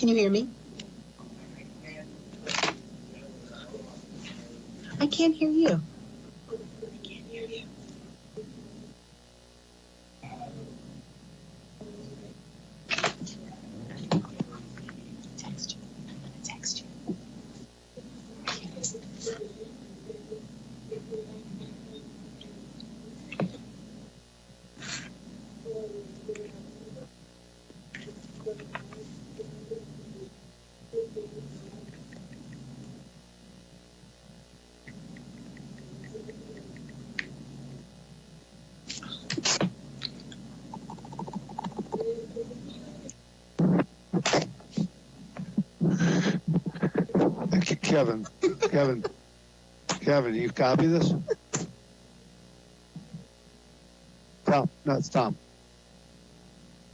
Can you hear me? I can't hear you. Text you. Text you. Kevin, you copy this? Tom, no, it's Tom.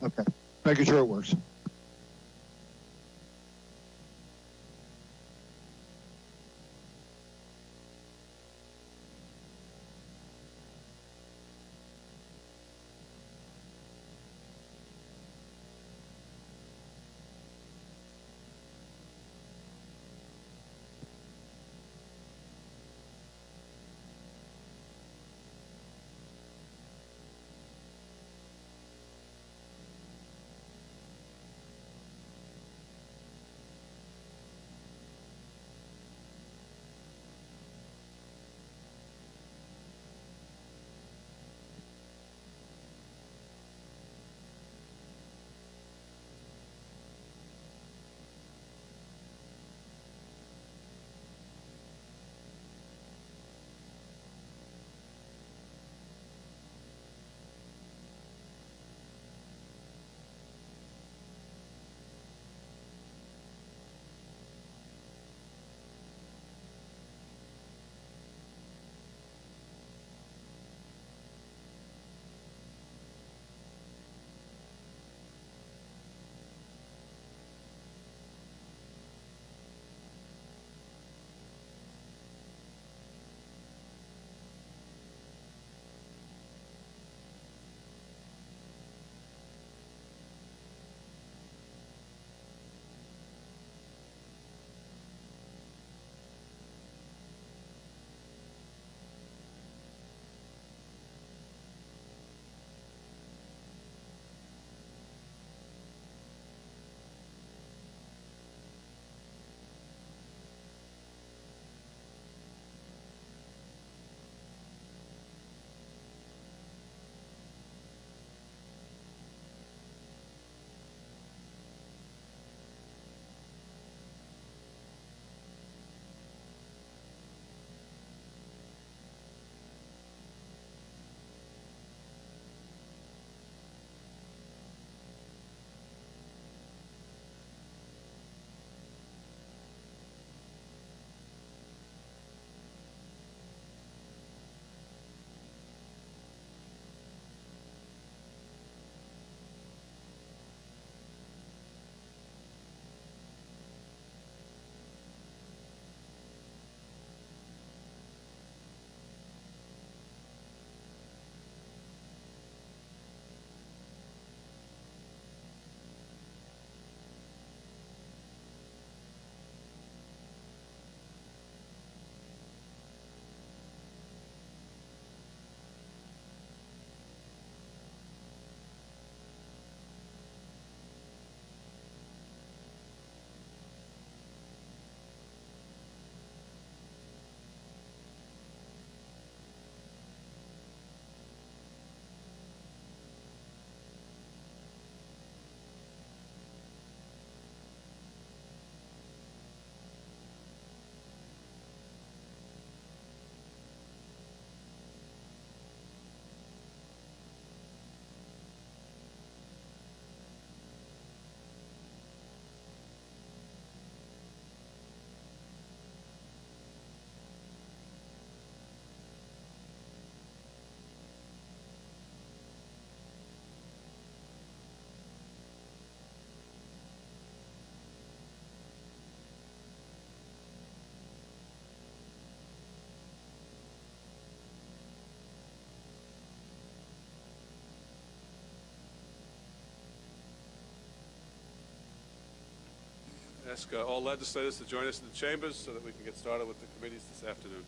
Okay, making sure it works. Ask all legislators to join us in the chambers so that we can get started with the committees this afternoon.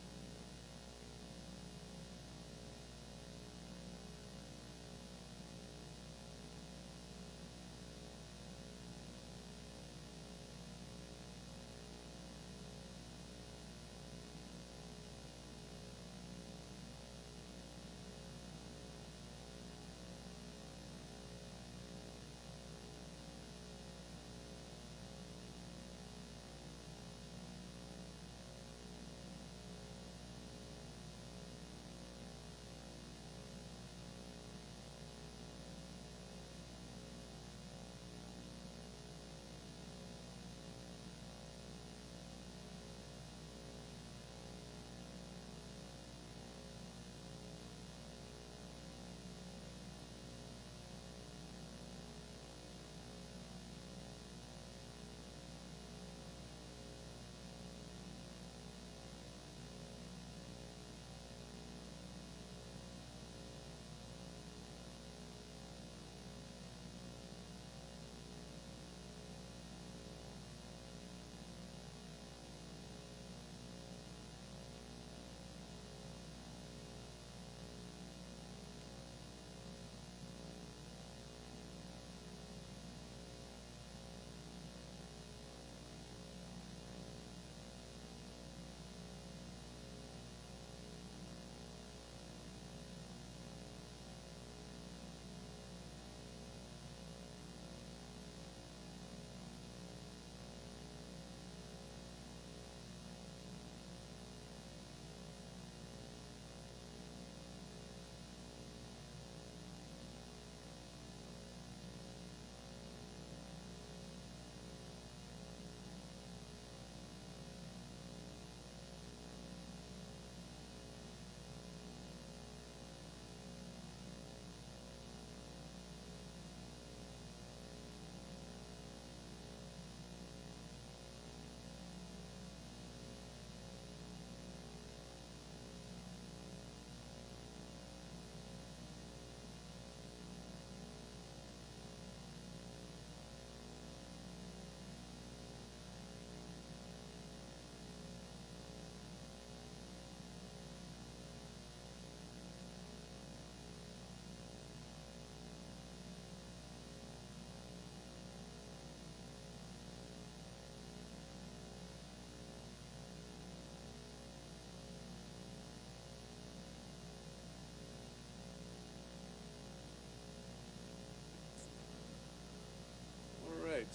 All right.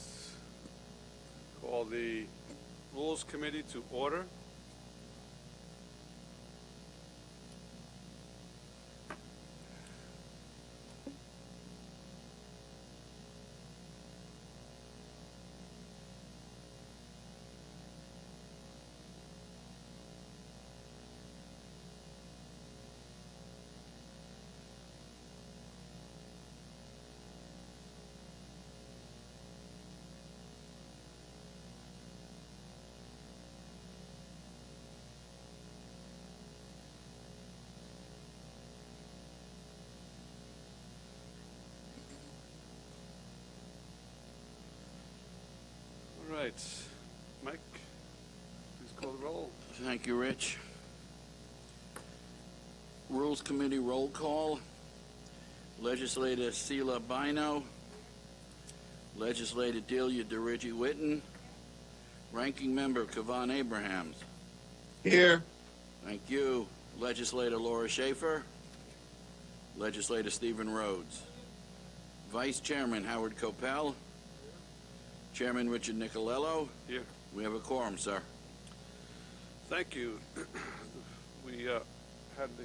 Call the Rules Committee to order. All right. Mike, please call the roll. Thank you, Rich. Rules Committee roll call. Legislator Sela Bino. Legislator Delia DeRigi Witten. Ranking Member Kavan Abrahams. Here. Thank you. Legislator Laura Schaefer. Legislator Stephen Rhodes. Vice Chairman Howard Copel. Chairman Richard Nicolello. Here. We have a quorum, sir. Thank you. We had the...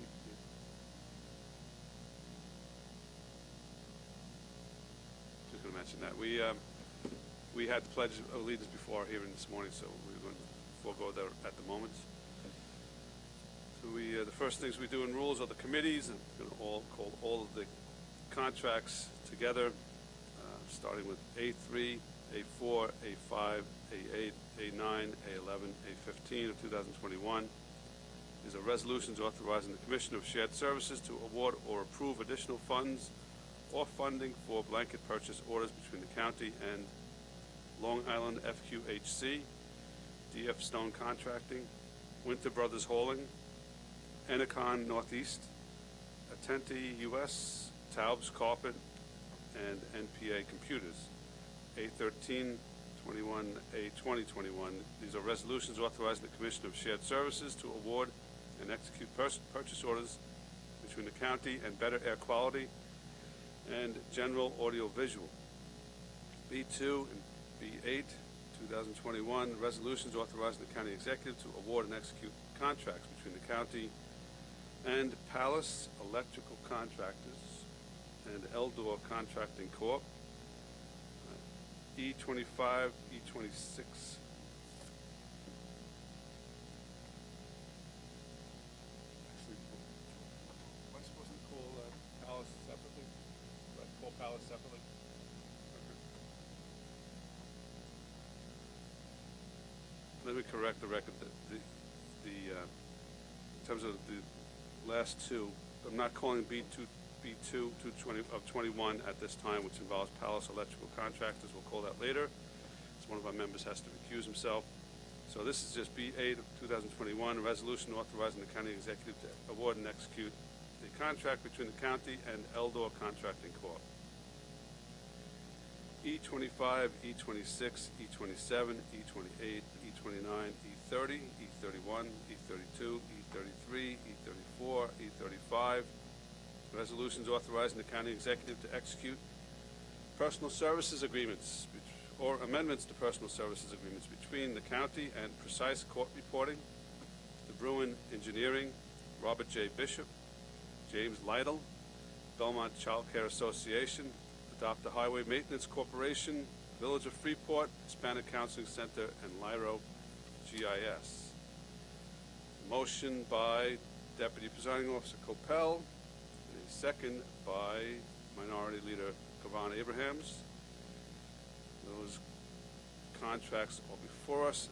Just going to mention that. We had the Pledge of Allegiance before our hearing this morning, so we're going to forego that at the moment. So the first things we do in rules are the committees, and we're going to call all of the contracts together, starting with A3, A4, A5, A8, A9, A11, A15 of 2021. These are resolutions authorizing the Commission of Shared Services to award or approve additional funds or funding for blanket purchase orders between the county and Long Island FQHC, DF Stone Contracting, Winter Brothers Hauling, Ennicon Northeast, Attenti US, Taubes Carpet, and NPA Computers. A13, 21, A2021. These are resolutions authorizing the Commissioner of Shared Services to award and execute purchase orders between the county and Better Air Quality and General Audio Visual. B2 and B8, 2021, resolutions authorizing the county executive to award and execute contracts between the county and Palace Electrical Contractors and Eldor Contracting Corp. E25, E26. Actually, am I supposed to call Palace separately? Do I call Palace separately? Let me correct the record. In terms of the last two, I'm not calling B2 of 21 at this time, which involves Palace Electrical Contractors. We'll call that later, as one of our members has to recuse himself. So this is just B8 of 2021, a resolution authorizing the county executive to award and execute a contract between the county and Eldor Contracting Corp. E25, E26, E27, E28, E29, E30, E31, E32, E33, E34, E35. Resolutions authorizing the county executive to execute personal services agreements or amendments to personal services agreements between the county and Precise Court Reporting, the Bruin Engineering, Robert J. Bishop, James Lytle, Belmont Child Care Association, Adopt a Highway Maintenance Corporation, Village of Freeport, Hispanic Counseling Center, and Lyro GIS. Motion by Deputy Presiding Officer Coppell, and a second by Minority Leader Kavan Abrahams. Those contracts are before us.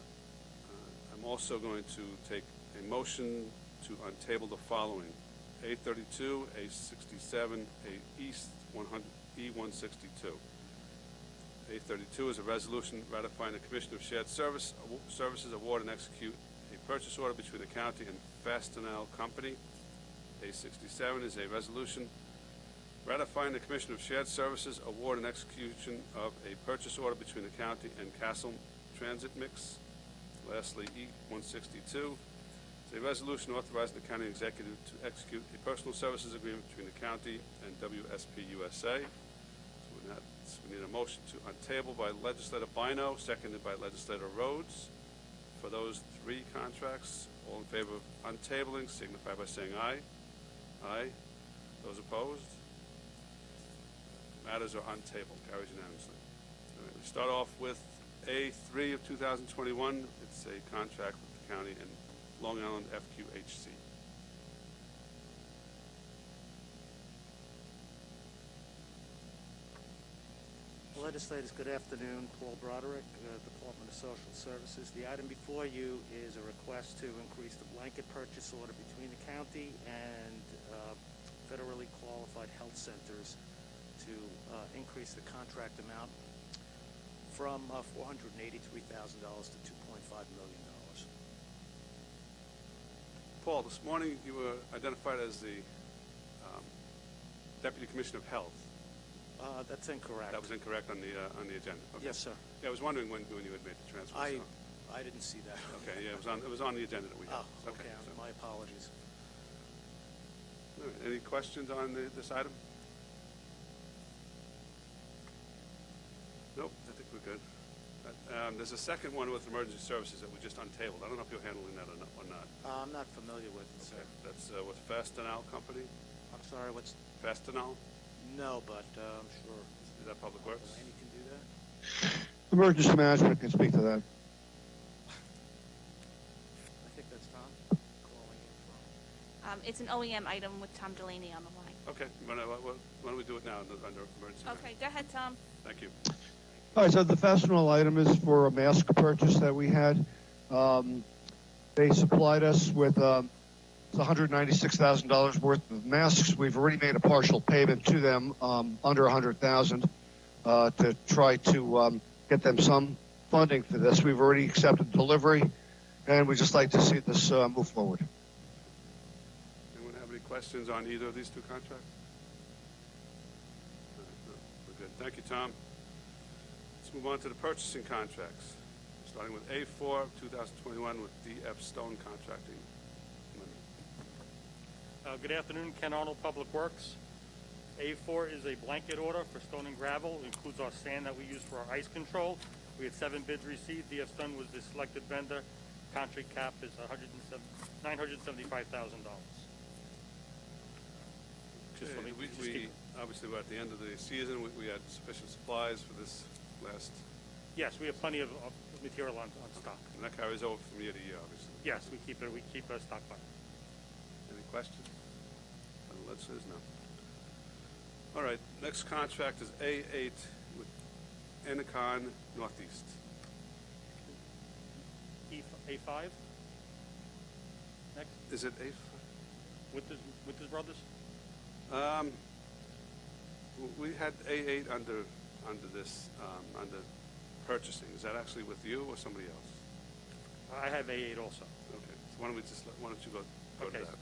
I'm also going to take a motion to untable the following: A32, A67, A East 100, E162. A32 is a resolution ratifying the Commission of Shared Services award and execute a purchase order between the county and Fastenal Company. A67 is a resolution ratifying the Commission of Shared Services award and execution of a purchase order between the county and Castle Transit Mix. Lastly, E162 is a resolution authorizing the county executive to execute a personal services agreement between the county and WSP USA. So we need a motion to untable by Legislator Bino, seconded by Legislator Rhodes. For those three contracts, all in favor of untabling signify by saying aye. Aye. Those opposed? Matters are untabled. Carries unanimously. All right, we start off with A3 of 2021. It's a contract with the county and Long Island FQHC. Legislators, good afternoon. Paul Broderick, Department of Social Services. The item before you is a request to increase the blanket purchase order between the county and federally qualified health centers to increase the contract amount from $483,000 to $2.5 million. Paul, this morning you were identified as the Deputy Commissioner of Health. That's incorrect. That was incorrect on the agenda. Okay. Yes, sir. Yeah, I was wondering when you had made the transfer. I so. didn't see that. Okay, yeah, it was on the agenda that we had. Oh, okay. So. My apologies. All right, any questions on this item? Nope, I think we're good. There's a second one with emergency services that we just untabled. I don't know if you're handling that or not. I'm not familiar with it, sir. Okay, that's with Fastenal Company. I'm sorry, what's... Fastenal? No, but I'm sure... Is that Public Works? Laney can do that? Emergency management can speak to that. I think that's Tom calling in from... It's an OEM item with Tom Delaney on the line. Okay, why don't we do it now under emergency? Okay, go ahead, Tom. Thank you. All right, so the Fastenal item is for a mask purchase that we had. They supplied us with $196,000 worth of masks. We've already made a partial payment to them under $100,000 to try to get them some funding for this. We've already accepted delivery, and we'd just like to see this move forward. Anyone have any questions on either of these two contracts? No, we're good. Thank you, Tom. Let's move on to the purchasing contracts, starting with A4 2021 with DF Stone Contracting Limited. Good afternoon, Ken Arnold, Public Works. A4 is a blanket order for stone and gravel. It includes our sand that we use for our ice control. We had 7 bids received. DF Stone was the selected vendor. Contract cap is $975,000. Just let me- We just keep- obviously we're at the end of the season. We had sufficient supplies for this last, Yes, we have plenty of material on stock. and that carries over from year to year, obviously. Yes, we keep a stockpile. Any questions? And the legislators, no. All right, next contract is A8 with Ennicon Northeast. A5. Next, Is it A? Winters Brothers. We had A8 under this, under purchasing. Is that actually with you or somebody else? I have A8 also. Okay, so why don't you go to Okay. that?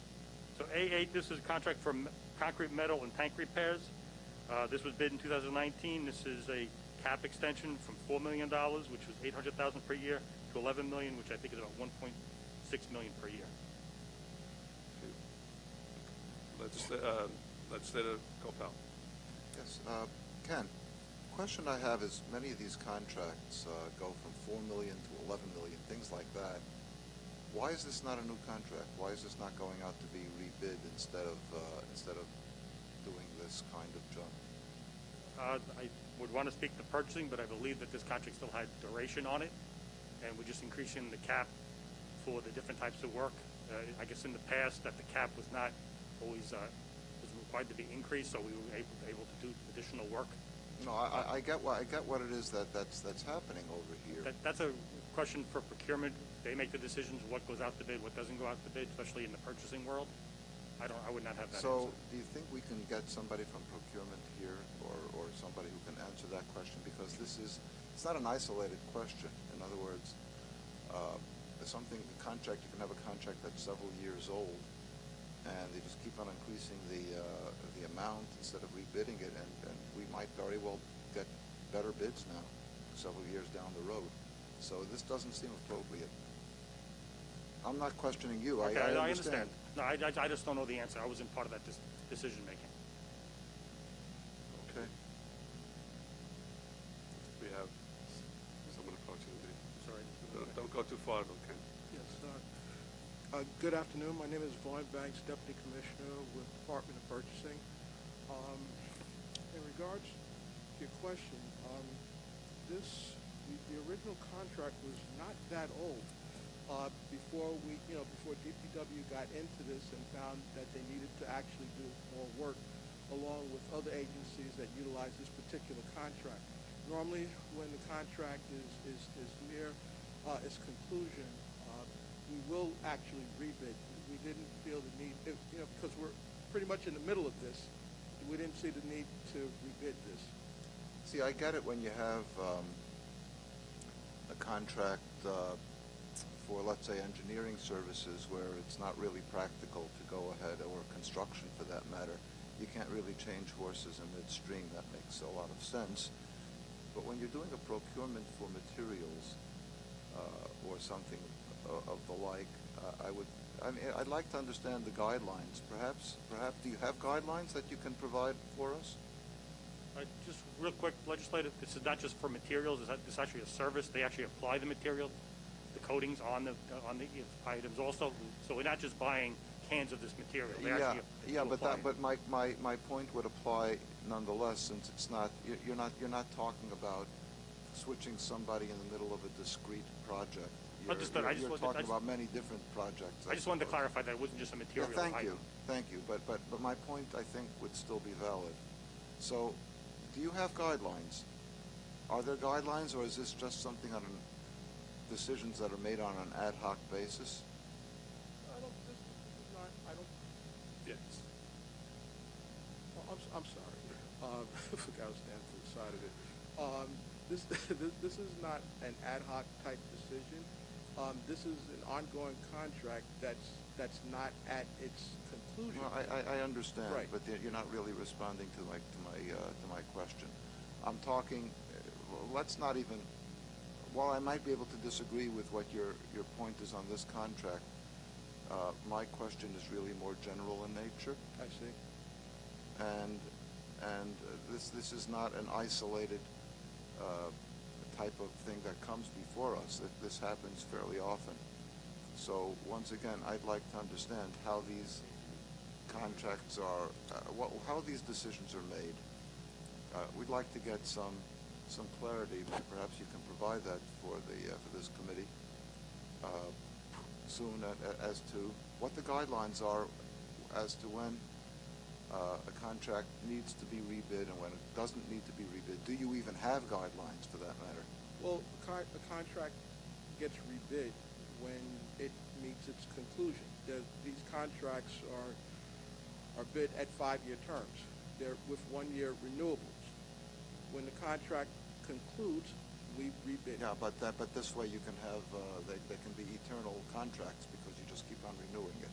So A8, this is a contract for concrete, metal, and tank repairs. This was bid in 2019. This is a cap extension from $4 million, which was $800,000 per year, to $11 million, which I think is about $1.6 million per year. Legislator Copel. Yes, Ken, question I have is many of these contracts go from 4 million to 11 million, things like that. Why is this not a new contract? Why is this not going out to be rebid instead of doing this kind of job? I would want to speak to purchasing, but I believe that this contract still had duration on it, and we're just increasing the cap for the different types of work. I guess in the past that the cap was not always was required to be increased, so we were able to do additional work. No, I get what it is that's happening over here. That's a question for procurement. They make the decisions what goes out to bid, what doesn't go out to bid, especially in the purchasing world. I would not have that So, answer. do you think we can get somebody from procurement here, or somebody who can answer that question? Because it's not an isolated question. In other words, you can have a contract that's several years old, and they just keep on increasing the amount instead of rebidding it, and we might very well get better bids now, several years down the road. So this doesn't seem appropriate. I'm not questioning you. Okay, I I understand. No, I just don't know the answer. I wasn't part of that decision making. Okay. We have someone approaching me. Sorry. Don't go too far, though, Ken. Yes. Good afternoon. My name is Vaughn Banks, Deputy Commissioner with Department of Purchasing. In regards to your question, the original contract was not that old. Before DPW got into this and found that they needed to actually do more work along with other agencies that utilize this particular contract. Normally, when the contract is near its conclusion, we will actually rebid. We didn't feel the need, because we're pretty much in the middle of this. We didn't see the need to rebid this. See, I get it when you have a contract for, let's say, engineering services where it's not really practical to go ahead, or construction for that matter. You can't really change horses in midstream. That makes a lot of sense. But when you're doing a procurement for materials or something of the like, I'd like to understand the guidelines. Perhaps, do you have guidelines that you can provide for us? Just real quick, legislative, this is not just for materials. This is actually a service. They actually apply the material, the coatings on the items also. So we're not just buying cans of this material. They actually apply. But my point would apply nonetheless, since it's not, you're not talking about switching somebody in the middle of a discrete project. You're talking about many different projects. I just wanted to clarify that it wasn't just a material Yeah, item. thank you. But my point, I think, would still be valid. So, do you have guidelines? Are there guidelines, or is this just something on decisions that are made on an ad hoc basis? Yes. I'm sorry. I forgot I was standing to the side of it. this is not an ad hoc type decision. This is an ongoing contract that's not at its conclusion. Well, I understand, Right. but you're not really responding to my question. I'm talking. Let's not even. While I might be able to disagree with what your point is on this contract, my question is really more general in nature, I see. and this is not an isolated type of thing that comes before us. This happens fairly often. So once again, I'd like to understand how these contracts are, how these decisions are made. We'd like to get some clarity. Perhaps you can provide that for this committee soon as to what the guidelines are as to when a contract needs to be rebid and when it doesn't need to be rebid. Do you even have guidelines for that matter? Well, a contract gets rebid when it meets its conclusion. These contracts are bid at 5-year terms. They're with 1-year renewables. When the contract concludes, we rebid. Yeah, but this way you can have they can be eternal contracts because you just keep on renewing it.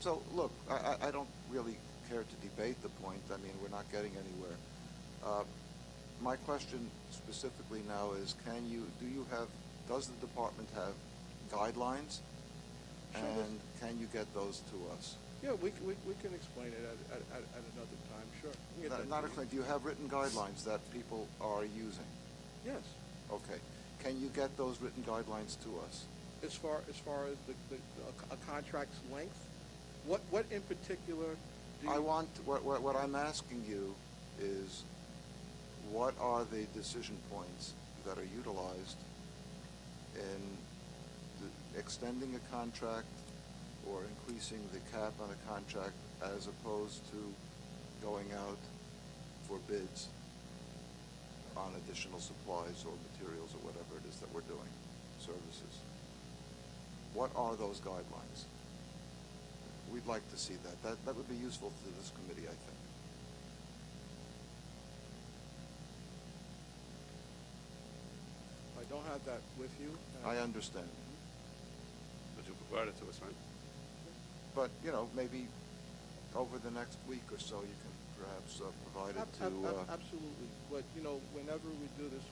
So look, I don't really care to debate the point. I mean, we're not getting anywhere. My question specifically now is: does the department have guidelines, Sure. and can you get those to us? Yeah, we can explain it at another time. Sure. We can get that Not to a you. claim. Do you have written guidelines that people are using? Yes. Okay. Can you get those written guidelines to us? As far as a contract's length, what in particular do you? I want what I'm asking you is, what are the decision points that are utilized in extending a contract or increasing the cap on a contract as opposed to going out for bids on additional supplies or materials or whatever it is that we're doing, services? What are those guidelines? We'd like to see that. That would be useful to this committee, I think. I don't have that with you. I understand. But you provided to us, right? But, maybe over the next week or so, you can perhaps provide it to... Absolutely. But, whenever we do this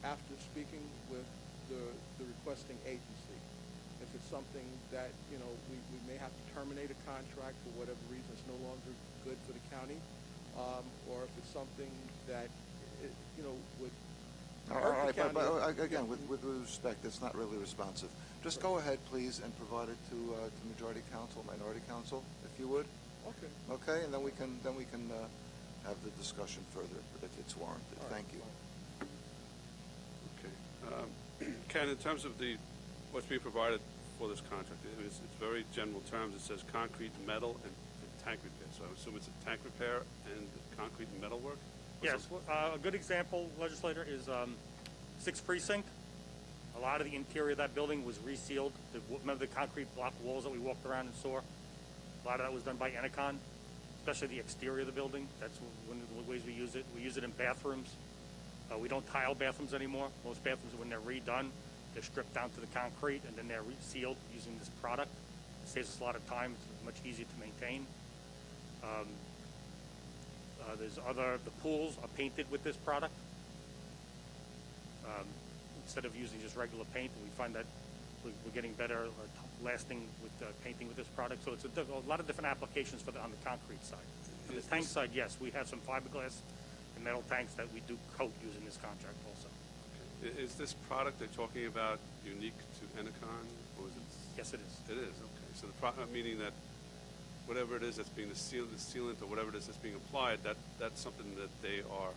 after speaking with the requesting agency. If it's something that, we may have to terminate a contract for whatever reason, it's no longer good for the county, or if it's something that, would All hurt the right, but county. again, with respect, it's not really responsive. Just go ahead, please, and provide it to Majority Council, Minority Council, if you would. Okay. Okay, and then we can have the discussion further if it's warranted. All right. Thank you. Okay. Ken, in terms of what's being provided for this contract, it's very general terms. It says concrete, metal, and tank repair. So I assume it's a tank repair and concrete and metal work? Yes, a good example, legislator, is 6th Precinct. A lot of the interior of that building was resealed. Remember the concrete block walls that we walked around and saw? A lot of that was done by Enercon, especially the exterior of the building. That's one of the ways we use it. We use it in bathrooms. We don't tile bathrooms anymore. Most bathrooms, when they're redone, they're stripped down to the concrete and then they're resealed using this product. It saves us a lot of time. It's much easier to maintain. The pools are painted with this product. Instead of using just regular paint, we find that we're getting better lasting with painting with this product. So it's a lot of different applications on the concrete side. On the tank side, yes, we have some fiberglass and metal tanks that we do coat using this contract also. Okay. Is this product they're talking about unique to Enercon, or is it? Yes, it is. It is, okay. So meaning that whatever it is that's being the sealant or whatever it is that's being applied, that's something that they are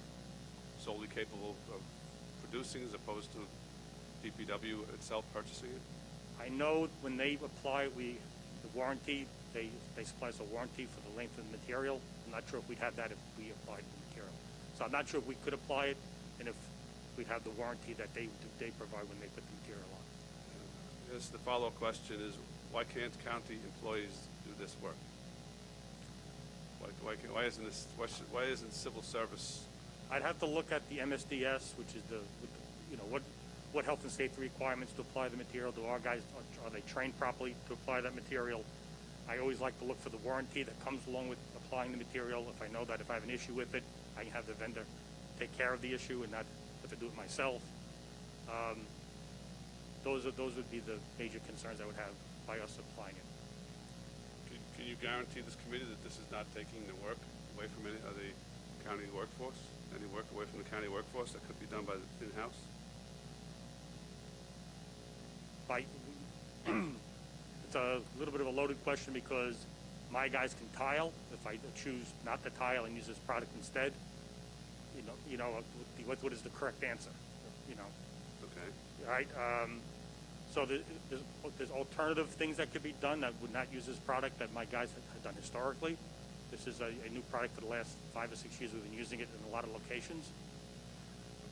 solely capable of producing as opposed to DPW itself purchasing it? I know when they apply the warranty, they supply us a warranty for the length of the material. I'm not sure if we'd have that if we applied the material. So I'm not sure if we could apply it and if we'd have the warranty that they provide when they put the material on. Yes, the follow-up question is, why can't county employees do this work? Why isn't civil service I'd have to look at the MSDS, which is what health and safety requirements to apply the material. Do our guys, are they trained properly to apply that material? I always like to look for the warranty that comes along with applying the material. If I know that if I have an issue with it, I can have the vendor take care of the issue and not have to do it myself. Those would be the major concerns I would have by us applying it. Can you guarantee this committee that this is not taking the work away from any of the county workforce? Any work away from the county workforce that could be done by the in-house? It's a little bit of a loaded question because my guys can tile. If I choose not to tile and use this product instead, what is the correct answer? Okay. All right. So there's alternative things that could be done that would not use this product that my guys have done historically. This is a new product for the last 5 or 6 years. We've been using it in a lot of locations.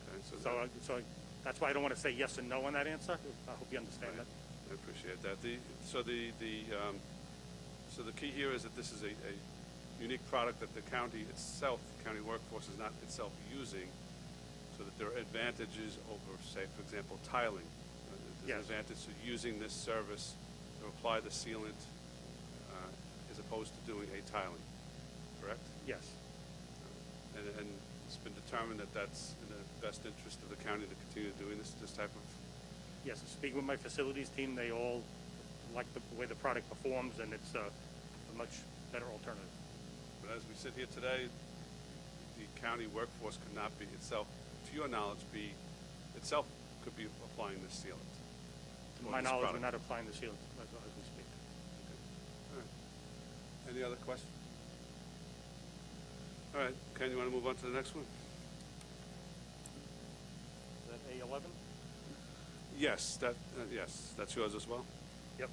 Okay. So that's why I don't want to say yes and no on that answer. I hope you understand that. I appreciate that. So the key here is that this is a unique product that the county itself, the county workforce, is not itself using, so that there are advantages over, say, for example, tiling. There's Yes. an advantage to using this service to apply the sealant as opposed to doing a tiling, correct? Yes. And it's been determined that that's in the best interest of the county to continue doing this type of. Yes. Speaking with my facilities team, they all like the way the product performs, and it's a much better alternative. But as we sit here today, the county workforce could not be itself, to your knowledge, could be applying this sealant. To my knowledge, we're not applying the sealant as we speak. All right. Any other questions? All right, Ken, you want to move on to the next one? Is that A11? Yes, that's yours as well. Yep.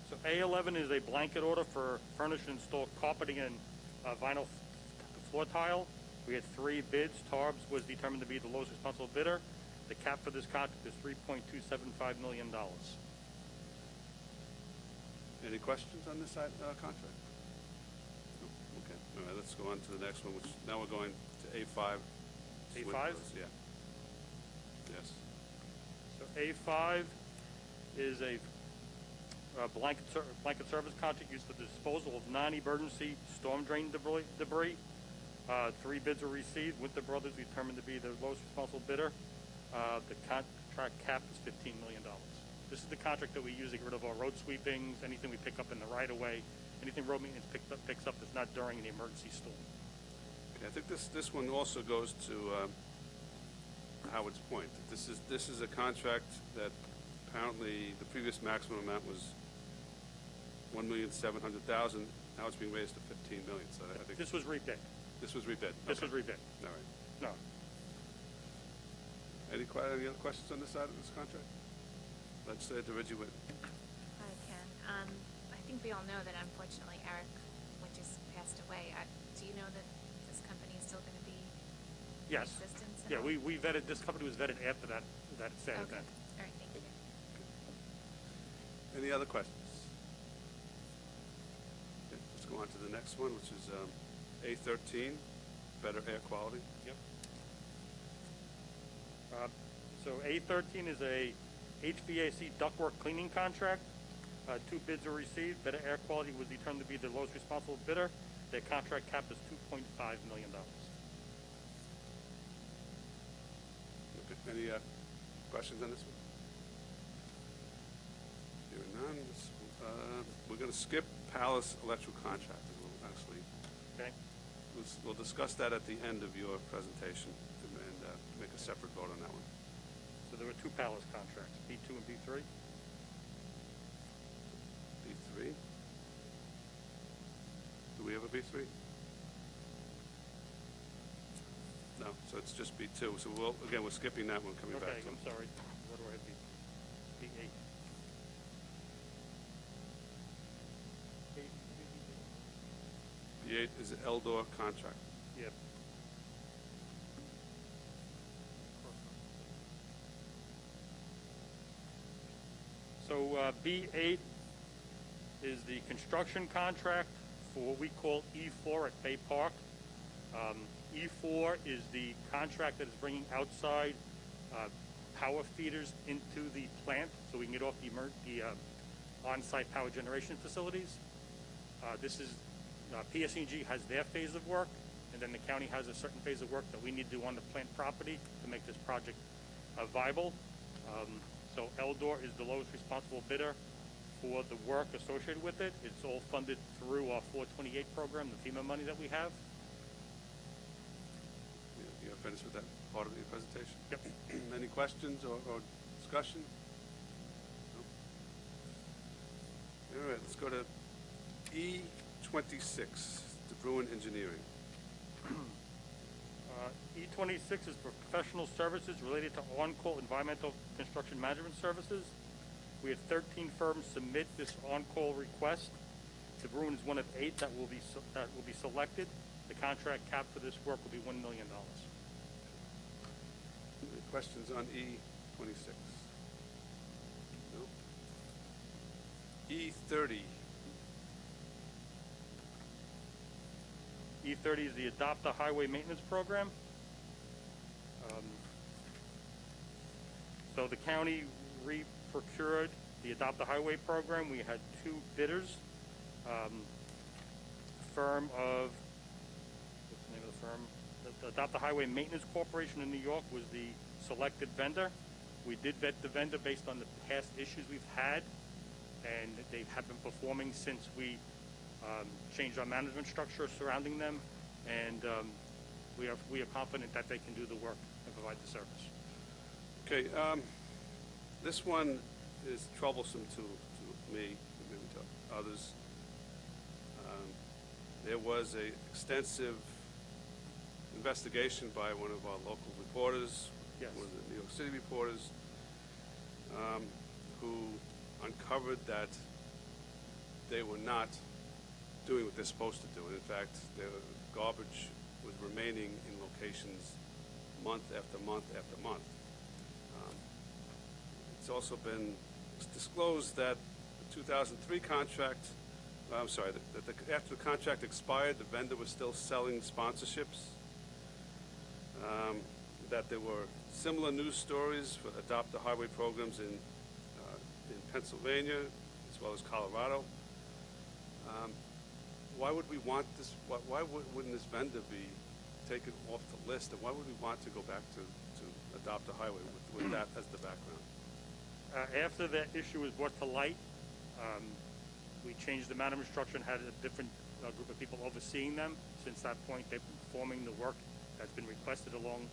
So A11 is a blanket order for furnish and install carpeting and vinyl floor tile. We had 3 bids. Tarbs was determined to be the lowest responsible bidder. The cap for this contract is $3.275 million. Any questions on this contract? No? Okay. All right, let's go on to the next one, which now we're going to A5. A5? Yeah. Yes. So A5 is a blanket service contract used for the disposal of non-emergency storm drain debris. 3 bids were received. Winter Brothers determined to be the lowest responsible bidder. The contract cap is $15 million. This is the contract that we use to get rid of our road sweepings, anything we pick up in the right-of-way, anything road maintenance picks up that's not during an emergency storm. Okay, I think this one also goes to Howard's point. This is a contract that apparently the previous maximum amount was $1,700,000. Now it's being raised to $15 million. So I think This was rebid. this was rebid. This Okay. was rebid. All right. No. Any other questions on this side of this contract? Legislator Reggie Whitten. Hi, Ken. I think we all know that unfortunately Eric Winters passed away. Do you know that this company is still going to be Yes. in existence? Yeah, we vetted, this company was vetted after that sad Okay. event. All right, thank you. Any other questions? Okay, let's go on to the next one, which is A13, better air quality. Yep. So A13 is a HVAC ductwork cleaning contract. 2 bids were received. Better Air Quality was determined to be the lowest responsible bidder. Their contract cap is $2.5 million. Okay. Any questions on this one? Hearing none. We're going to skip Palace Electrical Contracting. We'll actually Okay? we'll discuss that at the end of your presentation and make a separate vote on that one. So there were 2 Palace contracts, B2 and B3. B3. Do we have a B3? No, so it's just B2. So we're skipping that one, coming Okay, back to I'm sorry. What do I have? B8. B8 is the Eldor contract. Yep. So B8 is the construction contract for what we call E4 at Bay Park. E4 is the contract that is bringing outside power feeders into the plant so we can get off the on-site power generation facilities. This is PSE&G has their phase of work, and then the county has a certain phase of work that we need to do on the plant property to make this project viable. So Eldor is the lowest responsible bidder for the work associated with it. It's all funded through our 428 program, the FEMA money that we have. You're finished with that part of your presentation? Yep. Any questions or discussion? No? All right, let's go to E26, DeBruin Engineering. E26 is for professional services related to on-call environmental construction management services. We had 13 firms submit this on-call request. DeBruin is one of 8 that will be selected. The contract cap for this work will be $1 million. Any questions on E26? No? E30. E30 is the Adopt a Highway Maintenance Program. So the county re-procured the Adopt a Highway program. We had 2 bidders. Firm of, what's the name of the firm? The Adopt a Highway Maintenance Corporation in New York was the selected vendor. We did vet the vendor based on the past issues we've had, and they have been performing since we changed our management structure surrounding them, and we are confident that they can do the work and provide the service. Okay, this one is troublesome to me, maybe to others. There was an extensive investigation by one of our local reporters, Yes. one of the New York City reporters, who uncovered that they were not doing what they're supposed to do. And in fact, their garbage was remaining in locations month after month after month. It's also been disclosed that the 2003 contract, I'm sorry, that after the contract expired, the vendor was still selling sponsorships, that there were similar news stories for Adopt a Highway programs in Pennsylvania as well as Colorado. Why would we want this? Why wouldn't this vendor be taken off the list? And why would we want to go back to Adopt a Highway with that as the background? After that issue was brought to light, we changed the management structure and had a different group of people overseeing them. Since that point, they've been performing the work that's been requested along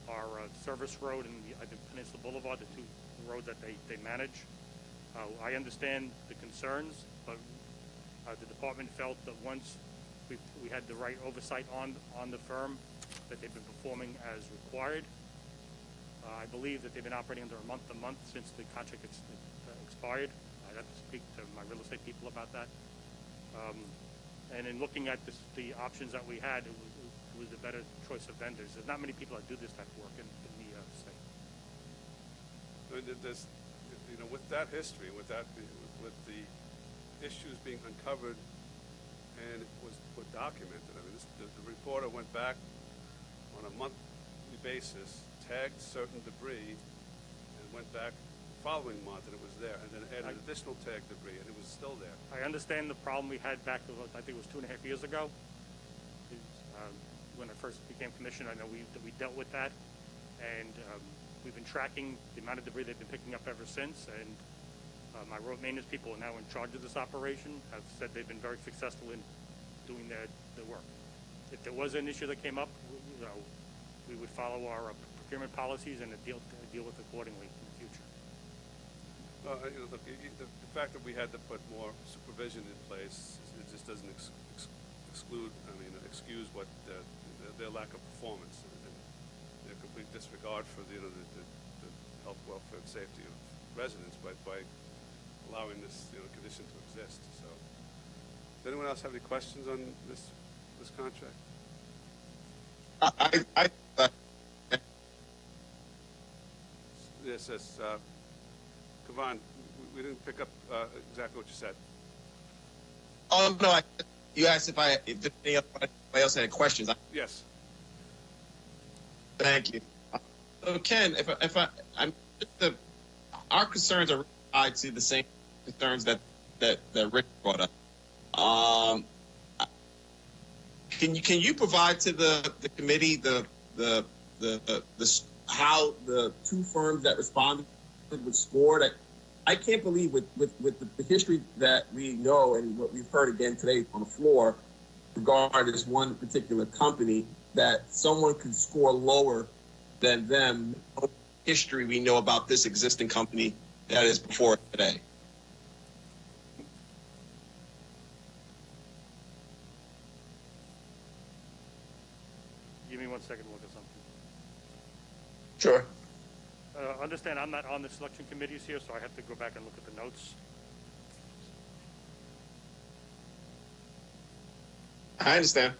our service road and the Peninsula Boulevard, the 2 roads that they manage. I understand the concerns, but the department felt that once we had the right oversight on the firm, that they've been performing as required. I believe that they've been operating under a month-to-month since the contract expired. I'd have to speak to my real estate people about that. And in looking at the options that we had, it was a better choice of vendors. There's not many people that do this type of work in the state. There's, with that history, with the issues being uncovered, and it was documented. I mean, the reporter went back on a monthly basis, tagged certain debris, and went back the following month, and it was there, and then added additional tagged debris, and it was still there. I understand the problem we had back, I think it was 2.5 years ago. When I first became commissioner, I know we dealt with that, and we've been tracking the amount of debris they've been picking up ever since, and my road maintenance people are now in charge of this operation, have said they've been very successful in doing their work. If there was an issue that came up, we would follow our procurement policies and deal with accordingly in the future. Look, the fact that we had to put more supervision in place, it just doesn't excuse what their lack of performance and their complete disregard for the health, welfare, and safety of residents by allowing this condition to exist. So, does anyone else have any questions on this contract? Yes, Kavan, we didn't pick up exactly what you said. Oh, no, you asked if anybody else had questions. Yes. Thank you. So Ken, our concerns are tied to the same concerns that Rick brought up. Can you provide to the committee how the two firms that responded would score? I can't believe with the history that we know and what we've heard again today on the floor regarding this one particular company, that someone could score lower than them. History we know about this existing company that is before today. Give me 1 second to look at something. Sure. Understand I'm not on the selection committees here, so I have to go back and look at the notes. I understand.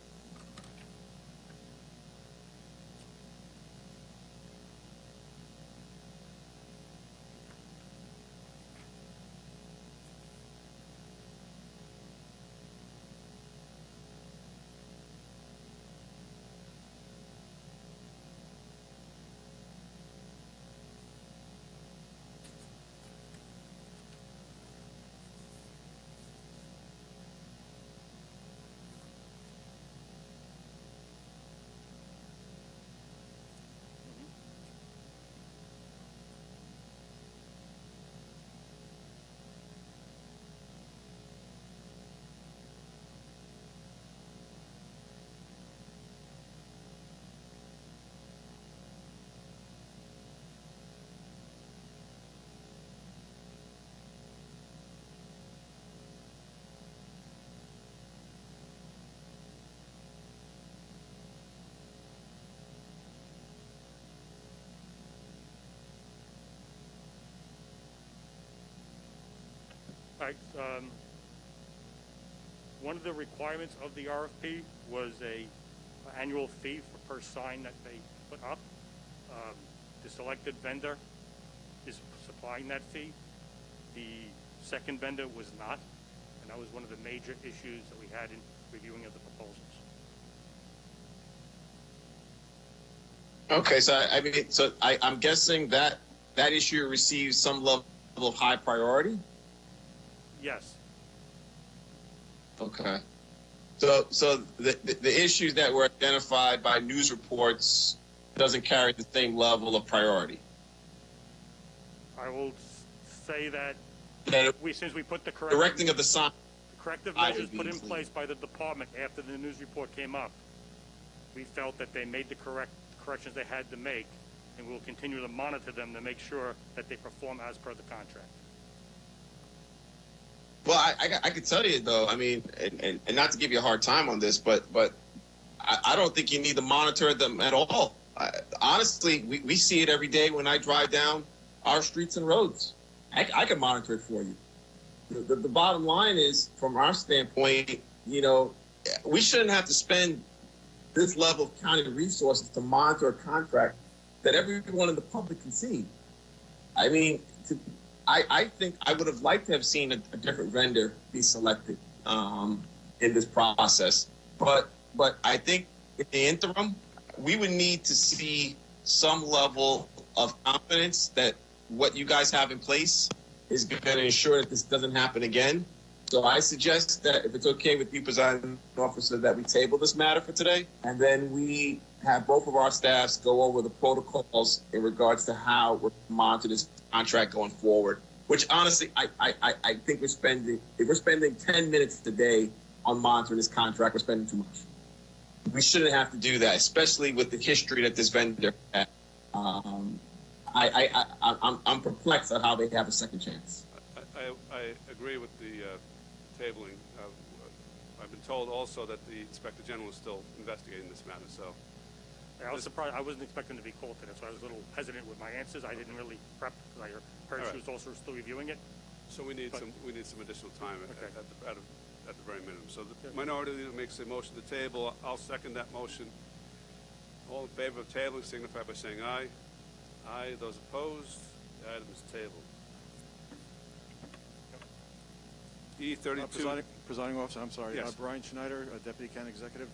All right. One of the requirements of the RFP was a annual fee per sign that they put up. The selected vendor is supplying that fee. The second vendor was not, and that was one of the major issues that we had in reviewing of the proposals. Okay, so I'm guessing that issue receives some level of high priority. Yes. Okay. So the issues that were identified by news reports doesn't carry the same level of priority. I will say that since we put the correcting of the sign, corrective measures put in place by the department after the news report came up, we felt that they made the corrections they had to make, and we'll continue to monitor them to make sure that they perform as per the contract. Well, I could tell you though. I mean, and not to give you a hard time on this, but I don't think you need to monitor them at all. Honestly, we see it every day when I drive down our streets and roads. I can monitor it for you. The bottom line is, from our standpoint, we shouldn't have to spend this level of county resources to monitor a contract that everyone in the public can see. I mean, I think I would have liked to have seen a different vendor be selected in this process. But I think in the interim, we would need to see some level of confidence that what you guys have in place is going to ensure that this doesn't happen again. So I suggest that if it's okay with you, presiding officer, that we table this matter for today, and then we have both of our staffs go over the protocols in regards to how we're monitor this contract going forward. Which honestly, I think if we're spending 10 minutes today on monitoring this contract, we're spending too much. We shouldn't have to do that, especially with the history that this vendor had. I'm perplexed at how they have a second chance. I agree with the tabling. I've been told also that the Inspector General is still investigating this matter. So I was surprised. I wasn't expecting to be called today, so I was a little hesitant with my answers. I didn't really prep because I heard she was also still reviewing it. So we need some additional time at the very minimum. So the minority leader makes a motion to table. I'll second that motion. All in favor of tabling signify by saying aye. Aye. Those opposed, the item is tabled. E32. Presiding officer, I'm sorry. Yes. Brian Schneider, Deputy County Executive.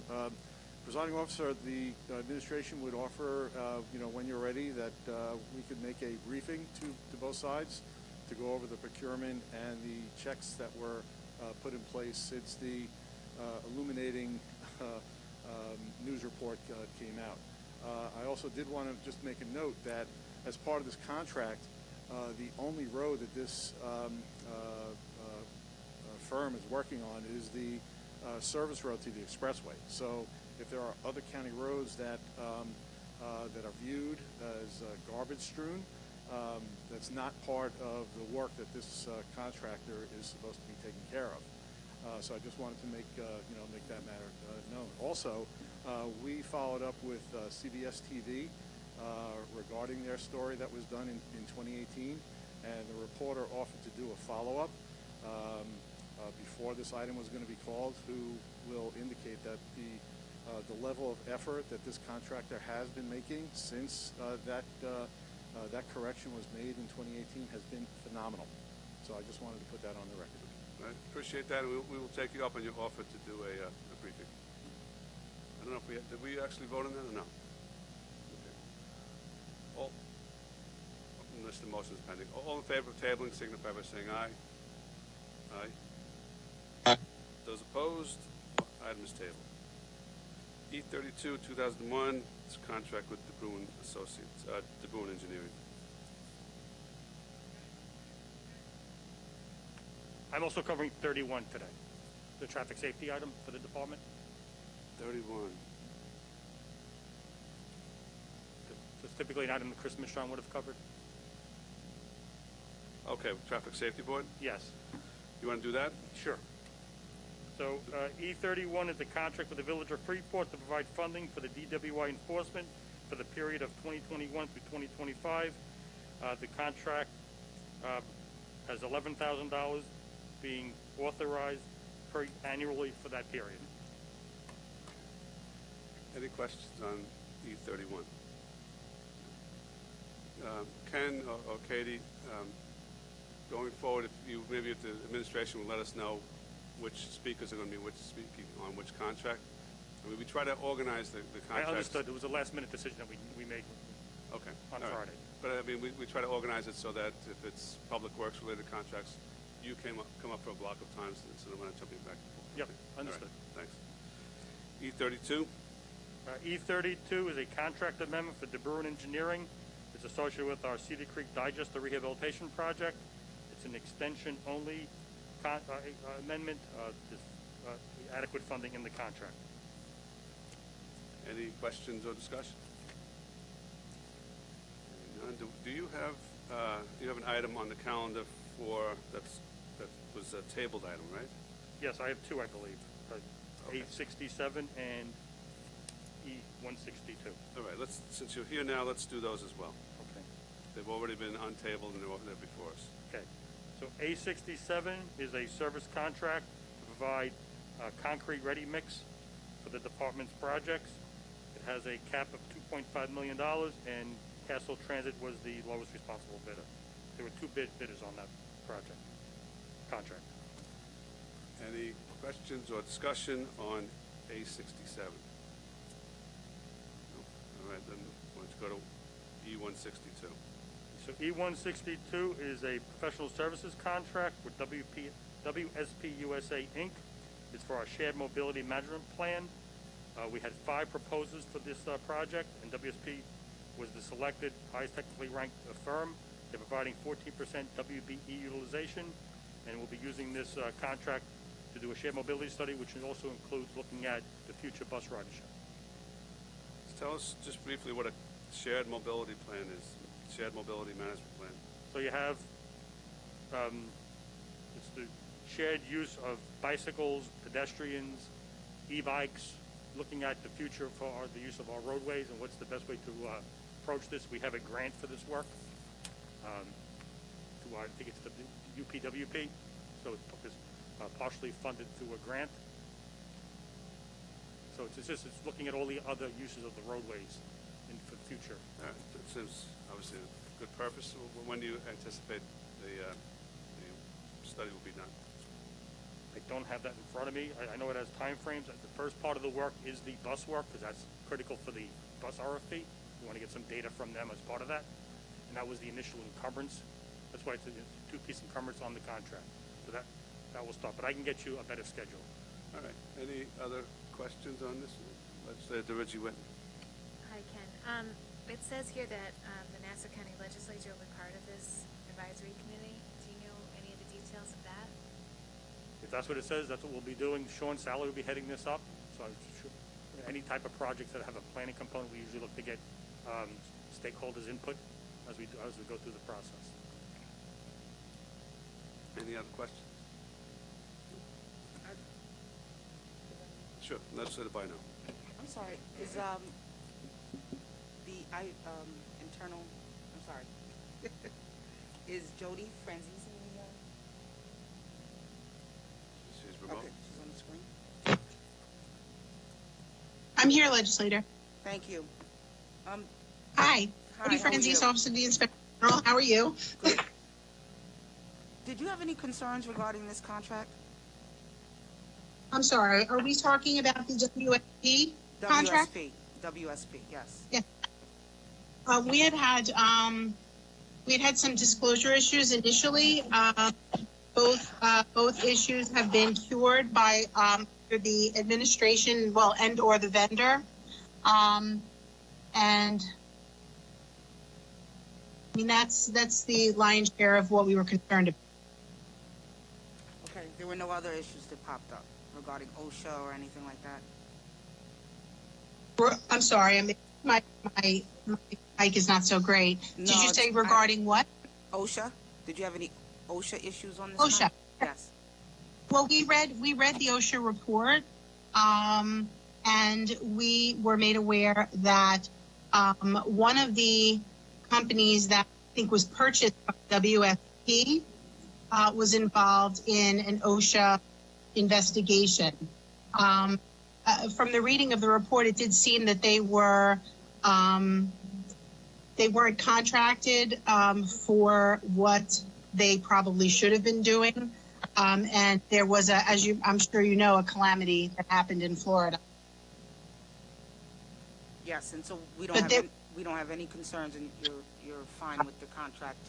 Presiding officer, the administration would offer, when you're ready, that we could make a briefing to both sides to go over the procurement and the checks that were put in place since the illuminating news report came out. I also did want to just make a note that as part of this contract, the only road that this firm is working on is the service road to the expressway. So if there are other county roads that that are viewed as garbage strewn, that's not part of the work that this contractor is supposed to be taking care of. So I just wanted to make make that matter known. Also, we followed up with CBS TV regarding their story that was done in 2018, and the reporter offered to do a follow-up before this item was going to be called, who will indicate that the level of effort that this contractor has been making since that correction was made in 2018 has been phenomenal. So I just wanted to put that on the record. I appreciate that. We will take you up on your offer to do a briefing. I don't know if did we actually vote on that or no? Okay. All, unless the motion is pending. All in favor of tabling signify by saying aye. Aye. Aye. Those opposed, item is tabled. E32, 2001, it's a contract with DeBruin Associates, DeBruin Engineering. I'm also covering 31 today, the traffic safety item for the department. 31. It's typically an item that Chris Michon would have covered. Okay, Traffic Safety Board? Yes. You want to do that? Sure. So E31 is the contract with the Village of Freeport to provide funding for the DWI enforcement for the period of 2021 through 2025. The contract has $11,000 being authorized annually for that period. Any questions on E31? Ken or Katie, going forward, if the administration will let us know which speakers are going to be speaking on which contract. I mean, we try to organize the contracts. I understood. It was a last-minute decision that we made okay. on All Friday. Right. But I mean, we try to organize it so that if it's public works related contracts, you come up for a block of times instead of when I'm jumping back and forth. Yep, Okay. understood. All right. Thanks. E32. E32 is a contract amendment for DeBruin Engineering. It's associated with our Cedar Creek Digester Rehabilitation Project. It's an extension-only amendment, adequate funding in the contract. Any questions or discussion? None. Do you have an item on the calendar that was a tabled item, right? Yes, I have two, I believe. Okay. 867 and E162. All right. Since you're here now, let's do those as well. Okay. They've already been untabled and they're before us. Okay. So A67 is a service contract to provide concrete ready mix for the department's projects. It has a cap of $2.5 million, and Castle Transit was the lowest responsible bidder. There were two bidders on that contract. Any questions or discussion on A67? No? All right, then let's go to E162. So E162 is a professional services contract with WSP USA Inc. It's for our shared mobility management plan. We had 5 proposals for this project, and WSP was the selected highest technically ranked firm. They're providing 14% WBE utilization, and we'll be using this contract to do a shared mobility study, which also includes looking at the future bus ridership. Tell us just briefly what a shared mobility plan is, shared mobility management plan. So you have it's the shared use of bicycles, pedestrians, e-bikes, looking at the future for the use of our roadways and what's the best way to approach this. We have a grant for this work. I think it's the UPWP, so it's partially funded through a grant. So it's looking at all the other uses of the roadways for the future. All right. It seems obviously a good purpose. When do you anticipate the study will be done? I don't have that in front of me. I know it has timeframes. The first part of the work is the bus work, because that's critical for the bus RFP. We want to get some data from them as part of that. And that was the initial encumbrance. That's why it's a two-piece encumbrance on the contract. So that will start. But I can get you a better schedule. All right. Any other questions on this? Legislator Reggie Whitten. Hi, Ken. It says here that the Nassau County Legislature will be part of this advisory committee. Do you know any of the details of that? If that's what it says, that's what we'll be doing. Sean Sally will be heading this up. So any type of projects that have a planning component, we usually look to get stakeholders' input as we go through the process. Any other questions? Sure. Legislator Bino. I'm sorry. Is internal? I'm sorry. Is Jody Franzese in the? She's remote. Okay, she's on the screen. I'm here, legislator. Thank you. Hi. Jody how are Franzese, you? Office of the Inspector General. How are you? Good. Did you have any concerns regarding this contract? I'm sorry. Are we talking about the WSP contract? WSP, yes. Yeah. We had had some disclosure issues initially. Both issues have been cured by the administration, and or the vendor. And I mean that's the lion's share of what we were concerned about. Okay. There were no other issues that popped up regarding OSHA or anything like that? I'm sorry, my mic is not so great. No, Did you say regarding what? OSHA? Did you have any OSHA issues on this? OSHA. Yes. Well, we read the OSHA report, and we were made aware that one of the companies that I think was purchased by WSP was involved in an OSHA investigation. From the reading of the report, it did seem that they weren't contracted for what they probably should have been doing. And there was I'm sure you know, a calamity that happened in Florida. Yes, and so we don't have any concerns, and you're fine with the contract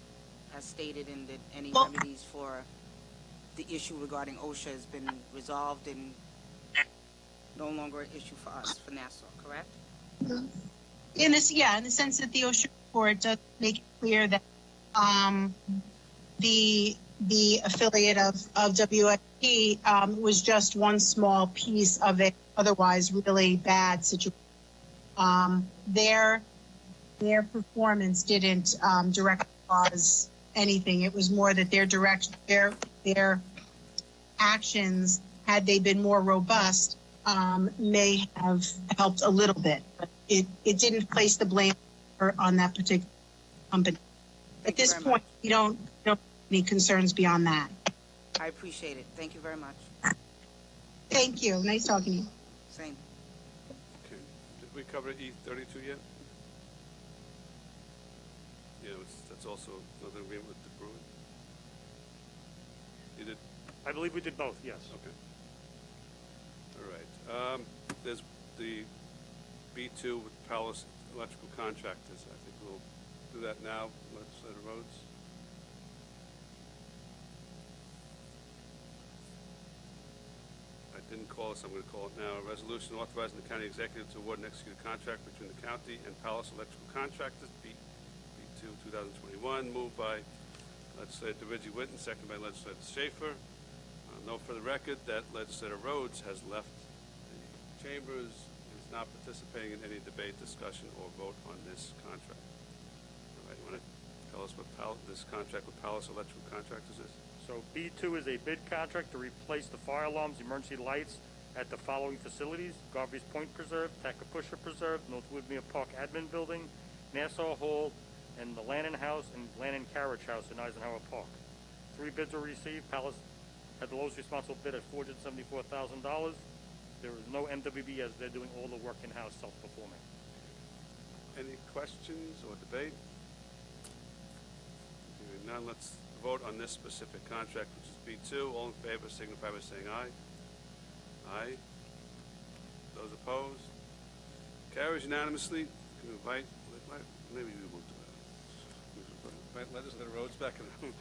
as stated, and that any remedies for the issue regarding OSHA has been resolved and no longer an issue for us, for Nassau, correct? In the sense that the OSHA report does make it clear that the affiliate of WSP was just one small piece of a otherwise really bad situation. Their performance didn't directly cause anything. It was more that their actions, had they been more robust, may have helped a little bit, but it didn't place the blame on that particular company. At this point, we don't have any concerns beyond that. I appreciate it. Thank you very much. Thank you. Nice talking to you. Same. Okay. Did we cover E32 yet? Yeah, that's also another agreement with the Bruin. You did? I believe we did both, yes. Okay. All right. There's the B2 with Palace Electrical Contractors. I think we'll do that now. Legislator Rhodes. I didn't call this. I'm going to call it now. A resolution authorizing the county executive to award and execute a contract between the county and Palace Electrical Contractors, B2 2021, moved by Legislator Reggie Whitten, seconded by Legislator Schaefer. Note for the record that Legislator Rhodes has left the chambers, is not participating in any debate, discussion, or vote on this contract. All right, you want to tell us what this contract with Palace Electrical Contractors is? So B2 is a bid contract to replace the fire alarms, emergency lights at the following facilities: Garvey's Point Preserve, Tacapusha Preserve, North Woodmere Park Admin Building, Nassau Hall, and the Lannon House and Lannon Carriage House in Eisenhower Park. 3 bids were received. Palace had the lowest responsible bid at $474,000. There is no MWB, as they're doing all the work in-house, self-performing. Any questions or debate? Hearing none, let's vote on this specific contract, which is B2. All in favor signify by saying aye. Aye. Those opposed? Carries unanimously. Can we invite, maybe we won't do that. Invite legislator Rhodes back in the room.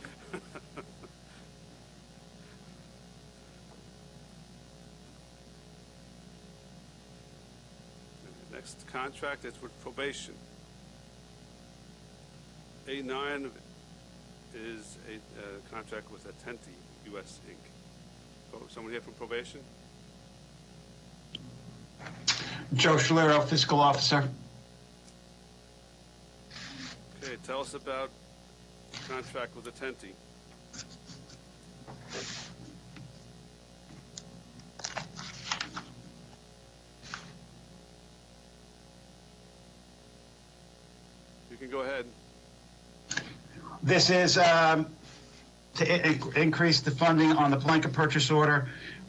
Next contract is with probation. A9 is a contract with Attenti US Inc. Oh, someone here from probation? Joe Schlero, Fiscal Officer. Okay, tell us about the contract with Attenti. You can go ahead. This is to increase the funding on the blanket purchase order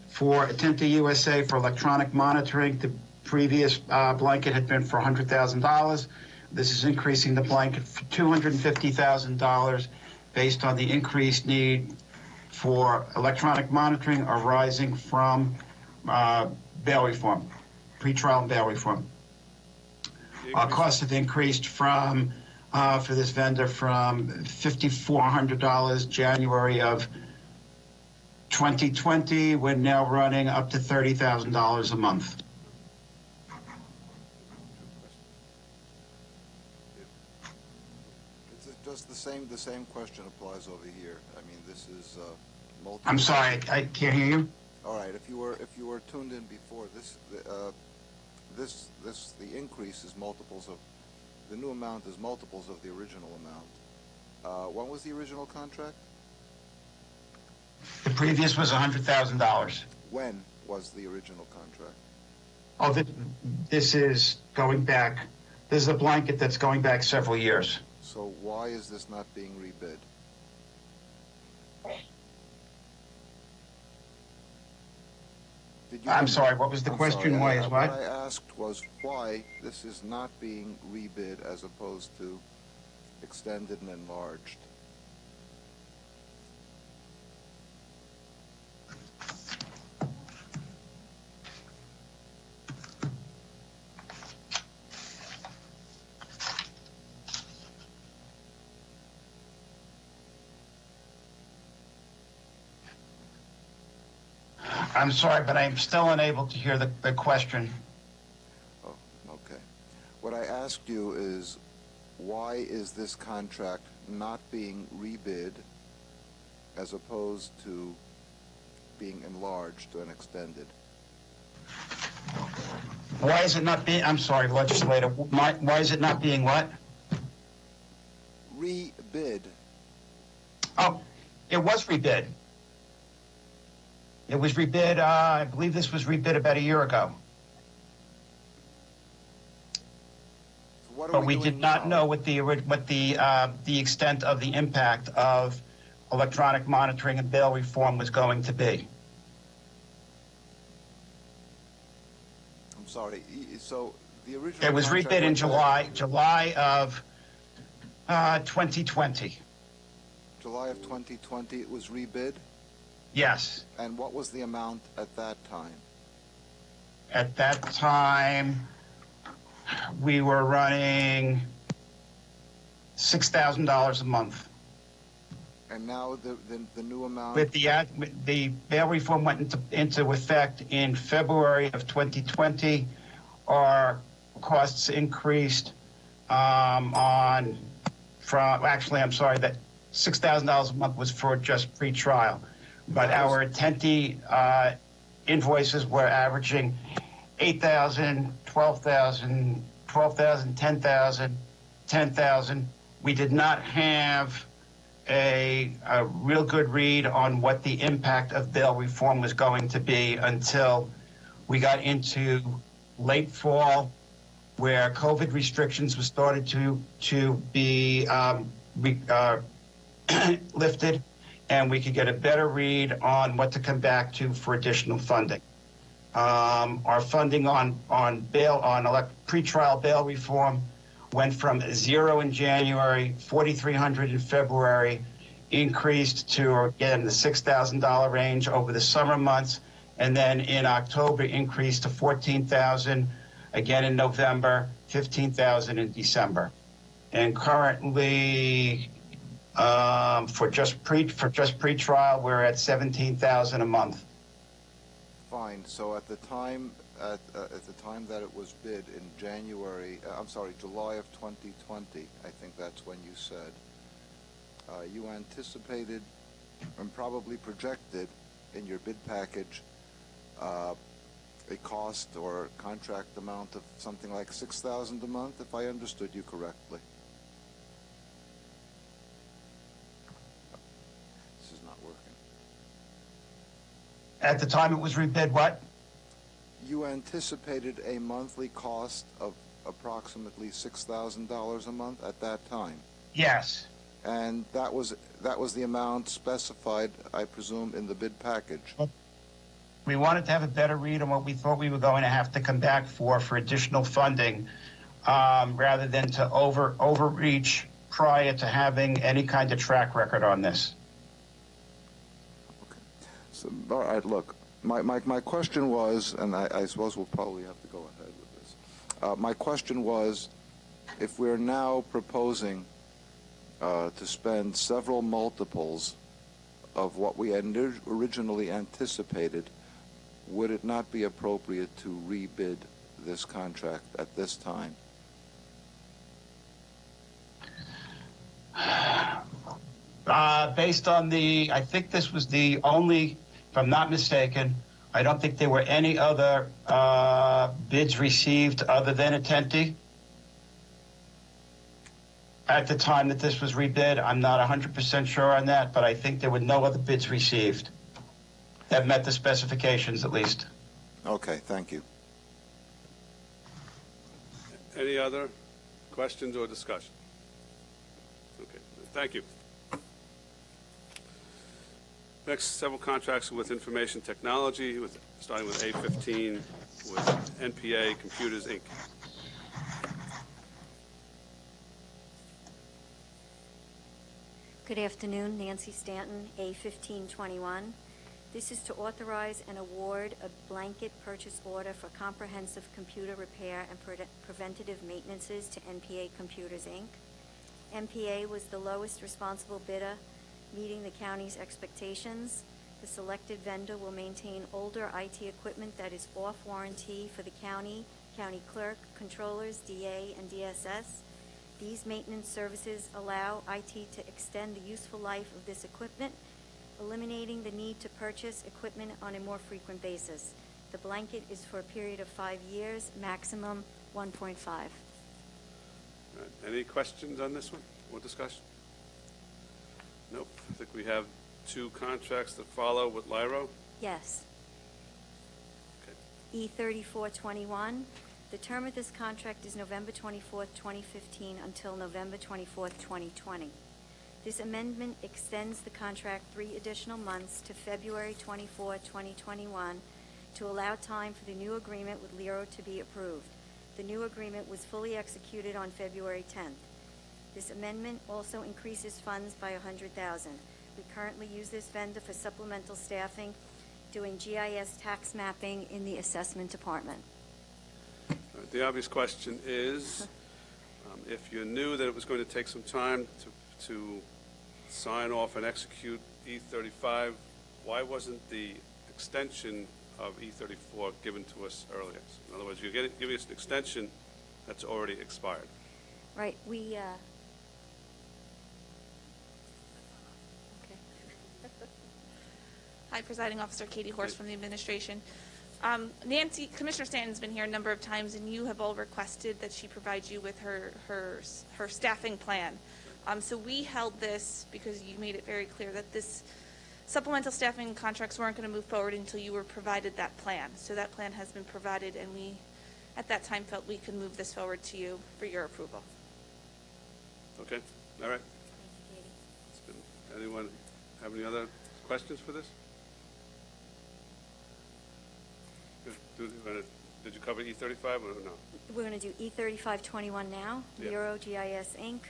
for Attenti USA for electronic monitoring. The previous blanket had been for $100,000. This is increasing the blanket for $250,000 based on the increased need for electronic monitoring arising from bail reform, pretrial and bail reform. Costs have increased from for this vendor from $5,400 January of 2020. We're now running up to $30,000 a month. It's just the same question applies over here. I mean, this is multiple. I'm sorry, I can't hear you. All right, if you were tuned in before, the increase is multiples of. The new amount is multiples of the original amount. When was the original contract? The previous was $100,000. When was the original contract? Oh, this is going back. This is a blanket that's going back several years. So why is this not being rebid? I'm sorry, what was the question? Sorry, why is what? What I asked was why this is not being rebid as opposed to extended and enlarged. I'm sorry, but I'm still unable to hear the question. Oh, okay. What I asked you is, why is this contract not being rebid as opposed to being enlarged and extended? Why is it not being, I'm sorry, legislator, why is it not being what? Rebid. Oh, it was rebid. It was rebid, I believe this was rebid about a year ago. So but we did not know what the extent of the impact of electronic monitoring and bail reform was going to be. I'm sorry. So the original. It was rebid in July of 2020. July of 2020, it was rebid. Yes. And what was the amount at that time? At that time, we were running $6,000 a month. And now the new amount? With the bail reform went into effect in February of 2020. Our costs increased that $6,000 a month was for just pre-trial. But our Attenti invoices were averaging $8,000, $12,000, $12,000, $10,000, $10,000. We did not have a real good read on what the impact of bail reform was going to be until we got into late fall, where COVID restrictions were started to be lifted, and we could get a better read on what to come back to for additional funding. Our funding on pretrial bail reform went from 0 in January, $4,300 in February, increased to, again, the $6,000 range over the summer months, and then in October increased to $14,000, again in November, $15,000 in December. And currently, for just pre-trial, we're at $17,000 a month. Fine. So at the time that it was bid in July of 2020, I think that's when you said, you anticipated and probably projected in your bid package a cost or contract amount of something like $6,000 a month, if I understood you correctly. This is not working. At the time it was rebid, what? You anticipated a monthly cost of approximately $6,000 a month at that time. Yes. And that was the amount specified, I presume, in the bid package. We wanted to have a better read on what we thought we were going to have to come back for additional funding, rather than to overreach prior to having any kind of track record on this. Okay. So, all right, look, my question was, and I suppose we'll probably have to go ahead with this. My question was, if we're now proposing to spend several multiples of what we had originally anticipated, would it not be appropriate to rebid this contract at this time? Based on I think this was the only, if I'm not mistaken, I don't think there were any other bids received other than Attenti at the time that this was rebid. I'm not 100% sure on that, but I think there were no other bids received that met the specifications, at least. Okay, thank you. Any other questions or discussion? Okay, thank you. Next, several contracts with information technology, starting with A15 with NPA Computers, Inc. Good afternoon, Nancy Stanton, A1521. This is to authorize and award a blanket purchase order for comprehensive computer repair and preventative maintenances to NPA Computers, Inc. NPA was the lowest responsible bidder, meeting the county's expectations. The selected vendor will maintain older IT equipment that is off warranty for the county, county clerk, controllers, DA, and DSS. These maintenance services allow IT to extend the useful life of this equipment, eliminating the need to purchase equipment on a more frequent basis. The blanket is for a period of 5 years, maximum 1.5. Any questions on this one or discussion? Nope. I think we have two contracts that follow with Lyro. Yes. Okay. E3421. The term of this contract is November 24th, 2015 until November 24th, 2020. This amendment extends the contract 3 additional months to February 24, 2021 to allow time for the new agreement with Lyro to be approved. The new agreement was fully executed on February 10th. This amendment also increases funds by $100,000. We currently use this vendor for supplemental staffing, doing GIS tax mapping in the assessment department. The obvious question is, if you knew that it was going to take some time to sign off and execute E35, why wasn't the extension of E34 given to us earlier? In other words, you're giving us an extension that's already expired. Right. Hi, Presiding Officer Katie Horst from the administration. Nancy, Commissioner Stanton's been here a number of times, and you have all requested that she provide you with her staffing plan. So we held this because you made it very clear that this supplemental staffing contracts weren't going to move forward until you were provided that plan. So that plan has been provided, and we, at that time, felt we could move this forward to you for your approval. Okay. All right. Thank you, Katie. Anyone have any other questions for this? Did you cover E35 or no? We're going to do E3521 now, Yeah. Lyro GIS Inc.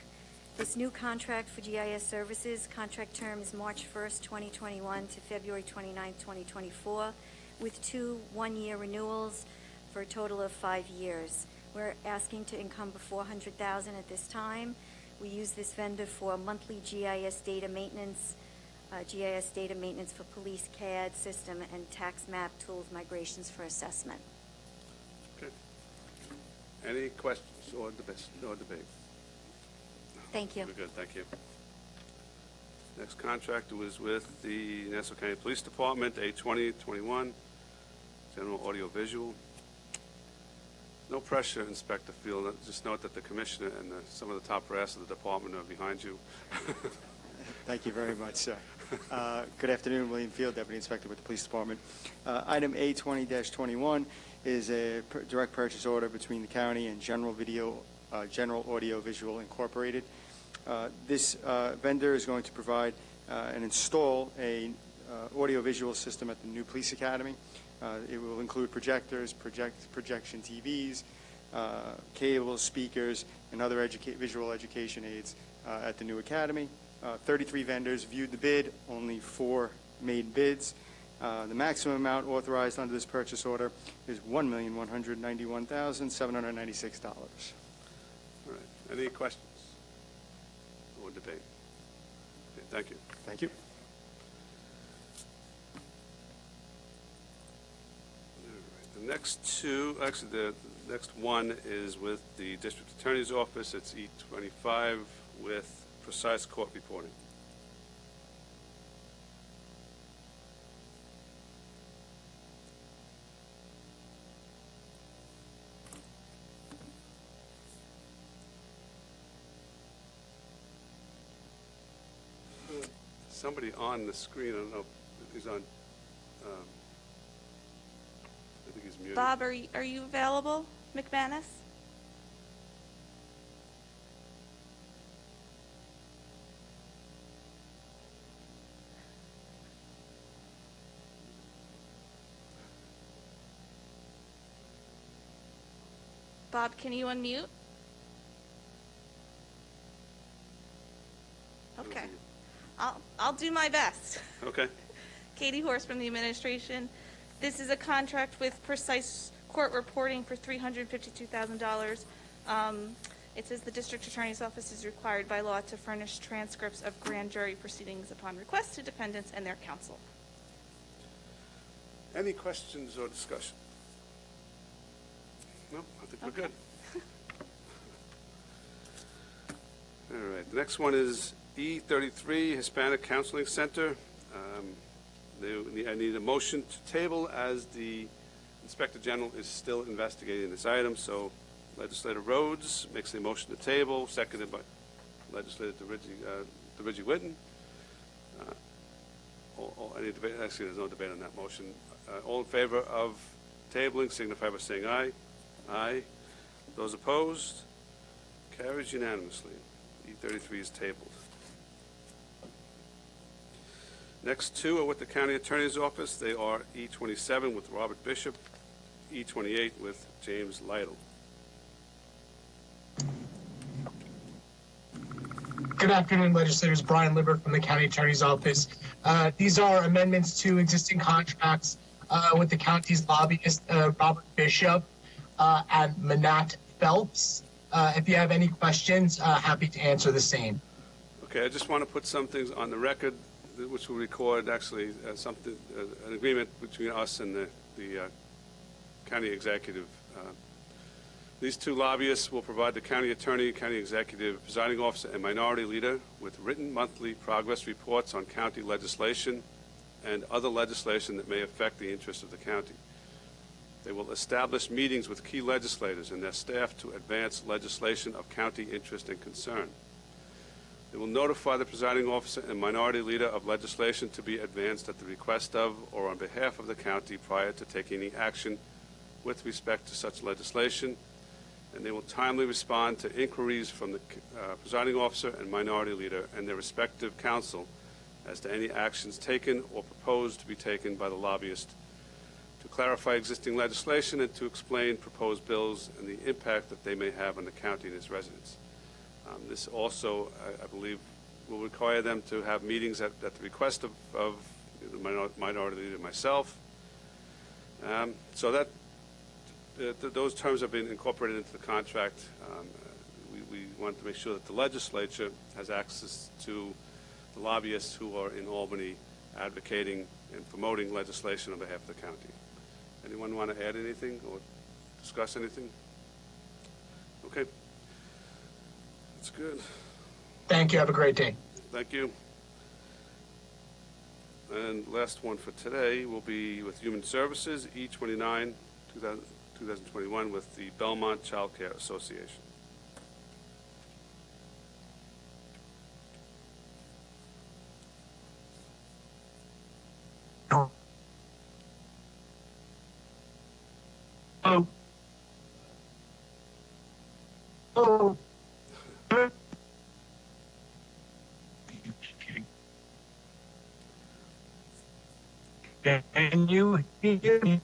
This new contract for GIS services, contract term is March 1st, 2021 to February 29th, 2024, with 2 one-year renewals for a total of 5 years. We're asking to encumber $400,000 at this time. We use this vendor for monthly GIS data maintenance for police CAD system and tax map tools migrations for assessment. Okay. Any questions or debate? Thank you. We're good, thank you. Next contract was with the Nassau County Police Department, A2021, General Audio Visual. No pressure, Inspector Field. Just note that the Commissioner and some of the top brass of the department are behind you. Thank you very much, sir. Good afternoon, William Field, Deputy Inspector with the Police Department. Item A20-21 is a direct purchase order between the county and General Audio Visual Incorporated. This vendor is going to provide and install a audio-visual system at the new police academy. It will include projectors, projection TVs, cables, speakers, and other visual education aids at the new academy. 33 vendors viewed the bid, only 4 made bids. The maximum amount authorized under this purchase order is $1,191,796. All right. Any questions or debate? Okay, thank you. Thank you. The next two, actually the next one is with the District Attorney's Office. It's E25 with precise court reporting. Somebody on the screen, I don't know if he's on, I think he's muted. Bob, are you available? McManus? Bob, can you unmute? Okay. I'll do my best. Okay. Katie Horst from the administration. This is a contract with Precise Court Reporting for $352,000. It says the District Attorney's Office is required by law to furnish transcripts of grand jury proceedings upon request to defendants and their counsel. Any questions or discussion? No, I think we're good. All right, the next one is E33, Hispanic Counseling Center. I need a motion to table as the Inspector General is still investigating this item. So Legislator Rhodes makes the motion to table, seconded by Legislator DeRidge Whitten. Any debate? Actually, there's no debate on that motion. All in favor of tabling signify by saying aye. Aye. Those opposed? Carries unanimously. E33 is tabled. Next two are with the County Attorney's Office. They are E27 with Robert Bishop, E28 with James Lytle. Good afternoon, legislators. Brian Libbert from the County Attorney's Office. These are amendments to existing contracts with the county's lobbyists, Robert Bishop and Manat Phelps. If you have any questions, happy to answer the same. Okay, I just want to put some things on the record, which will record actually an agreement between us and the county executive. These two lobbyists will provide the county attorney, county executive, presiding officer, and minority leader with written monthly progress reports on county legislation and other legislation that may affect the interests of the county. They will establish meetings with key legislators and their staff to advance legislation of county interest and concern. They will notify the presiding officer and minority leader of legislation to be advanced at the request of or on behalf of the county prior to taking any action with respect to such legislation, and they will timely respond to inquiries from the presiding officer and minority leader and their respective counsel as to any actions taken or proposed to be taken by the lobbyist to clarify existing legislation and to explain proposed bills and the impact that they may have on the county and its residents. This also, I believe, will require them to have meetings at the request of the minority leader, myself. So that those terms have been incorporated into the contract. We want to make sure that the legislature has access to the lobbyists who are in Albany advocating and promoting legislation on behalf of the county. Anyone want to add anything or discuss anything? Okay. That's good. Thank you. Have a great day. Thank you. And last one for today will be with Human Services, E29, 2021, with the Belmont Child Care Association. Oh. Oh. Can you hear me?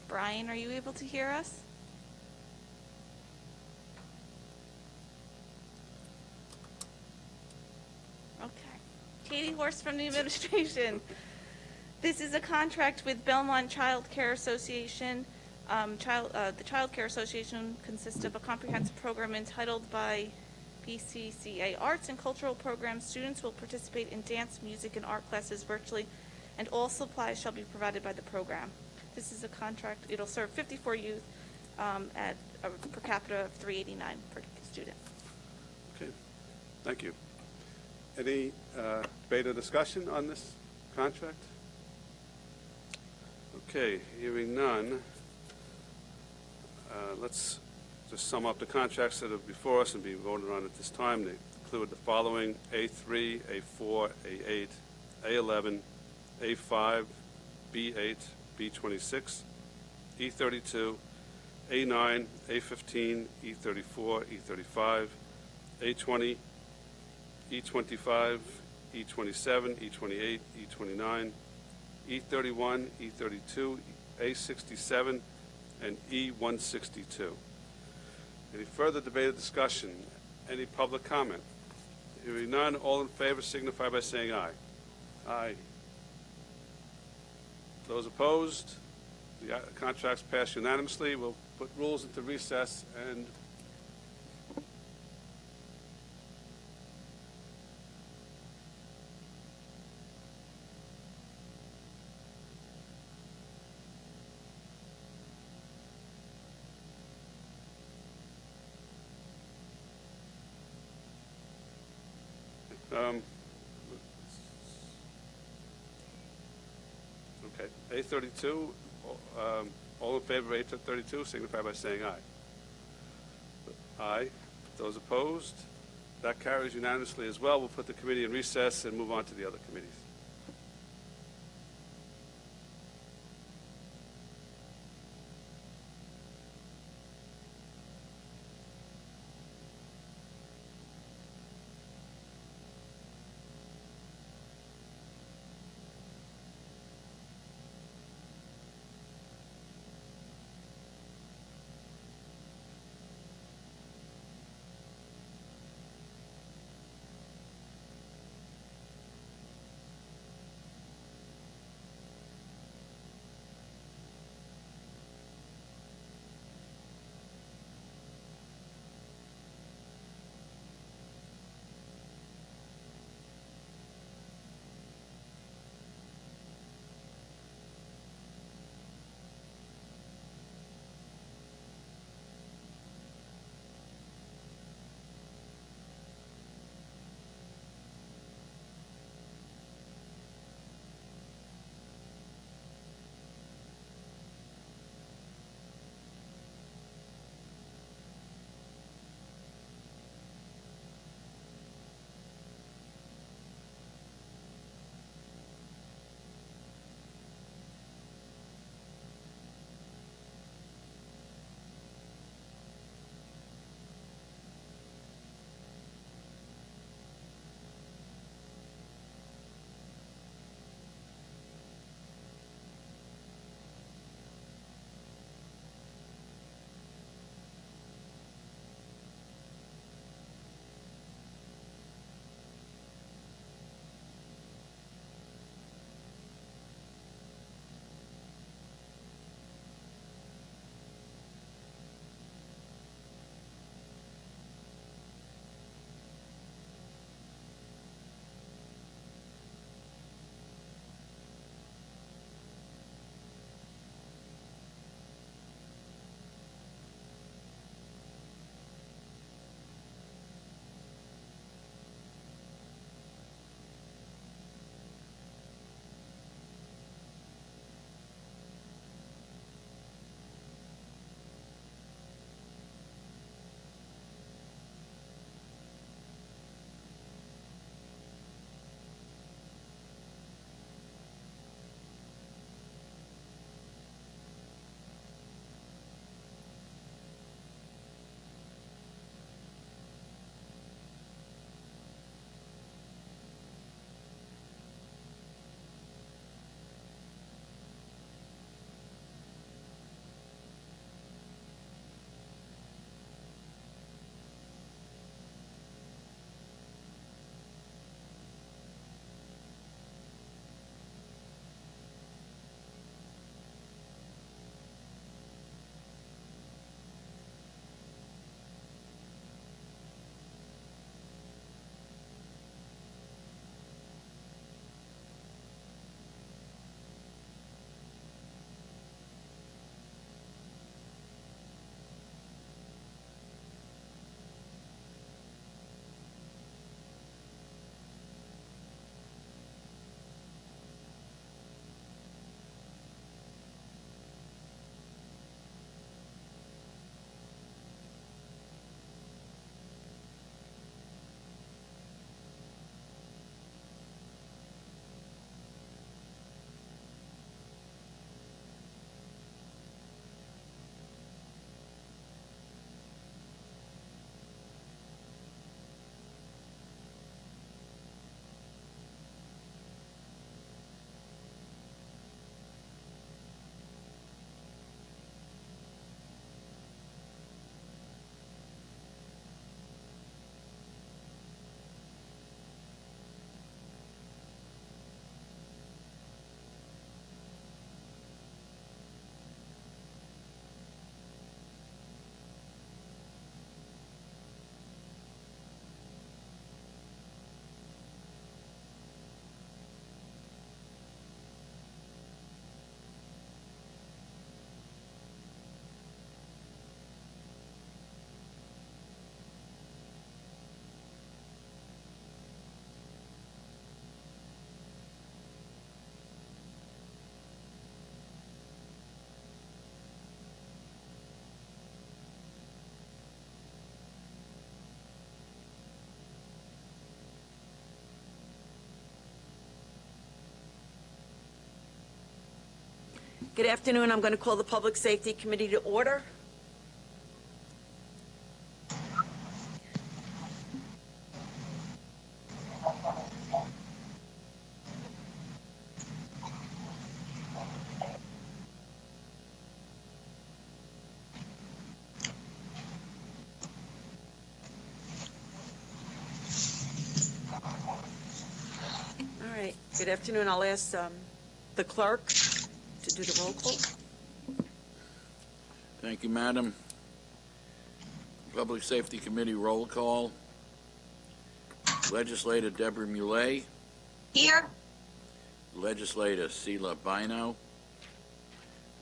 Brian, are you able to hear us? Okay. Katie Horst from the administration. This is a contract with Belmont Child Care Association. The Child Care Association consists of a comprehensive program entitled by BCCA Arts and Cultural Programs. Students will participate in dance, music, and art classes virtually, and all supplies shall be provided by the program. This is a contract. It'll serve 54 youth at a per capita of $389 per student. Okay. Thank you. Any debate or discussion on this contract? Okay, hearing none, let's just sum up the contracts that are before us and be voted on at this time. They include the following: A3, A4, A8, A11, A5, B8, B26, E32, A9, A15, E34, E35, A20, E25, E27, E28, E29, E31, E32, A67, and E162. Any further debate or discussion? Any public comment? Hearing none, all in favor signify by saying aye. Aye. Those opposed? The contracts pass unanimously. We'll put rules into recess and okay, A32, all in favor of A32 signify by saying aye. Aye. Those opposed? That carries unanimously as well. We'll put the committee in recess and move on to the other committees. Good afternoon. I'm going to call the Public Safety Committee to order. All right. Good afternoon. I'll ask the clerk to do the roll call. Thank you, Madam. Public Safety Committee roll call. Legislator Deborah Muley. Here. Legislator Sheila Bino.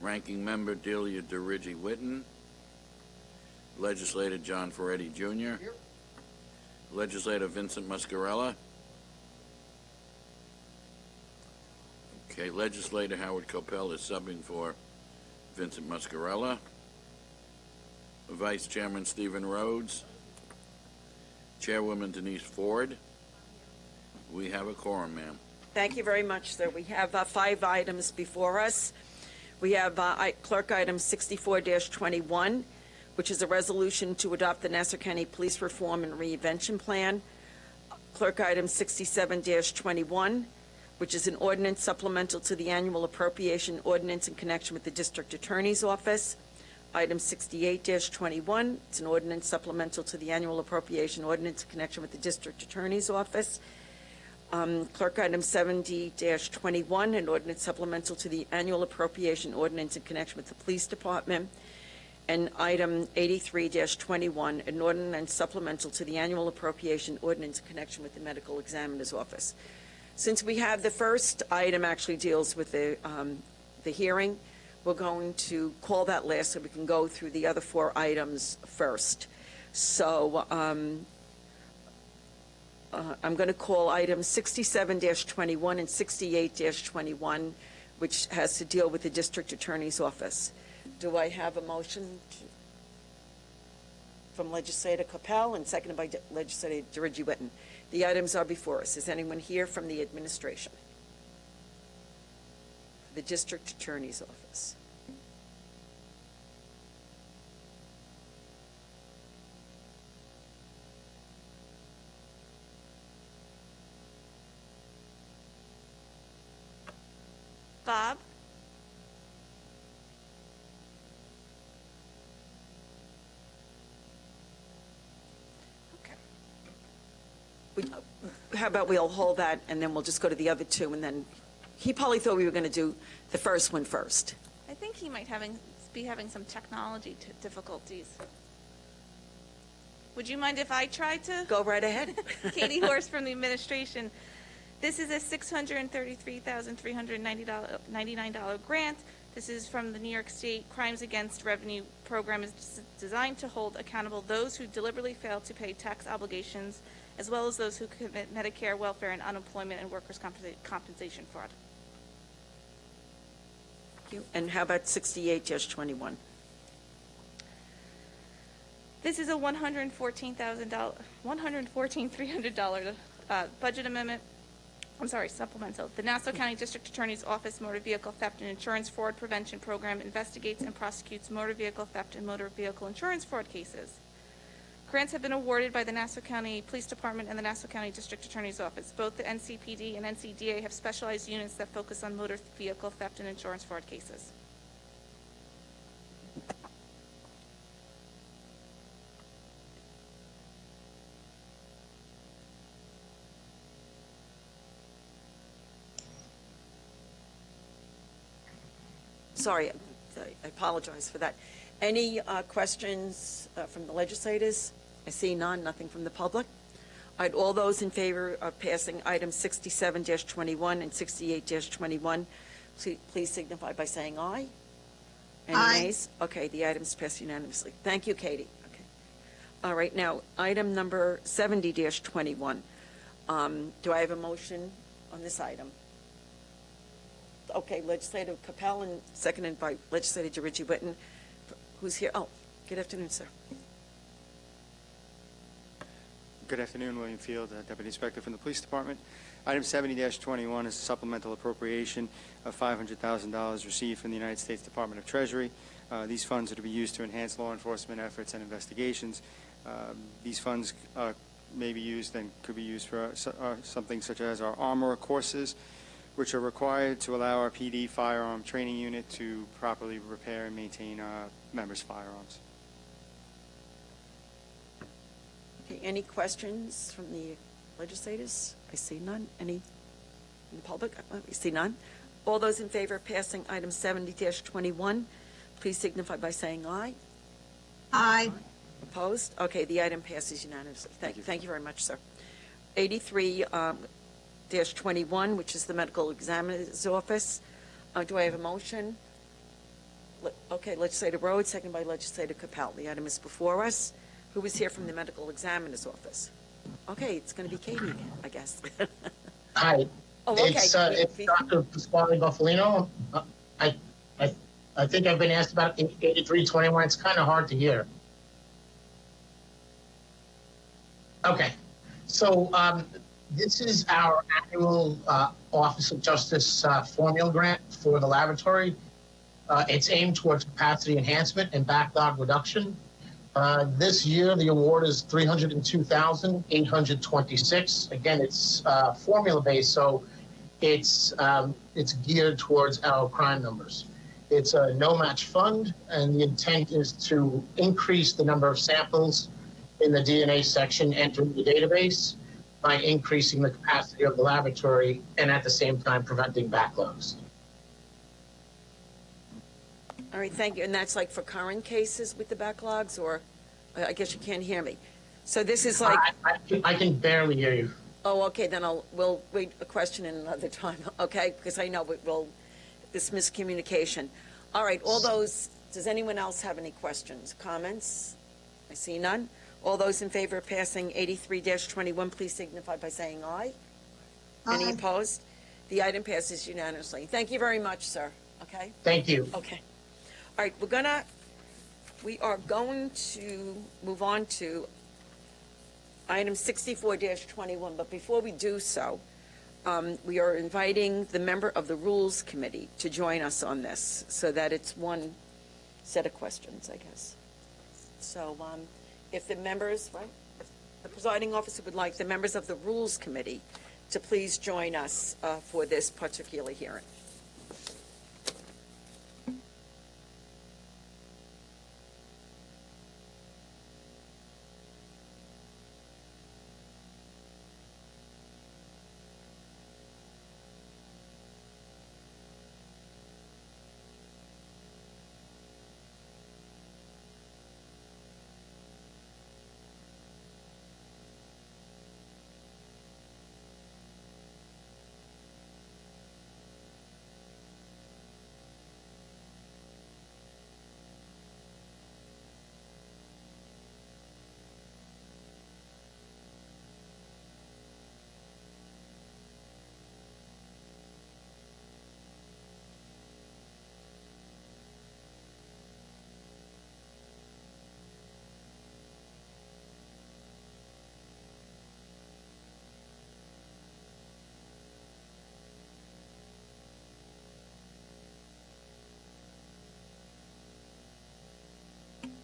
Ranking Member Delia DeRigi Witten. Legislator John Ferretti Jr. Here. Legislator Vincent Muscarella. Okay, Legislator Howard Copel is subbing for Vincent Muscarella. Vice Chairman Stephen Rhodes. Chairwoman Denise Ford. We have a quorum, ma'am. Thank you very much, sir. We have 5 items before us. We have clerk item 64-21, which is a resolution to adopt the Nassau County Police Reform and Reinvention Plan. Clerk item 67-21, which is an ordinance supplemental to the annual appropriation ordinance in connection with the District Attorney's Office. Item 68-21, it's an ordinance supplemental to the annual appropriation ordinance in connection with the District Attorney's Office. Clerk item 70-21, an ordinance supplemental to the annual appropriation ordinance in connection with the Police Department. And item 83-21, an ordinance supplemental to the annual appropriation ordinance in connection with the Medical Examiner's Office. Since we have the first item actually deals with the hearing, we're going to call that last so we can go through the other 4 items first. So I'm going to call items 67-21 and 68-21, which has to deal with the District Attorney's Office. Do I have a motion from Legislator Capel and seconded by Legislator DeRigi Witten? The items are before us. Is anyone here from the administration? The District Attorney's Office. Bob? How about we'll hold that, and then we'll just go to the other 2, and then he probably thought we were going to do the first one first. I think he might be having some technology difficulties. Would you mind if I try to? Go right ahead. Katie Horst from the administration. This is a $633,399 grant. This is from the New York State Crimes Against Revenue Program. Is designed to hold accountable those who deliberately fail to pay tax obligations, as well as those who commit Medicare, welfare, and unemployment and workers' compensation fraud. Thank you. And how about 68-21? This is a $114,300 budget amendment. I'm sorry, supplemental. The Nassau County District Attorney's Office Motor Vehicle Theft and Insurance Fraud Prevention Program investigates and prosecutes motor vehicle theft and motor vehicle insurance fraud cases. Grants have been awarded by the Nassau County Police Department and the Nassau County District Attorney's Office. Both the NCPD and NCDA have specialized units that focus on motor vehicle theft and insurance fraud cases. Sorry, I apologize for that. Any questions from the legislators? I see none, nothing from the public. All right, all those in favor of passing items 67-21 and 68-21, please signify by saying aye. Any Aye. nays? Okay, the items pass unanimously. Thank you, Katie. Okay. All right, now, item number 70-21. Do I have a motion on this item? Okay, Legislator Capel and seconded by Legislator DeRigi Witten. Who's here? Oh, good afternoon, sir. Good afternoon, William Field, Deputy Inspector from the Police Department. Item 70-21 is a supplemental appropriation of $500,000 received from the United States Department of Treasury. These funds are to be used to enhance law enforcement efforts and investigations. These funds may be used and could be used for something such as our armorer courses, which are required to allow our PD firearm training unit to properly repair and maintain our members' firearms. Okay, any questions from the legislators? I see none. Any in the public? I see none. All those in favor of passing item 70-21, please signify by saying aye. Aye. Opposed? Okay, the item passes unanimously. Thank you very much, sir. 83-21, which is the medical examiner's office. Do I have a motion? Okay, Legislator Rhodes, second by Legislator Capel. The item is before us. Who is here from the medical examiner's office? Okay, it's going to be Katie, I guess. Hi. Oh, okay. It's Dr. Pasquale Buffalino. I think I've been asked about 8321. It's kind of hard to hear. Okay. So this is our annual Office of Justice formula grant for the laboratory. It's aimed towards capacity enhancement and backlog reduction. This year, the award is $302,826. Again, it's formula-based, so it's geared towards our crime numbers. It's a no-match fund, and the intent is to increase the number of samples in the DNA section entering the database by increasing the capacity of the laboratory and at the same time preventing backlogs. All right, thank you. And that's like for current cases with the backlogs, or I guess you can't hear me. So this is like... I can barely hear you. Oh, okay, then we'll wait a question in another time, okay? Because I know this miscommunication. All right, all those, does anyone else have any questions, comments? I see none. All those in favor of passing 83-21, please signify by saying aye. Aye. Any opposed? The item passes unanimously. Thank you very much, sir, okay? Thank you. Okay. All right, we are going to move on to item 64-21, but before we do so, we are inviting the member of the Rules Committee to join us on this, so that it's one set of questions, I guess. So if the members, right, if the presiding officer would like the members of the Rules Committee to please join us for this particular hearing.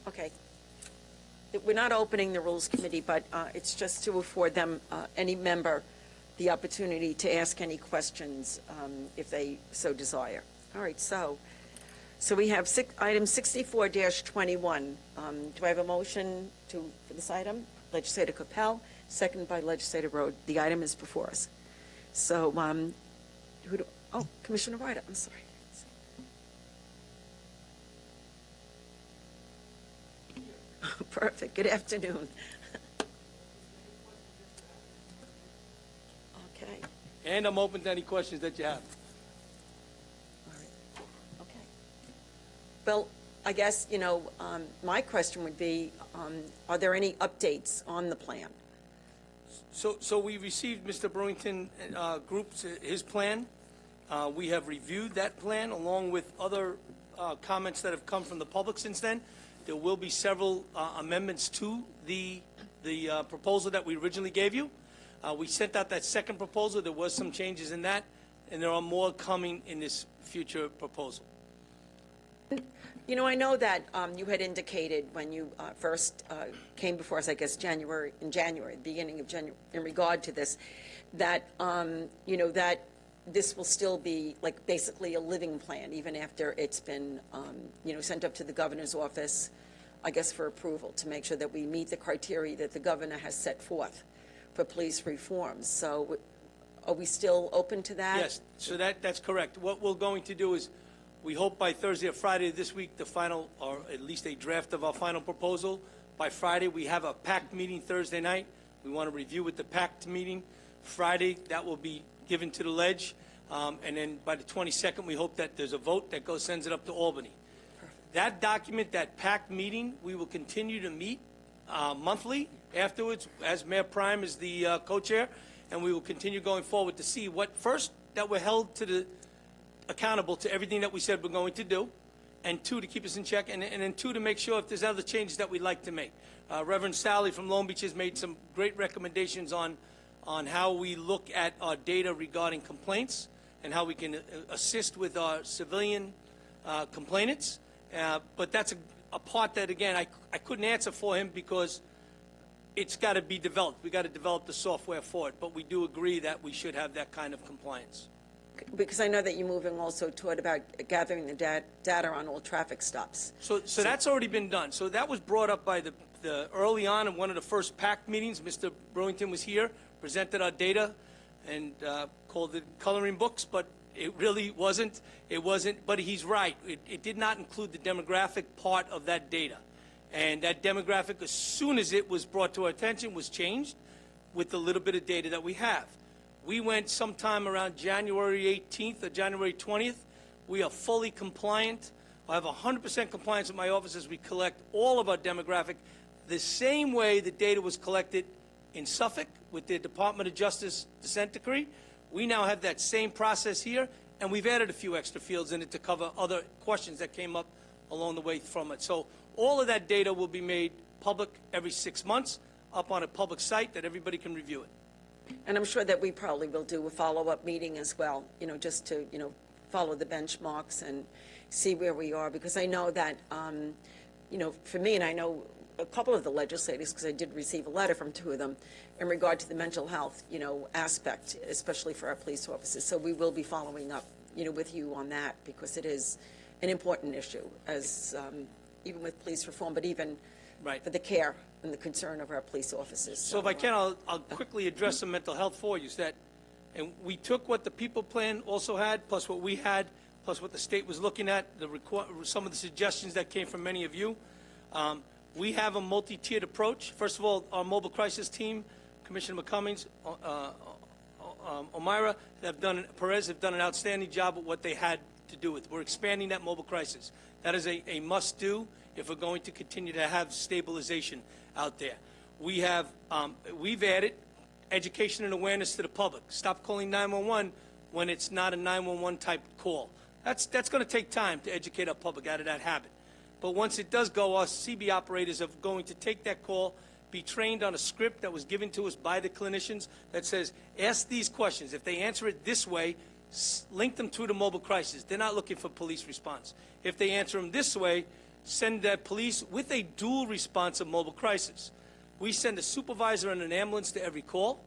Okay. We're not opening the Rules Committee, but it's just to afford them, any member, the opportunity to ask any questions if they so desire. All right, so we have item 64-21. Do I have a motion for this item? Legislator Capel, second by Legislator Rhodes. The item is before us. So, Commissioner Ryder, I'm sorry. Perfect. Good afternoon. Okay. And I'm open to any questions that you have. All right. Okay. Well, I guess, my question would be, are there any updates on the plan? So we received Mr. Burlington Group's his plan. We have reviewed that plan along with other comments that have come from the public since then. There will be several amendments to the the proposal that we originally gave you. We sent out that second proposal. There was some changes in that, and there are more coming in this future proposal. You know, I know that you had indicated when you first came before us, I guess, in January, the beginning of January, in regard to this, that, you know, that this will still be like basically a living plan, even after it's been, you know, sent up to the governor's office, I guess, for approval, to make sure that we meet the criteria that the governor has set forth for police reforms. So are we still open to that? Yes, so that's correct. What we're going to do is, we hope by Thursday or Friday this week, the final, or at least a draft of our final proposal. By Friday, we have a PACT meeting Thursday night. We want to review with the PACT meeting. Friday, that will be given to the ledge. And then by the 22nd, we hope that there's a vote that sends it up to Albany. That document, that PACT meeting, we will continue to meet monthly afterwards, as Mayor Prime is the co-chair, and we will continue going forward to see what, first, that we're held to the accountable to everything that we said we're going to do, and two, to keep us in check, and then two, to make sure if there's other changes that we'd like to make. Reverend Sally from Long Beach has made some great recommendations on how we look at our data regarding complaints and how we can assist with our civilian complainants. But that's a part that, again, I couldn't answer for him because it's got to be developed. We got to develop the software for it, but we do agree that we should have that kind of compliance. Because I know that you're moving also toward about gathering the data on all traffic stops. So that's already been done. So that was brought up by the early on in one of the first PACT meetings. Mr. Brewington was here, presented our data, and called it coloring books, but it really wasn't. It wasn't, but he's right. It did not include the demographic part of that data. And that demographic, as soon as it was brought to our attention, was changed with the little bit of data that we have. We went sometime around January 18th or January 20th. We are fully compliant. I have 100% compliance with my office as we collect all of our demographic the same way the data was collected in Suffolk with the Department of Justice consent decree. We now have that same process here, and we've added a few extra fields in it to cover other questions that came up along the way from it. So all of that data will be made public every 6 months up on a public site that everybody can review it. And I'm sure that we probably will do a follow-up meeting as well, you know, just to, you know, follow the benchmarks and see where we are. Because I know that, you know, for me, and I know a couple of the legislators, because I did receive a letter from two of them in regard to the mental health, you know, aspect, especially for our police officers. So we will be following up, you know, with you on that, because it is an important issue, as even with police reform, but even for the care and the concern of our police officers. So if I can, I'll quickly address some mental health for you. And we took what the people plan also had, plus what we had, plus what the state was looking at, some of the suggestions that came from many of you. We have a multi-tiered approach. First of all, our mobile crisis team, Commissioner McCummings, O'Meara, Perez have done an outstanding job at what they had to do with. We're expanding that mobile crisis. That is a must-do if we're going to continue to have stabilization out there. We have, we've added education and awareness to the public. Stop calling 911 when it's not a 911 type call. That's going to take time to educate our public out of that habit. But once it does go, our CB operators are going to take that call, be trained on a script that was given to us by the clinicians that says, ask these questions. If they answer it this way, link them to the mobile crisis. They're not looking for police response. If they answer them this way, send that police with a dual response of mobile crisis. We send a supervisor and an ambulance to every call.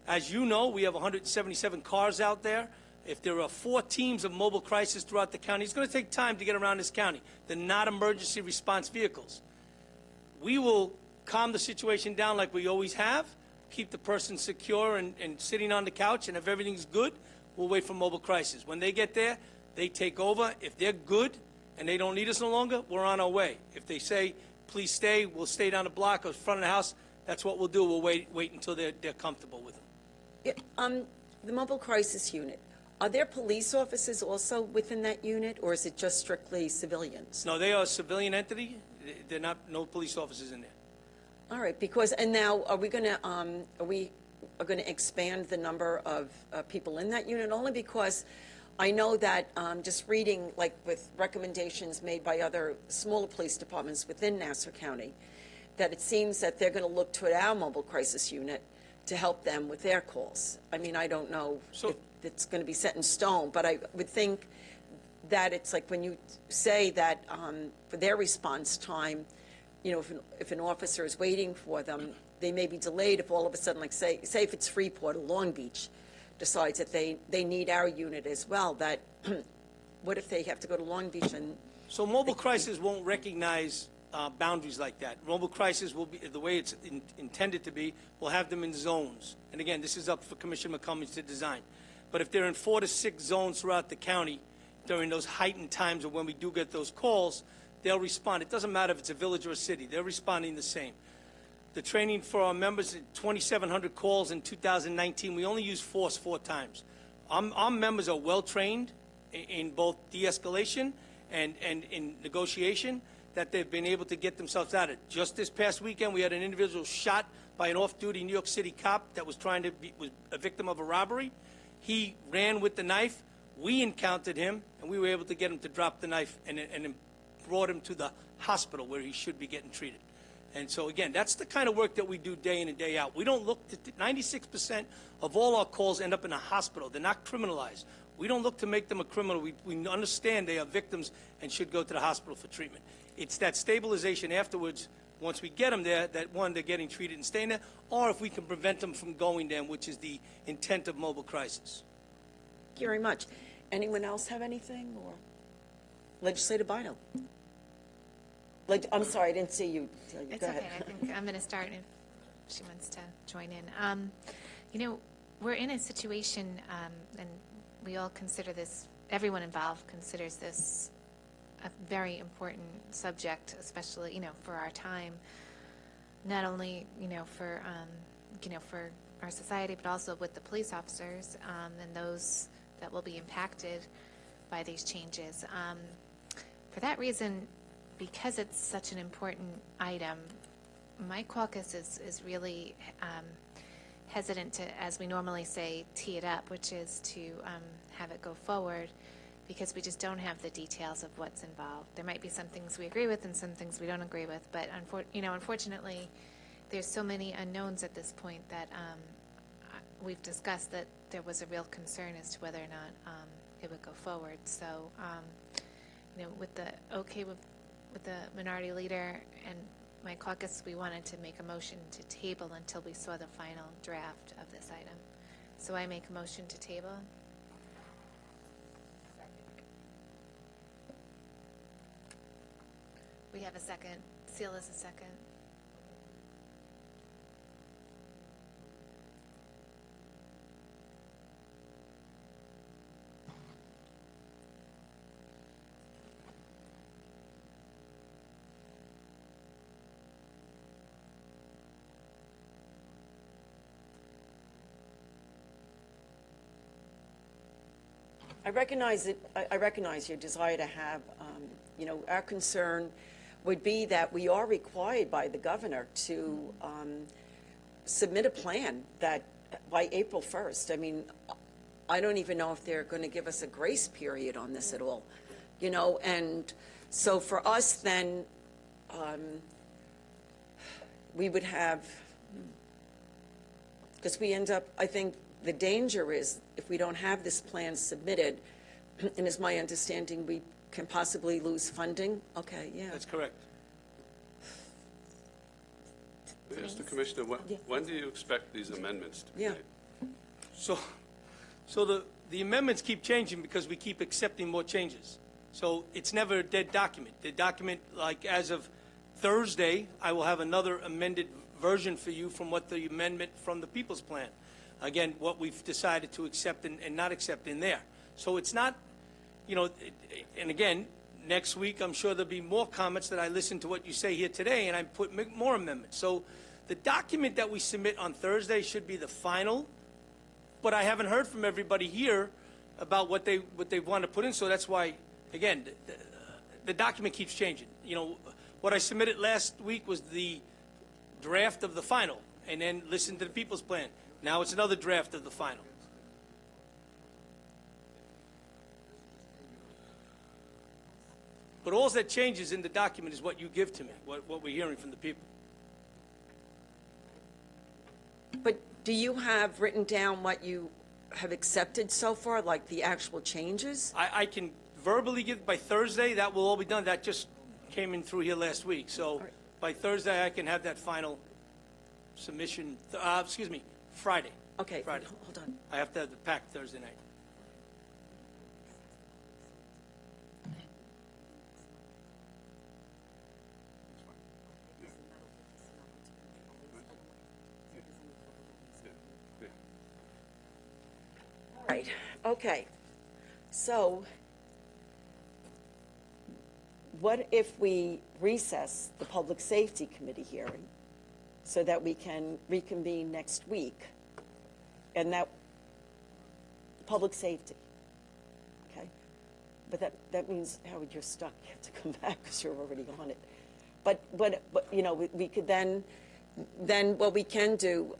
As you know, we have 177 cars out there. If there are 4 teams of mobile crisis throughout the county, it's going to take time to get around this county. They're not emergency response vehicles. We will calm the situation down like we always have, keep the person secure and sitting on the couch, and if everything's good, we'll wait for mobile crisis. When they get there, they take over. If they're good and they don't need us no longer, we're on our way. If they say, please stay, we'll stay down the block or front of the house, that's what we'll do. We'll wait until they're comfortable with them. Yeah, the mobile crisis unit, are there police officers also within that unit, or is it just strictly civilians? No, they are a civilian entity. They're not, no police officers in there. All right, because, and now are we going to expand the number of people in that unit? Only because I know that just reading, like with recommendations made by other smaller police departments within Nassau County, that it seems that they're going to look to our mobile crisis unit to help them with their calls. I mean, I don't know if it's going to be set in stone, but I would think that it's like when you say that for their response time, you know, if an officer is waiting for them, they may be delayed if all of a sudden, like say if it's Freeport or Long Beach decides that they need our unit as well, that what if they have to go to Long Beach and... So mobile crisis won't recognize boundaries like that. Mobile crisis will be, the way it's intended to be, we'll have them in zones. And again, this is up for Commissioner McCummings to design. But if they're in 4 to 6 zones throughout the county during those heightened times of when we do get those calls, they'll respond. It doesn't matter if it's a village or a city. They're responding the same. The training for our members, 2,700 calls in 2019. We only use force 4 times. Our members are well-trained in both de-escalation and in negotiation, that they've been able to get themselves out of it. Just this past weekend, we had an individual shot by an off-duty New York City cop that was was a victim of a robbery. He ran with the knife. We encountered him, and we were able to get him to drop the knife and brought him to the hospital where he should be getting treated. And so, again, that's the kind of work that we do day in and day out. We don't look to 96% of all our calls end up in a hospital. They're not criminalized. We don't look to make them a criminal. We understand they are victims and should go to the hospital for treatment. It's that stabilization afterwards, once we get them there, that one, they're getting treated and staying there, or if we can prevent them from going there, which is the intent of mobile crisis. Thank you very much. Anyone else have anything? Or Legislator Bino? I'm sorry, I didn't see you. It's Go okay. ahead. I think I'm going to start if she wants to join in. You know, we're in a situation, and we all consider this, everyone involved considers this a very important subject, especially, you know, for our time, not only, you know, for our society, but also with the police officers and those that will be impacted by these changes. For that reason, because it's such an important item, my caucus is really hesitant to, as we normally say, tee it up, which is to have it go forward, because we just don't have the details of what's involved. There might be some things we agree with and some things we don't agree with, but unfortunately, there's so many unknowns at this point that we've discussed that there was a real concern as to whether or not it would go forward. So, you know, with the minority leader and my caucus, we wanted to make a motion to table until we saw the final draft of this item. So I make a motion to table. We have a second. Seal is a second. I recognize your desire to have, you know, our concern would be that we are required by the governor to submit a plan that by April 1st. I mean, I don't even know if they're going to give us a grace period on this at all, you know, and so for us then, we would have, because we end up, I think the danger is if we don't have this plan submitted, and as my understanding, we can possibly lose funding. Okay, yeah. That's correct. Mr. Commissioner, when do you expect these amendments to be made? So the amendments keep changing because we keep accepting more changes. So it's never a dead document. The document, like as of Thursday, I will have another amended version for you from what the amendment from the People's Plan. Again, what we've decided to accept and not accept in there. So it's not, you know, and again, next week I'm sure there'll be more comments that I listen to what you say here today and I put more amendments. So the document that we submit on Thursday should be the final, but I haven't heard from everybody here about what they want to put in. So that's why, again, the document keeps changing. You know, what I submitted last week was the draft of the final, and then listen to the People's Plan. Now it's another draft of the final. But all that changes in the document is what you give to me, what we're hearing from the people. But do you have written down what you have accepted so far, like the actual changes? I can verbally give by Thursday, that will all be done. That just came in through here last week. So by Thursday, I can have that final submission, Friday. Okay, Friday. hold on. I have to have the pack Thursday night. All right, okay. So what if we recess the Public Safety Committee hearing so that we can reconvene next week? And that, public safety, okay? But that means, Howard, you're stuck. You have to come back because you're already on it. But you know, we could then what we can do,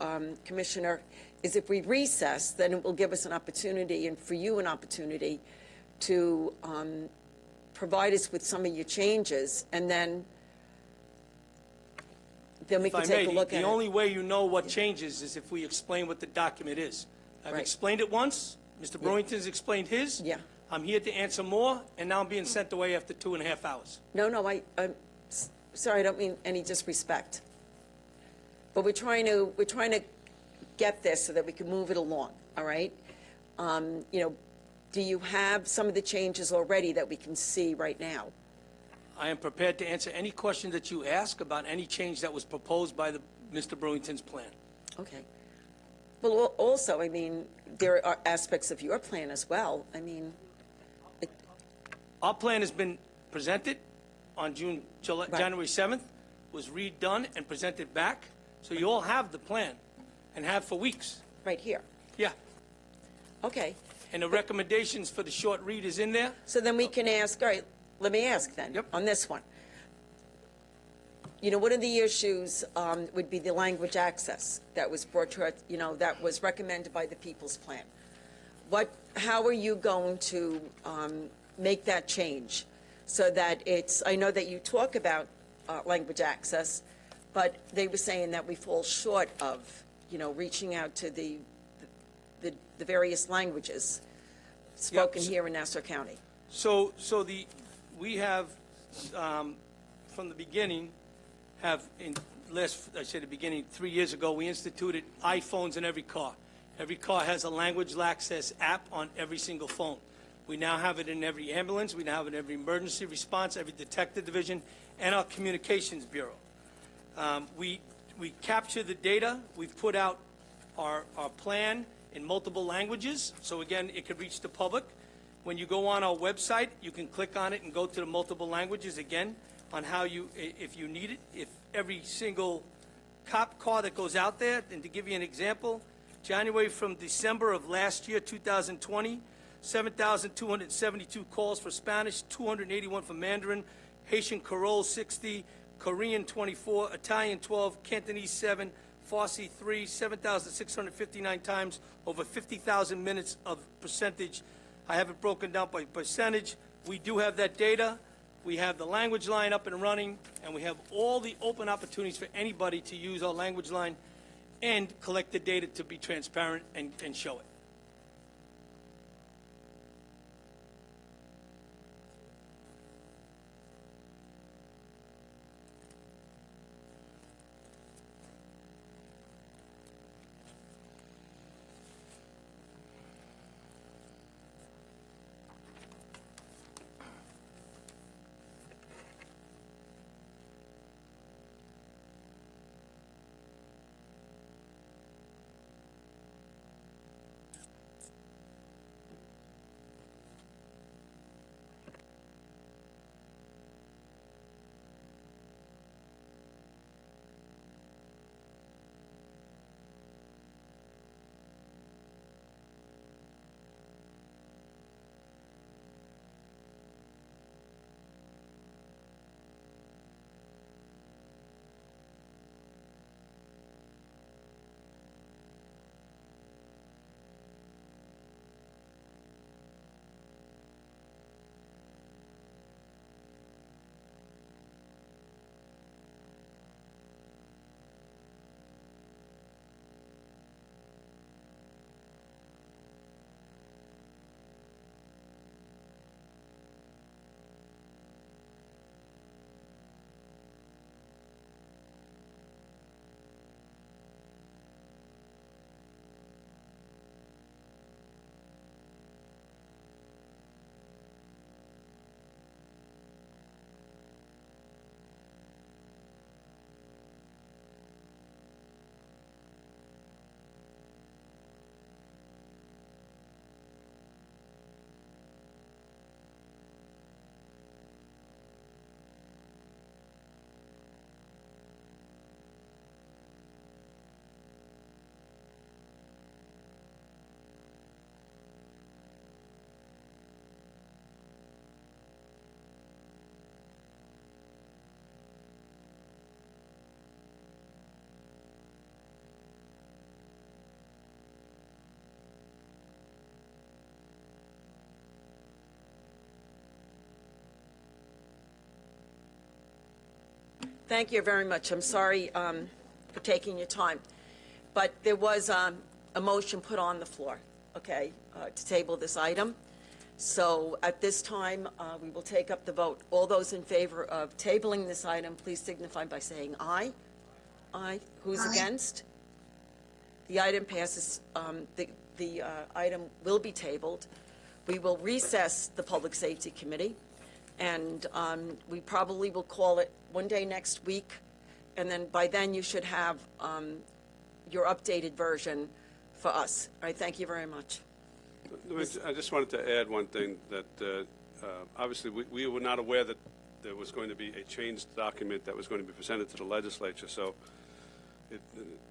Commissioner, is if we recess, then it will give us an opportunity, and for you an opportunity, to provide us with some of your changes, and then we If can I take may, a look the at it. only way you know what changes is if we explain what the document is. I've Right. explained it once. Mr. Brewington's explained his. Yeah. I'm here to answer more, and now I'm being sent away after 2.5 hours. No, I'm sorry, I don't mean any disrespect. But we're trying to get this so that we can move it along, all right? You know, do you have some of the changes already that we can see right now? I am prepared to answer any question that you ask about any change that was proposed by Mr. Brewington's plan. Okay. Well, also, I mean, there are aspects of your plan as well. I mean, Our plan has been presented on January 7th, was redone and presented back, so you all have the plan, and have for weeks. right here. Yeah. Okay. And the recommendations for the short read is in there. So then we can ask, all right, let me ask then, on this one. You know, one of the issues would be the language access that was brought to, that was recommended by the People's Plan. How are you going to make that change so that I know that you talk about language access, but they were saying that we fall short of, reaching out to the various languages spoken here in Nassau County. So we have, from the beginning, I say the beginning, 3 years ago, we instituted iPhones in every car. Every car has a language access app on every single phone. We now have it in every ambulance. We now have it in every emergency response, every detective division, and our communications bureau. We capture the data. We've put out our plan in multiple languages, so again, it could reach the public. When you go on our website, you can click on it and go to the multiple languages again on how if you need it. If every single cop car that goes out there, and to give you an example, January from December of last year, 2020, 7,272 calls for Spanish, 281 for Mandarin, Haitian Creole 60, Korean 24, Italian 12, Cantonese 7, Farsi 3, 7,659 times, over 50,000 minutes of percentage. I have it broken down by percentage. We do have that data. We have the language line up and running, and we have all the open opportunities for anybody to use our language line and collect the data to be transparent and show it. Thank you very much. I'm sorry for taking your time. But there was a motion put on the floor, okay, to table this item. So at this time, we will take up the vote. All those in favor of tabling this item, please signify by saying aye. Aye. Who's against? The item passes. The item will be tabled. We will recess the Public Safety Committee, and we probably will call it one day next week, and then by then you should have your updated version for us. All right, thank you very much. I just wanted to add one thing, that obviously we were not aware that there was going to be a changed document that was going to be presented to the legislature. So the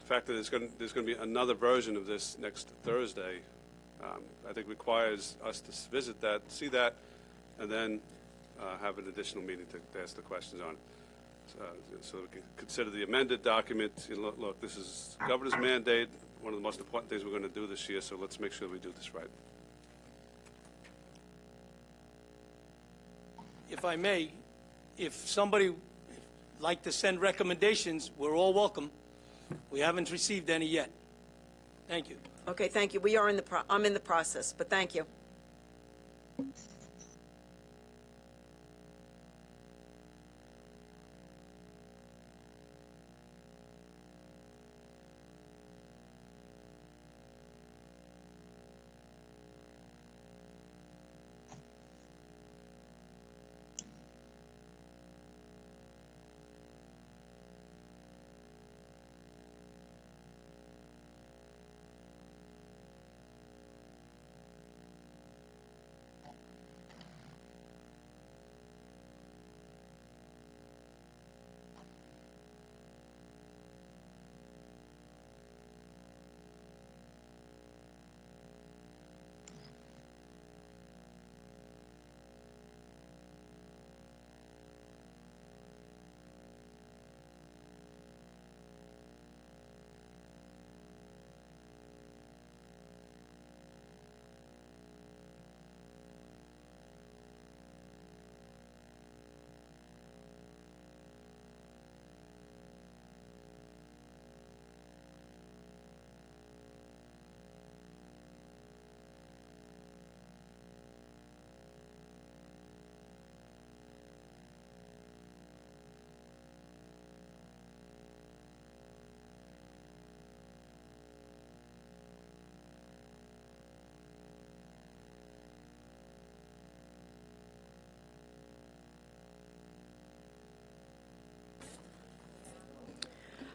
fact that there's going to be another version of this next Thursday, I think requires us to visit that, see that, and then have an additional meeting to ask the questions on. So we can consider the amended document. Look, this is the governor's mandate, one of the most important things we're going to do this year, so let's make sure we do this right. If I may, if somebody would like to send recommendations, we're all welcome. We haven't received any yet. Thank you. Okay, thank you. We are I'm in the process, but thank you.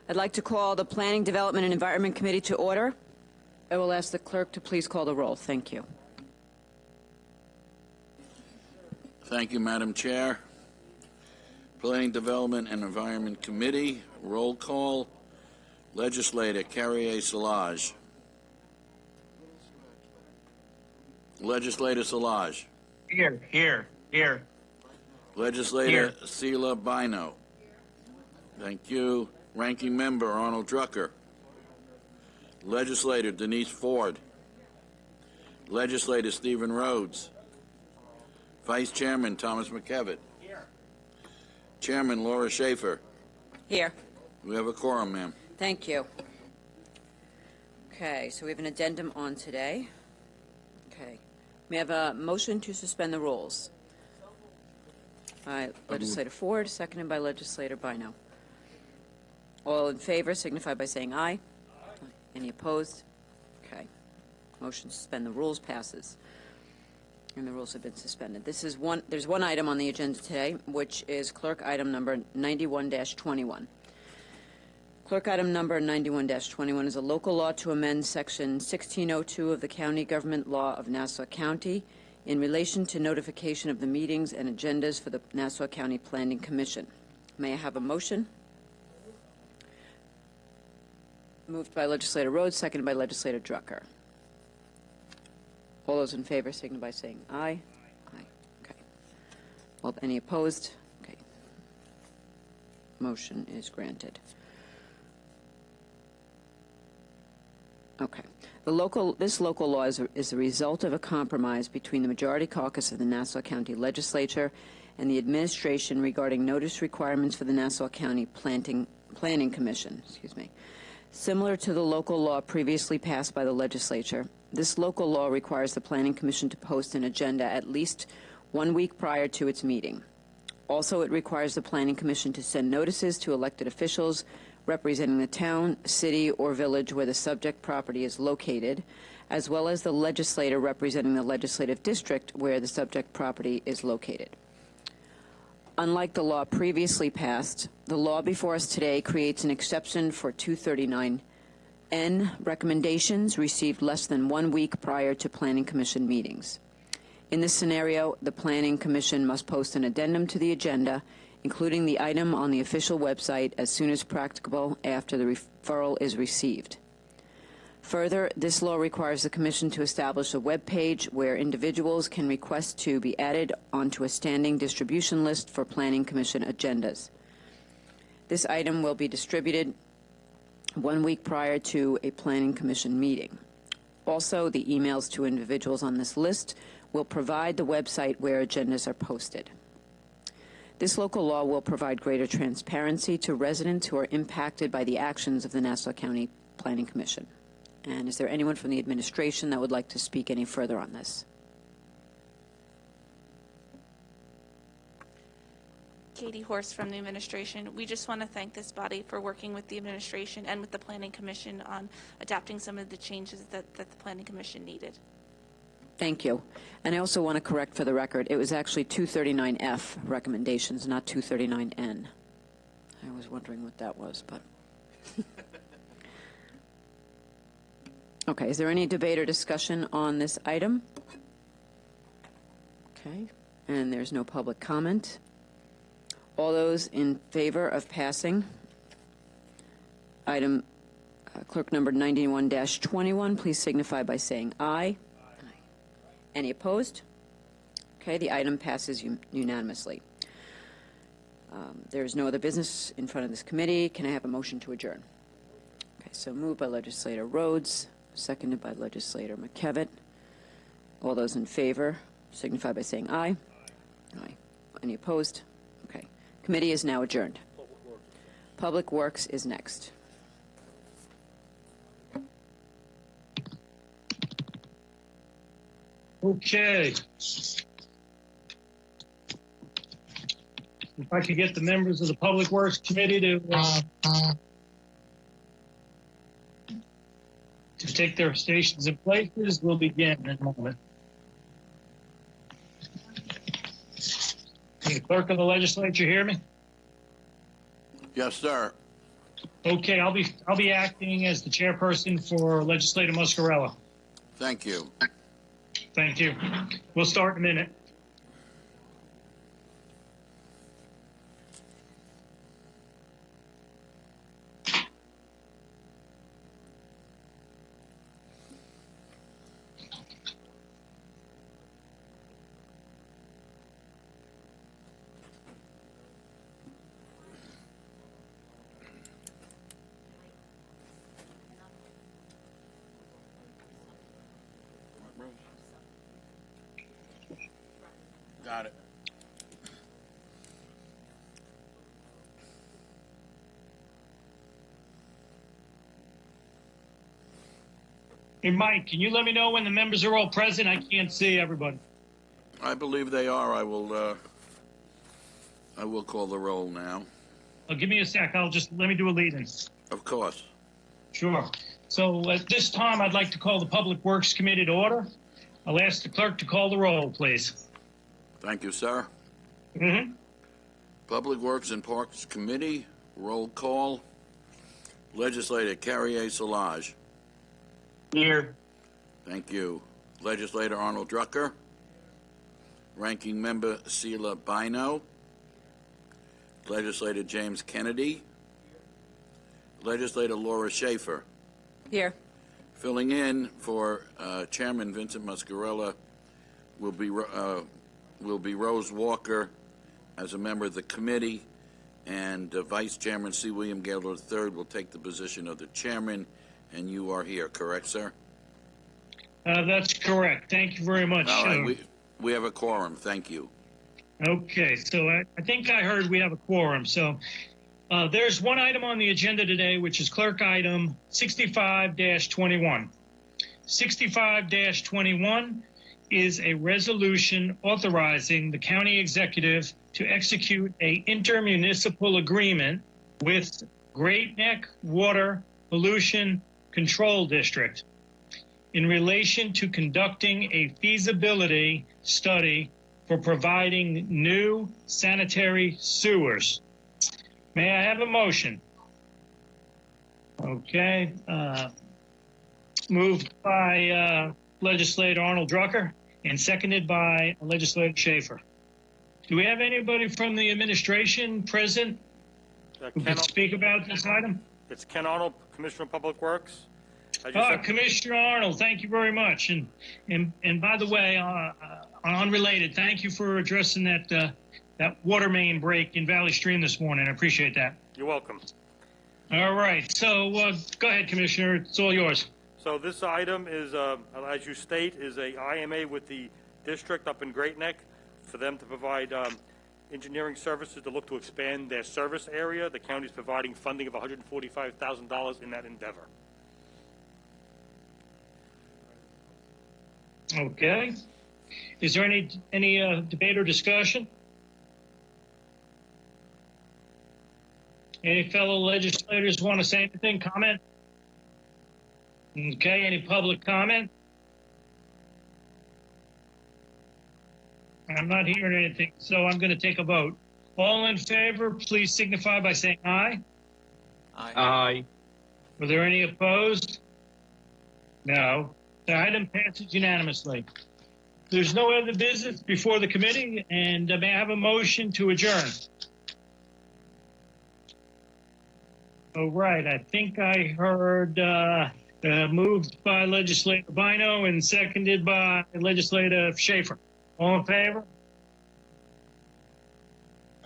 I'd like to call the Planning, Development, and Environment Committee to order. I will ask the clerk to please call the roll. Thank you. Thank you, Madam Chair. Planning, Development, and Environment Committee, roll call. Legislator Carrier Solage. Legislator Solage. Here. Legislator Sela Bino. Thank you. Ranking Member Arnold Drucker. Legislator Denise Ford. Legislator Stephen Rhodes. Vice Chairman Thomas McKevitt. Here. Chairman Laura Schaefer. Here. We have a quorum, ma'am. Thank you. Okay, so we have an addendum on today. Okay. May I have a motion to suspend the rules? By Legislator Ford, seconded by Legislator Bino. All in favor signify by saying aye. Aye. Any opposed? Okay. Motion to suspend the rules passes. And the rules have been suspended. There's one item on the agenda today, which is clerk item number 91-21. Clerk item number 91-21 is a local law to amend section 1602 of the County Government Law of Nassau County in relation to notification of the meetings and agendas for the Nassau County Planning Commission. May I have a motion? Moved by Legislator Rhodes, seconded by Legislator Drucker. All those in favor signify by saying aye. Aye. Okay. Well, any opposed? Okay. Motion is granted. Okay. This local law is a result of a compromise between the majority caucus of the Nassau County Legislature and the administration regarding notice requirements for the Nassau County Planning Commission. Similar to the local law previously passed by the legislature, this local law requires the Planning Commission to post an agenda at least 1 week prior to its meeting. Also, it requires the Planning Commission to send notices to elected officials representing the town, city, or village where the subject property is located, as well as the legislator representing the legislative district where the subject property is located. Unlike the law previously passed, the law before us today creates an exception for 239N recommendations received less than 1 week prior to Planning Commission meetings. In this scenario, the Planning Commission must post an addendum to the agenda, including the item on the official website as soon as practicable after the referral is received. Further, this law requires the Commission to establish a web page where individuals can request to be added onto a standing distribution list for Planning Commission agendas. This item will be distributed 1 week prior to a Planning Commission meeting. Also, the emails to individuals on this list will provide the website where agendas are posted. This local law will provide greater transparency to residents who are impacted by the actions of the Nassau County Planning Commission. And is there anyone from the administration that would like to speak any further on this? Katie Horst from the administration. We just want to thank this body for working with the administration and with the Planning Commission on adapting some of the changes that the Planning Commission needed. Thank you. And I also want to correct for the record, it was actually 239F recommendations, not 239N. I was wondering what that was, but... Okay, is there any debate or discussion on this item? Okay, and there's no public comment. All those in favor of passing item clerk number 91-21, please signify by saying aye. Any opposed? Okay, the item passes unanimously. There is no other business in front of this committee. Can I have a motion to adjourn? Okay, so moved by Legislator Rhodes, seconded by Legislator McKevitt. All those in favor signify by saying aye. Aye. Any opposed? Okay. Committee is now adjourned. Public Works is next. Okay. If I could get the members of the Public Works Committee to take their stations and places, we'll begin in a moment. Can the clerk of the legislature hear me? Yes, sir. Okay, I'll be acting as the chairperson for Legislator Muscarella. Thank you. Thank you. We'll start in a minute. Got it. Hey, Mike, can you let me know when the members are all present? I can't see everybody. I believe they are. I will call the roll now. Oh, give me a sec. Let me do a lead-in. Of course. Sure. So at this time, I'd like to call the Public Works Committee to order. I'll ask the clerk to call the roll, please. Thank you, sir. Mm-hmm. Public Works and Parks Committee, roll call. Legislator Carrier Solage. Here. Thank you. Legislator Arnold Drucker. Ranking Member Sheila Bino. Legislator James Kennedy. Legislator Laura Schaefer. Here. Filling in for Chairman Vincent Muscarella will be Rose Walker as a member of the committee, and Vice Chairman C. William Gaylor III will take the position of the chairman, and you are here, correct, sir? That's correct. Thank you very much. All right, we have a quorum. Thank you. Okay, so I think I heard we have a quorum. So there's one item on the agenda today, which is clerk item 65-21. 65-21 is a resolution authorizing the county executive to execute a intermunicipal agreement with Great Neck Water Pollution Control District in relation to conducting a feasibility study for providing new sanitary sewers. May I have a motion? Okay. Moved by Legislator Arnold Drucker and seconded by Legislator Schaefer. Do we have anybody from the administration present who can speak about this item? It's Ken Arnold, Commissioner of Public Works. Commissioner Arnold, thank you very much. And by the way, unrelated, thank you for addressing that water main break in Valley Stream this morning. I appreciate that. You're welcome. All right. So go ahead, Commissioner. It's all yours. So this item is, as you state, is a IMA with the district up in Great Neck for them to provide engineering services to look to expand their service area. The county is providing funding of $145,000 in that endeavor. Okay. Is there any debate or discussion? Any fellow legislators want to say anything, comment? Okay, any public comment? I'm not hearing anything, so I'm going to take a vote. All in favor, please signify by saying aye. Aye. Were there any opposed? No. The item passes unanimously. There's no other business before the committee, and may I have a motion to adjourn? All right, I think I heard moved by Legislator Bino and seconded by Legislator Schaefer. All in favor?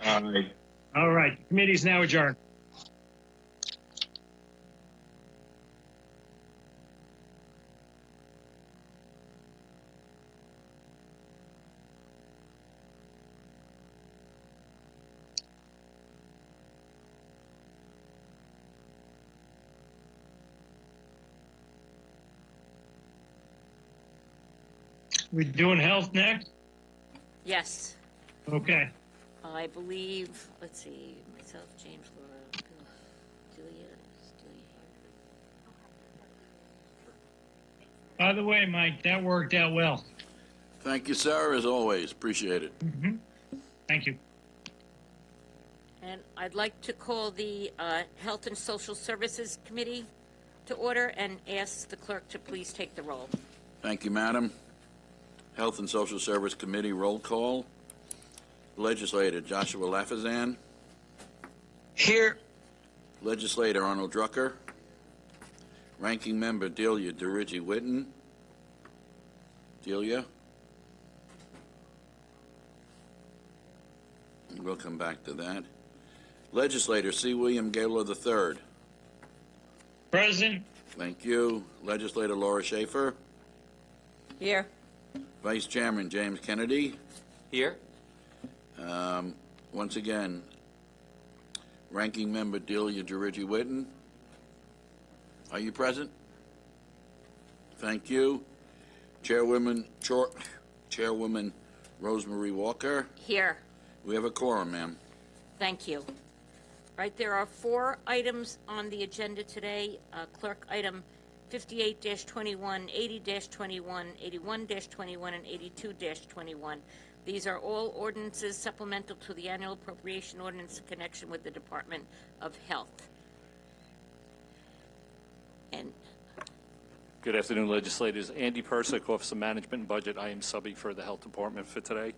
Aye. All right, the committee is now adjourned. We're doing health next? Yes. Okay. I believe, let's see, myself, James, Laura, Julia. By the way, Mike, that worked out well. Thank you, sir, as always. Appreciate it. Mm-hmm. Thank you. And I'd like to call the Health and Social Services Committee to order and ask the clerk to please take the roll. Thank you, Madam. Health and Social Service Committee roll call. Legislator Joshua Lafazan. Here. Legislator Arnold Drucker. Ranking Member Delia DeRigi-Whitten. Delia. We'll come back to that. Legislator C. William Gaylor III. Present. Thank you. Legislator Laura Schaefer. Here. Vice Chairman James Kennedy. Here. Once again, Ranking Member Delia DeRigi-Whitten. Are you present? Thank you. Chairwoman Rosemary Walker. Here. We have a quorum, ma'am. Thank you. Right, there are 4 items on the agenda today. Clerk item 58-21, 80-21, 81-21, and 82-21. These are all ordinances supplemental to the annual appropriation ordinance in connection with the Department of Health. And good afternoon, legislators. Andy Persick, Office of Management and Budget. I am subbing for the Health Department for today.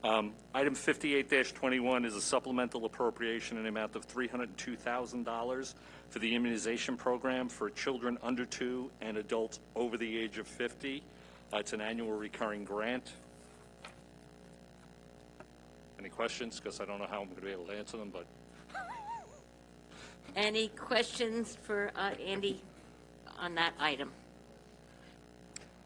Item 58-21 is a supplemental appropriation in the amount of $302,000 for the immunization program for children under 2 and adults over the age of 50. It's an annual recurring grant. Any questions? Because I don't know how I'm going to be able to answer them, but. any questions for Andy on that item?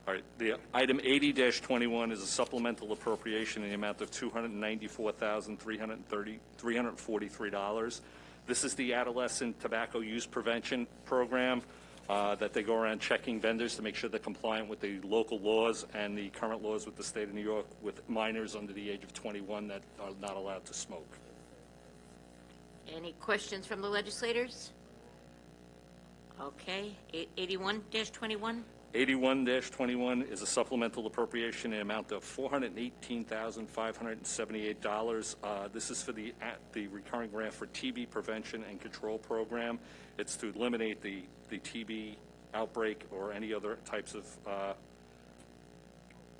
All right, the item 80-21 is a supplemental appropriation in the amount of $294,343. This is the adolescent tobacco use prevention program that they go around checking vendors to make sure they're compliant with the local laws and the current laws with the state of New York with minors under the age of 21 that are not allowed to smoke. Any questions from the legislators? Okay, 81-21? 81-21 is a supplemental appropriation in the amount of $418,578. This is for the recurring grant for TB prevention and control program. It's to eliminate the TB outbreak or any other types of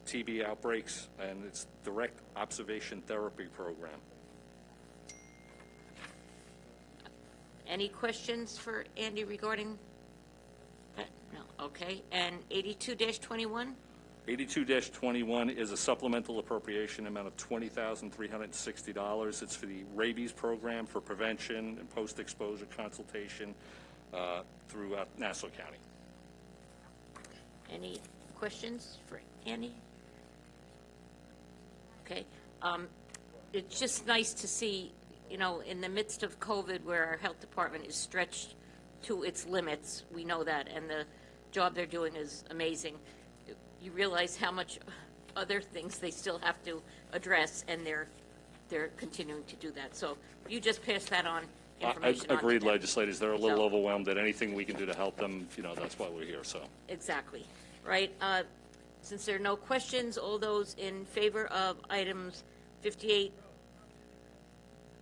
TB outbreaks, and it's direct observation therapy program. Any questions for Andy regarding that? No, okay. And 82-21? 82-21 is a supplemental appropriation amount of $20,360. It's for the rabies program for prevention and post-exposure consultation throughout Nassau County. Any questions for Andy? Okay. It's just nice to see, you know, in the midst of COVID where our health department is stretched to its limits, we know that, and the job they're doing is amazing. You realize how much other things they still have to address, and they're continuing to do that. So you just pass that on, information on to Agreed, them. legislators. They're a little overwhelmed at anything we can do to help them. You know, that's why we're here, so. Exactly. Right. Since there are no questions, all those in favor of items 58.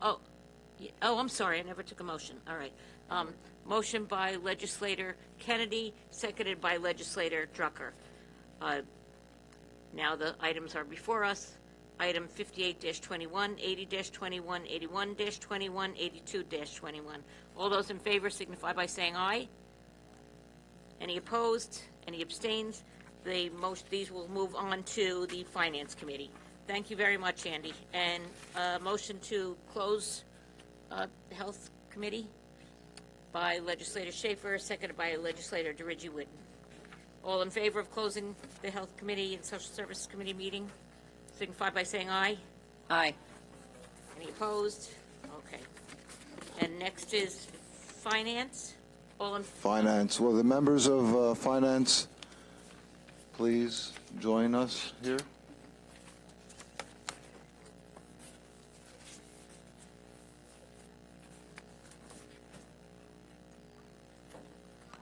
Oh, I'm sorry. I never took a motion. All right. Motion by legislator Kennedy, seconded by legislator Drucker. Now the items are before us. Item 58-21, 80-21, 81-21, 82-21. All those in favor signify by saying aye. Any opposed? Any abstains? These will move on to the Finance Committee. Thank you very much, Andy. And motion to close Health Committee by Legislator Schaefer, seconded by Legislator DeRidge-Whitten. All in favor of closing the Health Committee and Social Services Committee meeting signify by saying aye. Aye. Any opposed? Okay. And next is Finance. All in Finance. Will the members of Finance please join us here?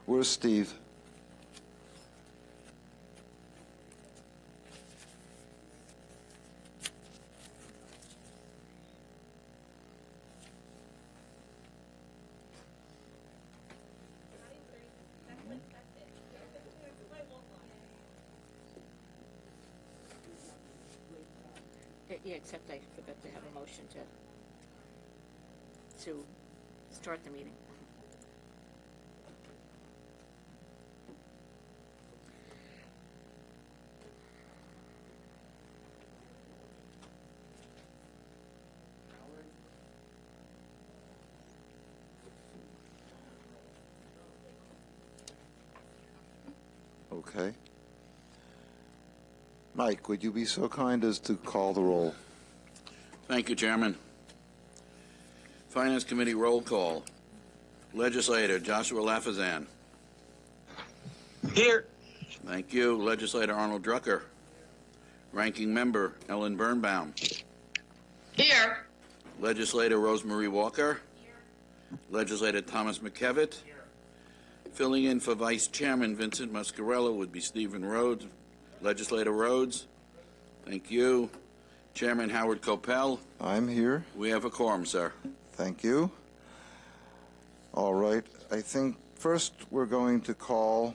Where's Steve? Yeah, except I forgot to have a motion to start the meeting. Okay. Mike, would you be so kind as to call the roll? Thank you, Chairman. Finance Committee roll call. Legislator Joshua Lafazan. Here. Thank you. Legislator Arnold Drucker. Ranking Member Ellen Birnbaum. Here. Legislator Rosemarie Walker. Here. Legislator Thomas McKevitt. Here. Filling in for Vice Chairman Vincent Muscarella would be Stephen Rhodes. Legislator Rhodes. Thank you. Chairman Howard Coppell. I'm here. We have a quorum, sir. Thank you. All right. I think first we're going to call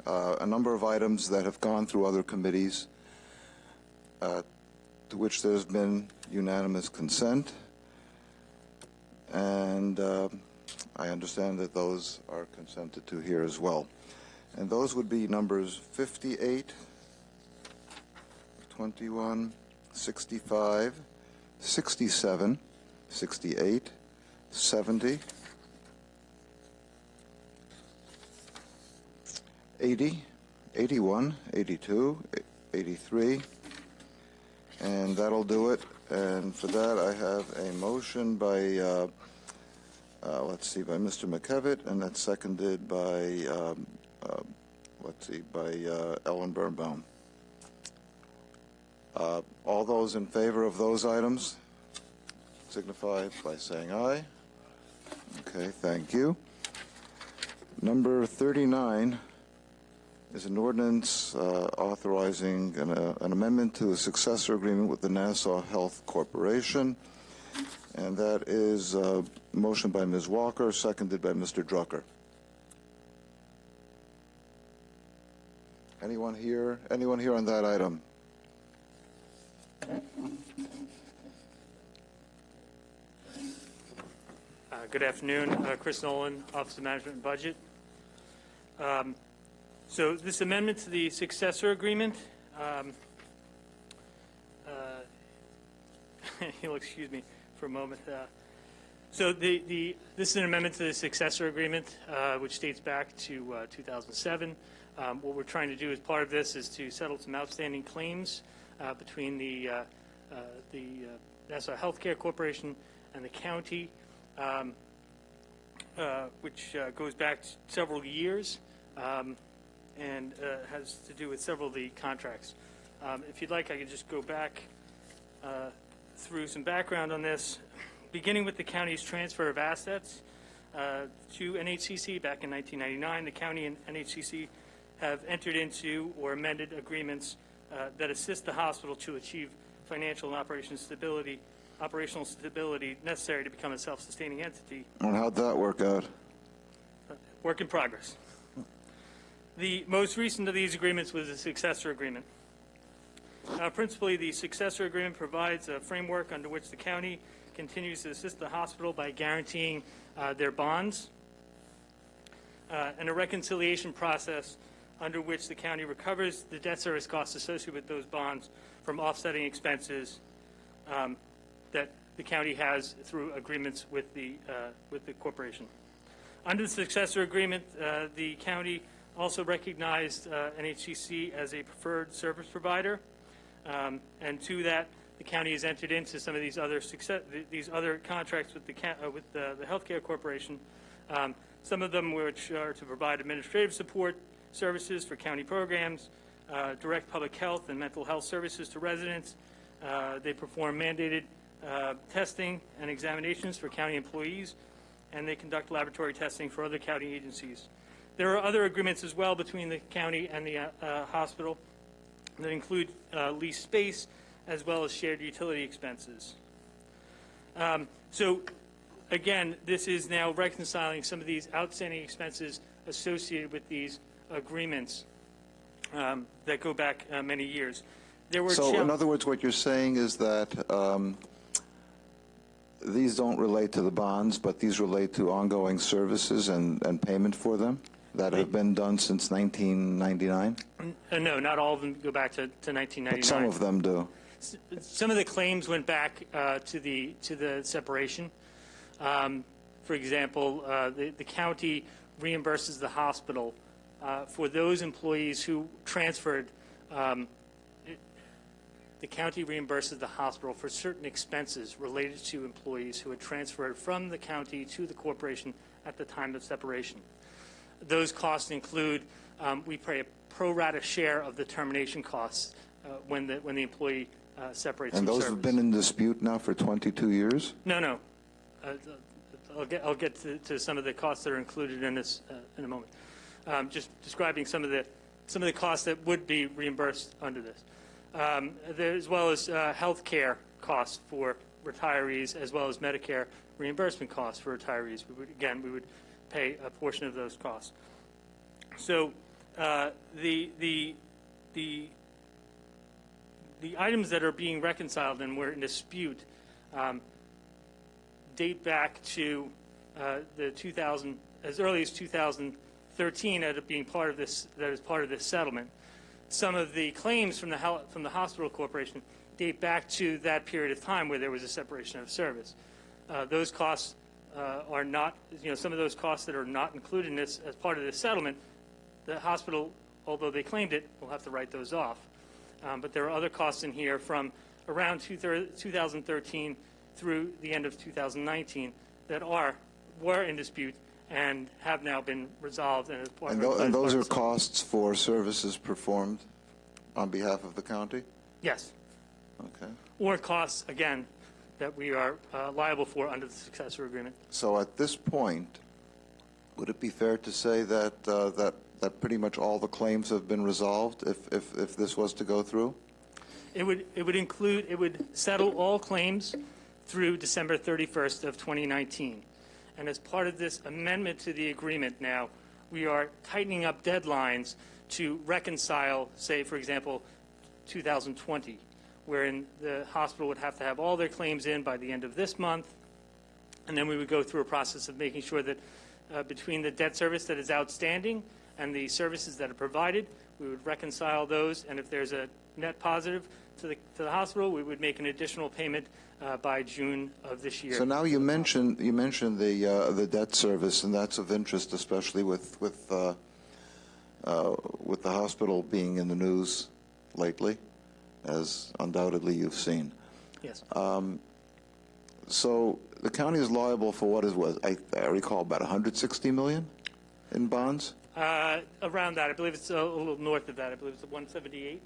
a number of items that have gone through other committees to which there's been unanimous consent. And I understand that those are consented to here as well. And those would be numbers 58, 21, 65, 67, 68, 70, 80, 81, 82, 83, and that'll do it. And for that, I have a motion by, let's see, by Mr. McKevitt, and that's seconded by, Ellen Birnbaum. All those in favor of those items signify by saying aye. Okay, thank you. Number 39 is an ordinance authorizing an amendment to the successor agreement with the Nassau Health Corporation, and that is a motion by Ms. Walker, seconded by Mr. Drucker. Anyone here on that item? Good afternoon. Chris Nolan, Office of Management and Budget. So this amendment to the successor agreement, you'll excuse me for a moment. So this is an amendment to the successor agreement, which dates back to 2007. What we're trying to do as part of this is to settle some outstanding claims between the Nassau Healthcare Corporation and the county, which goes back several years and has to do with several of the contracts. If you'd like, I could just go back through some background on this, beginning with the county's transfer of assets to NHCC back in 1999. The county and NHCC have entered into or amended agreements that assist the hospital to achieve financial and operational stability necessary to become a self-sustaining entity. And how'd that work out? Work in progress. The most recent of these agreements was the successor agreement. Principally, the successor agreement provides a framework under which the county continues to assist the hospital by guaranteeing their bonds and a reconciliation process under which the county recovers the debt service costs associated with those bonds from offsetting expenses that the county has through agreements with the corporation. Under the successor agreement, the county also recognized NHCC as a preferred service provider, and to that, the county has entered into some of these other contracts with the healthcare corporation. Some of them which are to provide administrative support services for county programs, direct public health and mental health services to residents. They perform mandated testing and examinations for county employees, and they conduct laboratory testing for other county agencies. There are other agreements as well between the county and the hospital that include leased space as well as shared utility expenses. So again, this is now reconciling some of these outstanding expenses associated with these agreements that go back many years. So in other words, what you're saying is that these don't relate to the bonds, but these relate to ongoing services and payment for them that have been done since 1999? No, not all of them go back to 1999. But some of them do. Some of the claims went back to the separation. For example, the county reimburses the hospital for those employees who transferred. The county reimburses the hospital for certain expenses related to employees who had transferred from the county to the corporation at the time of separation. Those costs include we pay a pro rata share of the termination costs when the employee separates from service. And those have been in dispute now for 22 years? No. I'll get to some of the costs that are included in this in a moment. Just describing some of the costs that would be reimbursed under this. As well as health care costs for retirees, as well as Medicare reimbursement costs for retirees. We would pay a portion of those costs. So the items that are being reconciled and were in dispute date back to as early as 2013 as being part of this settlement. Some of the claims from the hospital corporation date back to that period of time where there was a separation of service. Those costs are not, some of those costs that are not included in this as part of this settlement, the hospital although they claimed it, we'll have to write those off. But there are other costs in here from around 2013 through the end of 2019 that were in dispute and have now been resolved. And those are costs for services performed on behalf of the county? Yes. Okay. Or costs, again, that we are liable for under the successor agreement. So at this point, would it be fair to say that that pretty much all the claims have been resolved if this was to go through? It would settle all claims through December 31st of 2019. And as part of this amendment to the agreement now, we are tightening up deadlines to reconcile, say, for example, 2020, wherein the hospital would have to have all their claims in by the end of this month, and then we would go through a process of making sure that between the debt service that is outstanding and the services that are provided, we would reconcile those, and if there's a net positive to the hospital, we would make an additional payment by June of this year. So now you mentioned the debt service, and that's of interest, especially with the hospital being in the news lately, as undoubtedly you've seen. Yes. So the county is liable for what I recall about $160 million in bonds. Around that, I believe it's a little north of that. I believe it's 178.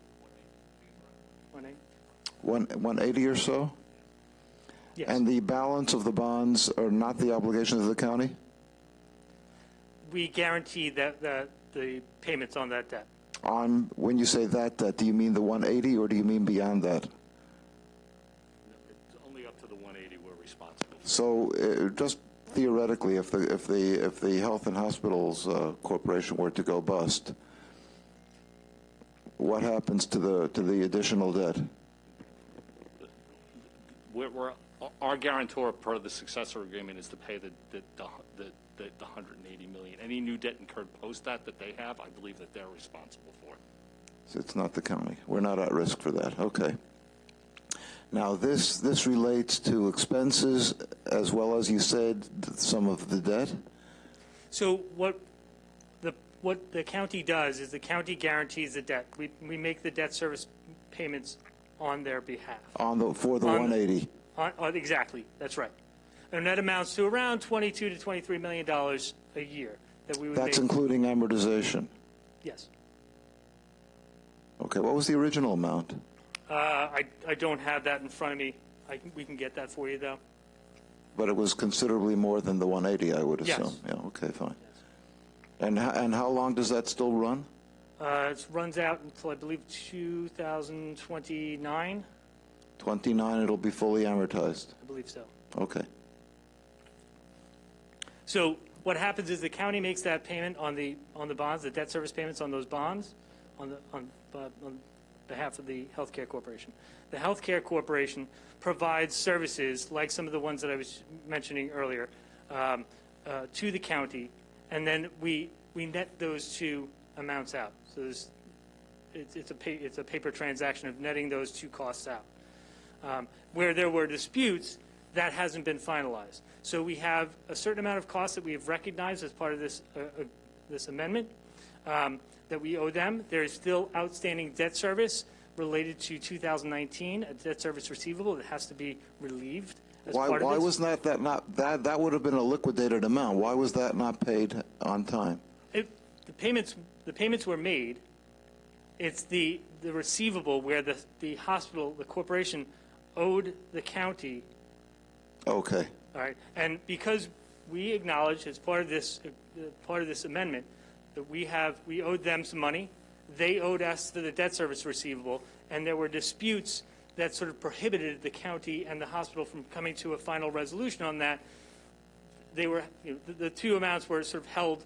180 or so. Yes. And the balance of the bonds are not the obligations of the county? We guarantee that the payments on that debt. When you say that debt, do you mean the 180 or do you mean beyond that? It's only up to the 180 we're responsible for. So just theoretically, if the Health and Hospitals Corporation were to go bust, what happens to the additional debt? Our guarantor, part of the successor agreement, is to pay the 180 million. Any new debt incurred post that they have, I believe that they're responsible for it. So it's not the county. We're not at risk for that. Okay. Now this relates to expenses as well as, you said, some of the debt. So what the county does is the county guarantees the debt. We make the debt service payments on their behalf. For the 180. Exactly. That's right. And that amounts to around $22 to $23 million a year that we would. That's including amortization. Yes. Okay. What was the original amount? I don't have that in front of me. We can get that for you, though. But it was considerably more than the 180, I would assume. Yes. Yeah. Okay. Fine. And how long does that still run? It runs out until, I believe, 2029. 29, it'll be fully amortized. I believe so. Okay. So what happens is the county makes that payment on the bonds, the debt service payments on those bonds, on behalf of the Healthcare Corporation. The Healthcare Corporation provides services like some of the ones that I was mentioning earlier to the county, and then we net those two amounts out. So it's a paper transaction of netting those two costs out. Where there were disputes, that hasn't been finalized. So we have a certain amount of costs that we have recognized as part of this amendment that we owe them. There is still outstanding debt service related to 2019, a debt service receivable that has to be relieved. Why wasn't that would have been a liquidated amount? Why was that not paid on time? The payments were made. It's the receivable where the hospital, the corporation, owed the county. Okay. All right, and because we acknowledge as part of this amendment that we owed them some money, they owed us the debt service receivable, and there were disputes that sort of prohibited the county and the hospital from coming to a final resolution on that. They were, the two amounts were sort of held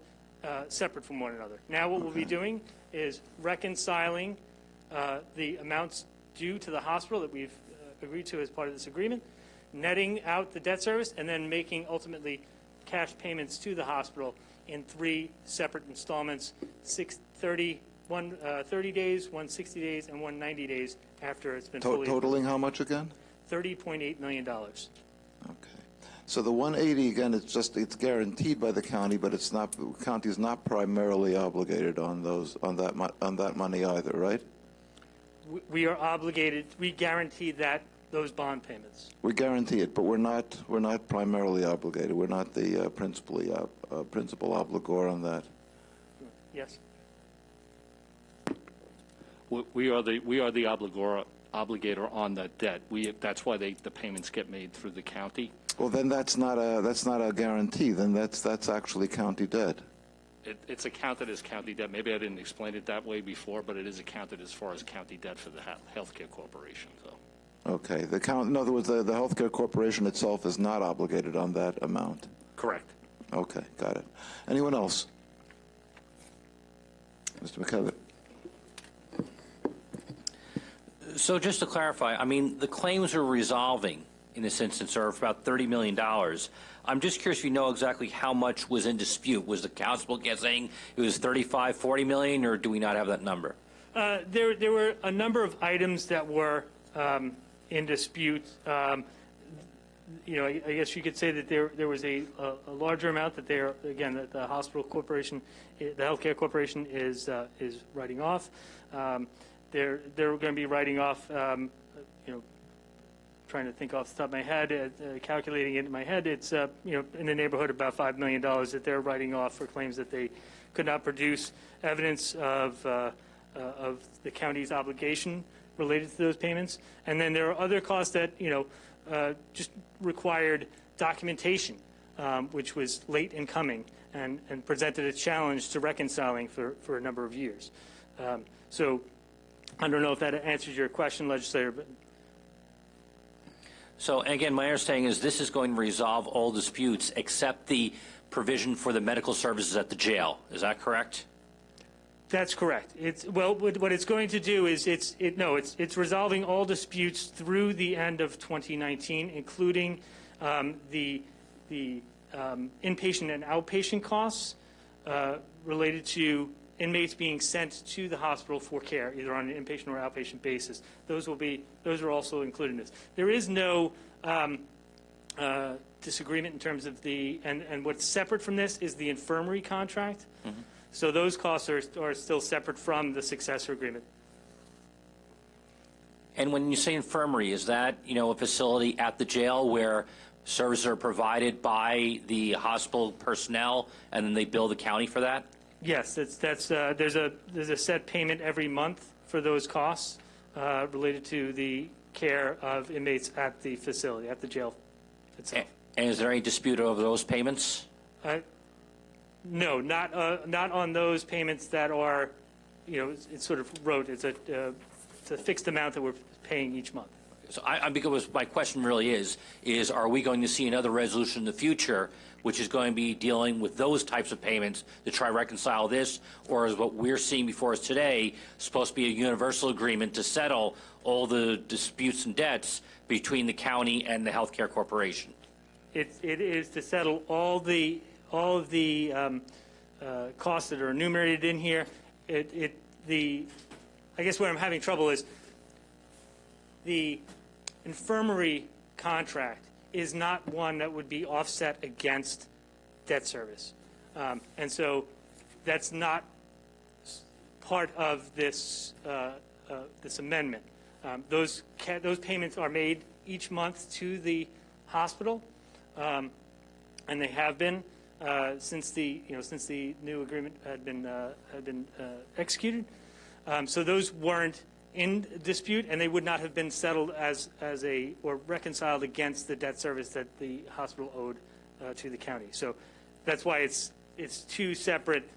separate from one another. Now what we'll be doing is reconciling the amounts due to the hospital that we've agreed to as part of this agreement, netting out the debt service, and then making ultimately cash payments to the hospital in 3 separate installments, 30 days, 160 days, and 190 days after it's been fully. Totaling how much again? $30.8 million. Okay. So the 180, again, it's guaranteed by the county, but it's not, the county is not primarily obligated on that money either, right? We are obligated, we guarantee those bond payments. We guarantee it, but we're not primarily obligated. We're not the principal obligor on that. Yes. We are the obligator on that debt. That's why the payments get made through the county. Well, then that's not a guarantee. Then that's actually county debt. It's accounted as county debt. Maybe I didn't explain it that way before, but it is accounted as far as county debt for the healthcare corporation. So. Okay. In other words, the healthcare corporation itself is not obligated on that amount. Correct. Okay, got it. Anyone else? Mr. McKevitt. So just to clarify, I mean, the claims we're resolving in this instance are for about $30 million. I'm just curious if you know exactly how much was in dispute. Was the council guessing it was 35, 40 million, or do we not have that number? There were a number of items that were in dispute. You know, I guess you could say that there was a larger amount that that the hospital corporation, the healthcare corporation is writing off. They're going to be writing off, you know, trying to think off the top of my head, calculating it in my head, it's you know, in the neighborhood of about $5 million that they're writing off for claims that they could not produce evidence of the county's obligation related to those payments. And then there are other costs that, you know, just required documentation, which was late in coming and presented a challenge to reconciling for a number of years. So I don't know if that answers your question, legislator, but. So again, my understanding is this is going to resolve all disputes except the provision for the medical services at the jail. Is that correct? That's correct. Well, what it's going to do is it's resolving all disputes through the end of 2019, including the inpatient and outpatient costs related to inmates being sent to the hospital for care, either on an inpatient or outpatient basis. Those are also included in this. There is no disagreement in terms of and what's separate from this is the infirmary contract. Mm-hmm. So those costs are still separate from the successor agreement. And when you say infirmary, is that, you know, a facility at the jail where services are provided by the hospital personnel and then they bill the county for that? Yes, there's a set payment every month for those costs related to the care of inmates at the facility, at the jail itself. And is there any dispute over those payments? No, not on those payments that are, you know, it's sort of rote. It's a fixed amount that we're paying each month. So because my question really is are we going to see another resolution in the future which is going to be dealing with those types of payments to try to reconcile this, or is what we're seeing before us today supposed to be a universal agreement to settle all the disputes and debts between the county and the healthcare corporation? It is to settle all of the costs that are enumerated in here. I guess where I'm having trouble is the infirmary contract is not one that would be offset against debt service. And so that's not part of this this amendment. Those payments are made each month to the hospital, and they have been since the new agreement had been executed. So those weren't in dispute, and they would not have been settled or reconciled against the debt service that the hospital owed to the county. So that's why it's two separate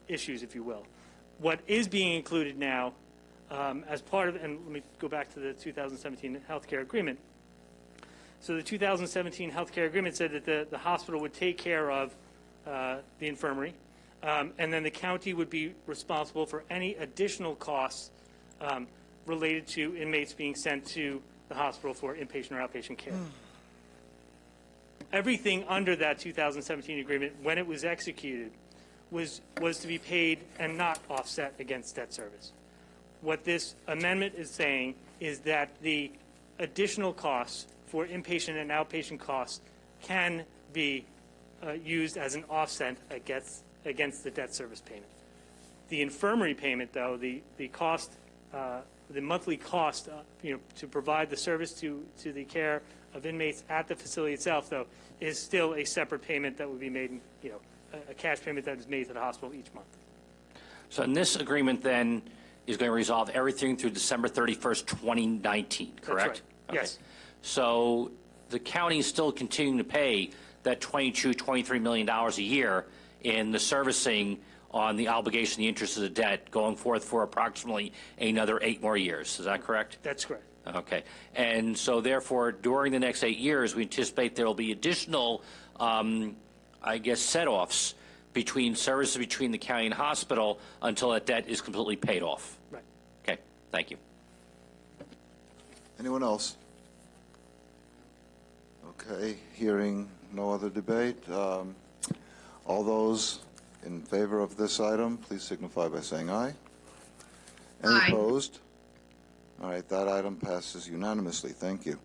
issues, if you will. What is being included now as part of, and let me go back to the 2017 healthcare agreement. So the 2017 healthcare agreement said that the hospital would take care of the infirmary, and then the county would be responsible for any additional costs related to inmates being sent to the hospital for inpatient or outpatient care. Everything under that 2017 agreement, when it was executed, was to be paid and not offset against debt service. What this amendment is saying is that the additional costs for inpatient and outpatient costs can be used as an offset against the debt service payment. The infirmary payment, though, the cost, the monthly cost, to provide the service to the care of inmates at the facility itself, though, is still a separate payment that would be made, a cash payment that is made to the hospital each month. So in this agreement, then, is going to resolve everything through December 31st, 2019, correct? That's right. Okay. Yes. So the county is still continuing to pay that $23 million a year in the servicing on the obligation, the interest of the debt, going forth for approximately another 8 more years. Is that correct? That's correct. Okay. And so, therefore, during the next 8 years, we anticipate there will be additional, set-offs between services between the county and hospital until that debt is completely paid off. Right. Okay. Thank you. Anyone else? Okay, hearing no other debate. All those in favor of this item, please signify by saying aye. Any Aye. opposed? All right, that item passes unanimously. Thank you.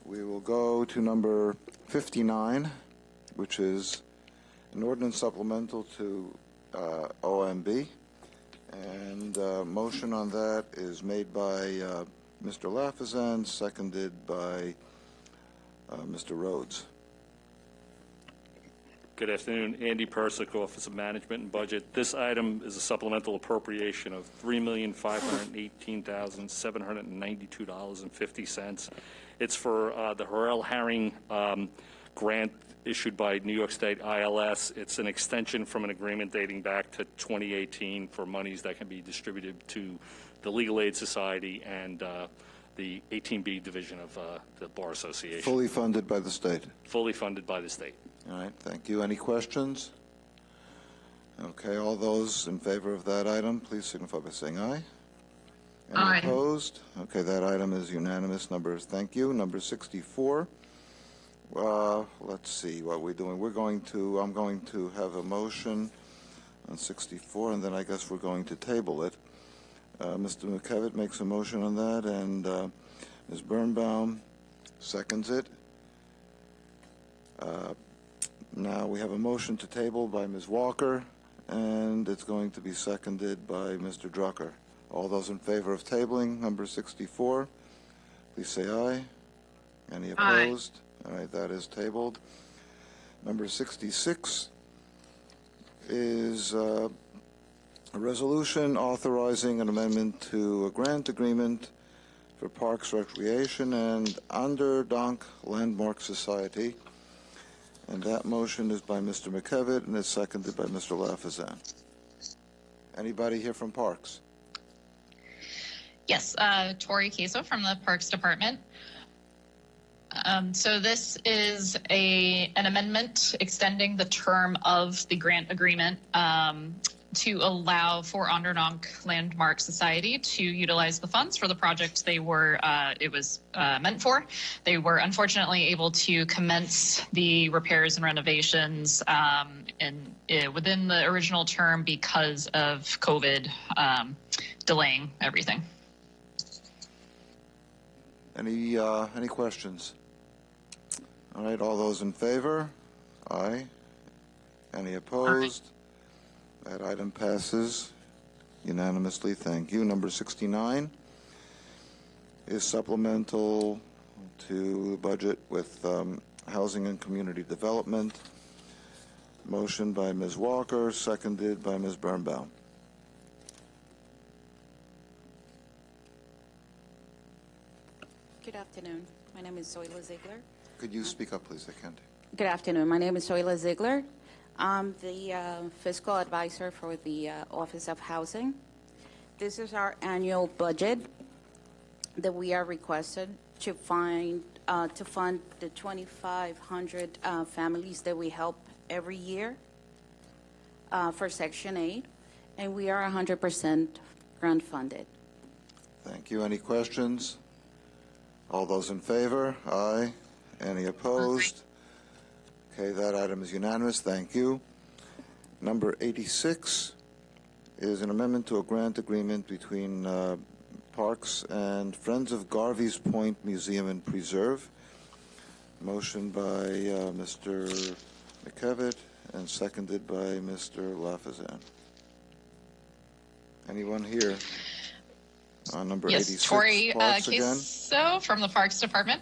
We will go to number 59, which is an ordinance supplemental to OMB. And motion on that is made by Mr. Lafazan, seconded by Mr. Rhodes. Good afternoon. Andy Persick, Office of Management and Budget. This item is a supplemental appropriation of $3,518,792.50. It's for the Harrell Herring grant issued by New York State ILS. It's an extension from an agreement dating back to 2018 for monies that can be distributed to the Legal Aid Society and the 18B division of the Bar Association. Fully funded by the state. Fully funded by the state. All right, thank you. Any questions? Okay, all those in favor of that item, please signify by saying aye. Any Aye. opposed? Okay, that item is unanimous. Thank you. Number 64. Let's see what we're doing. I'm going to have a motion on 64, and then I guess we're going to table it. Mr. McKevitt makes a motion on that, and Ms. Birnbaum seconds it. Now we have a motion to table by Ms. Walker, and it's going to be seconded by Mr. Drucker. All those in favor of tabling number 64, please say aye. Any Aye. opposed? All right, that is tabled. Number 66 is a resolution authorizing an amendment to a grant agreement for Parks Recreation and Onderdonk Landmark Society. And that motion is by Mr. McKevitt and is seconded by Mr. Lafazan. Anybody here from Parks? Yes, Tori Queso from the Parks Department. So this is an amendment extending the term of the grant agreement to allow for Onderdonk Landmark Society to utilize the funds for the project it was meant for. They were unfortunately able to commence the repairs and renovations within the original term because of COVID delaying everything. Any questions? All right, all those in favor? Aye. Any opposed? That item passes unanimously. Thank you. Number 69 is supplemental to the budget with Housing and Community Development. Motion by Ms. Walker, seconded by Ms. Birnbaum. Good afternoon. My name is Zoila Ziegler. Could you speak up, please? I can't. Good afternoon. My name is Zoila Ziegler. I'm the fiscal advisor for the Office of Housing. This is our annual budget that we are requested to fund the 2,500 families that we help every year for Section 8, and we are 100% grant funded. Thank you. Any questions? All those in favor? Aye. Any opposed? Okay, that item is unanimous. Thank you. Number 86 is an amendment to a grant agreement between Parks and Friends of Garvey's Point Museum and Preserve. Motion by Mr. McKevitt and seconded by Mr. Lafazan. Anyone here on number 86? Tori Parks again? Queso from the Parks Department.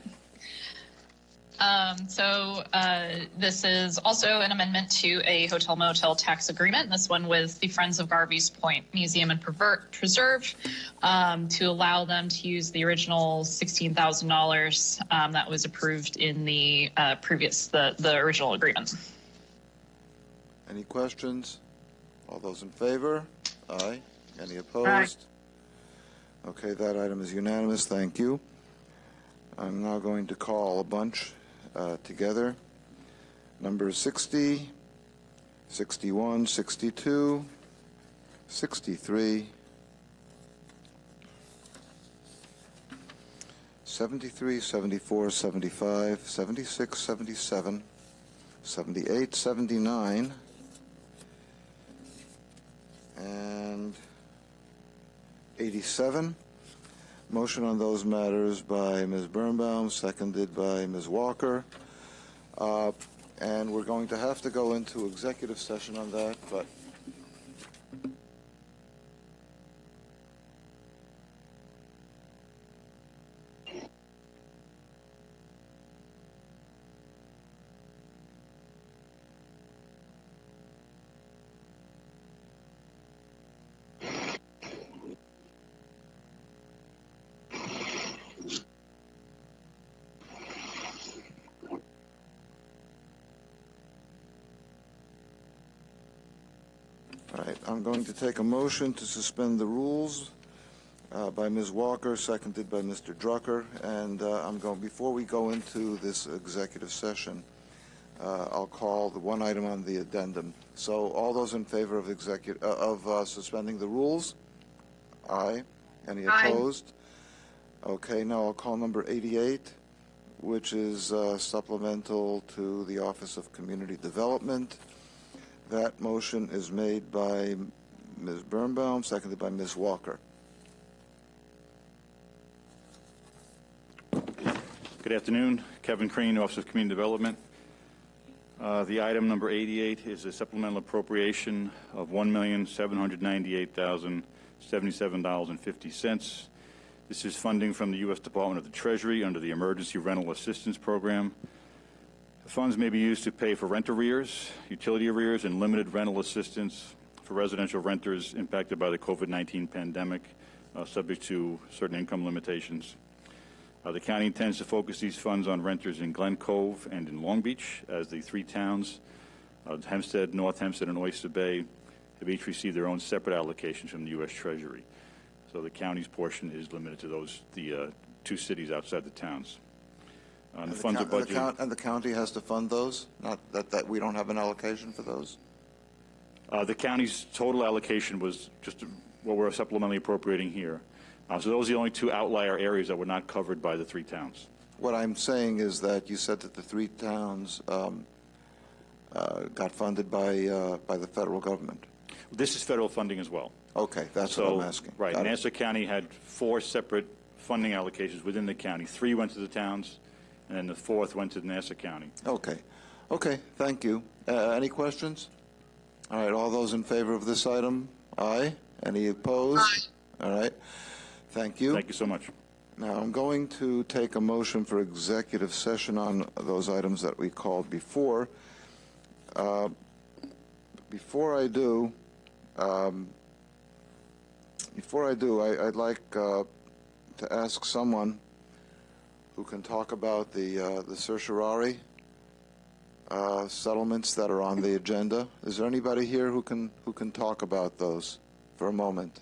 This is also an amendment to a hotel motel tax agreement, this one with the Friends of Garvey's Point Museum and Preserve, to allow them to use the original $16,000 that was approved in the the original agreement. Any questions? All those in favor? Aye. Any opposed? Aye. Okay, that item is unanimous. Thank you. I'm now going to call a bunch together. Number 60, 61, 62, 63, 73, 74, 75, 76, 77, 78, 79, and 87. Motion on those matters by Ms. Birnbaum, seconded by Ms. Walker. And we're going to have to go into executive session on that, but I'm going to take a motion to suspend the rules by Ms. Walker, seconded by Mr. Drucker. And before we go into this executive session, I'll call the one item on the addendum. So all those in favor of suspending the rules? Aye. Any opposed? Okay, now I'll call number 88, which is supplemental to the Office of Community Development. That motion is made by Ms. Birnbaum, seconded by Ms. Walker. Good afternoon. Kevin Crane, Office of Community Development. The item number 88 is a supplemental appropriation of $1,798,077.50. This is funding from the U.S. Department of the Treasury under the Emergency Rental Assistance Program. The funds may be used to pay for rent arrears, utility arrears, and limited rental assistance for residential renters impacted by the COVID-19 pandemic, subject to certain income limitations. The county intends to focus these funds on renters in Glen Cove and in Long Beach, as the three towns, Hempstead, North Hempstead, and Oyster Bay, have each received their own separate allocations from the U.S. Treasury. So the county's portion is limited to the two cities outside the towns. And the funds are budgeted. And the county has to fund those? Not that we don't have an allocation for those? The county's total allocation was just what we're supplementally appropriating here. So those are the only two outlier areas that were not covered by the three towns. What I'm saying is that you said that the three towns got funded by the federal government. This is federal funding as well. Okay, that's what I'm asking. Right, Got it. Nassau County had 4 separate funding allocations within the county. 3 went to the towns, and then the 4th went to Nassau County. Okay. Okay, thank you. Any questions? All right, all those in favor of this item? Aye. Any opposed? Aye. All right. Thank you. Thank you so much. Now, I'm going to take a motion for executive session on those items that we called before. Before I do, I'd like to ask someone who can talk about the certiorari settlements that are on the agenda. Is there anybody here who can talk about those for a moment?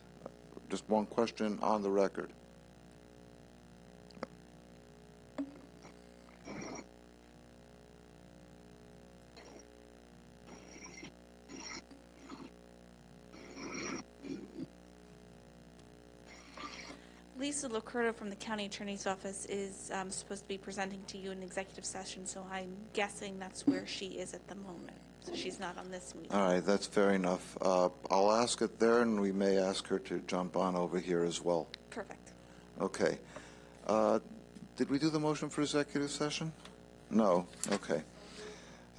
Just one question on the record. Lisa Locurdo from the County Attorney's Office is supposed to be presenting to you in executive session, so I'm guessing that's where she is at the moment. So she's not on this meeting. All right, that's fair enough. I'll ask it there, and we may ask her to jump on over here as well. Perfect. Okay. Did we do the motion for executive session? No. Okay.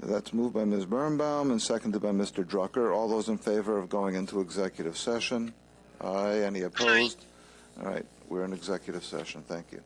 That's moved by Ms. Birnbaum and seconded by Mr. Drucker. All those in favor of going into executive session? Aye. Any opposed? All right. We're in executive session. Thank you.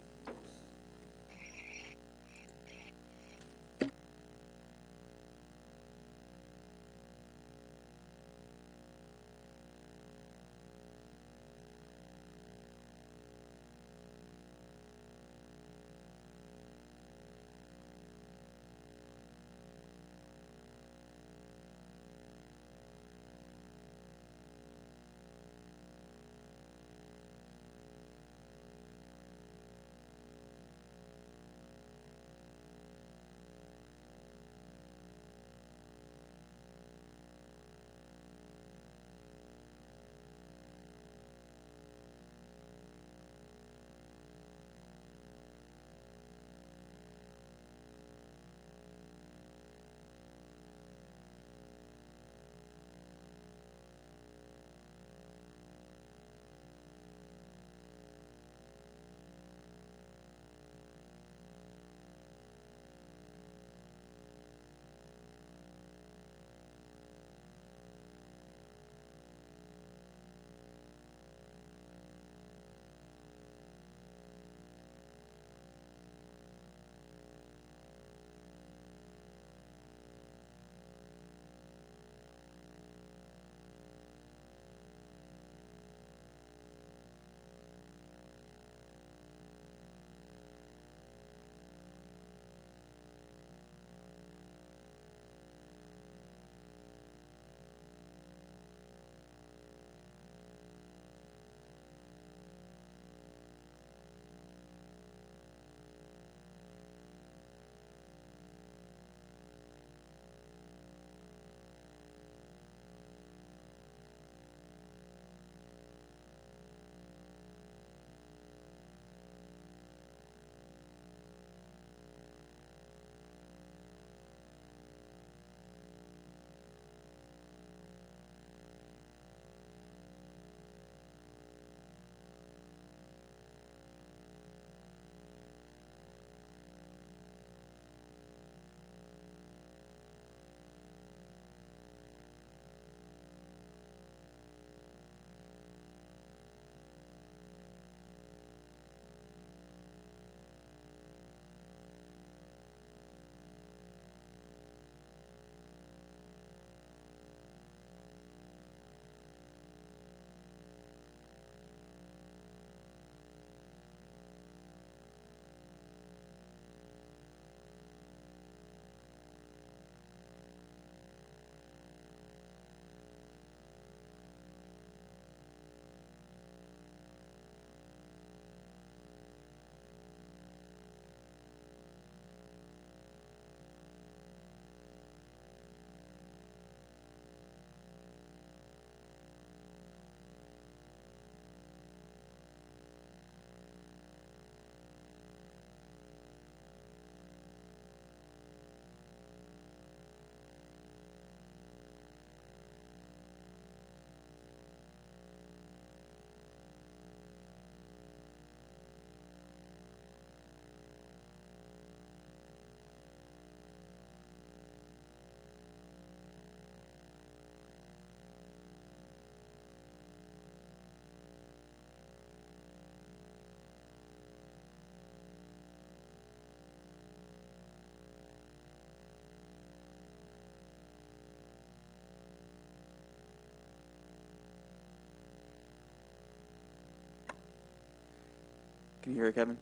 Can you hear it, Kevin?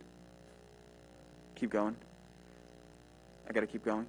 Keep going. I gotta keep going.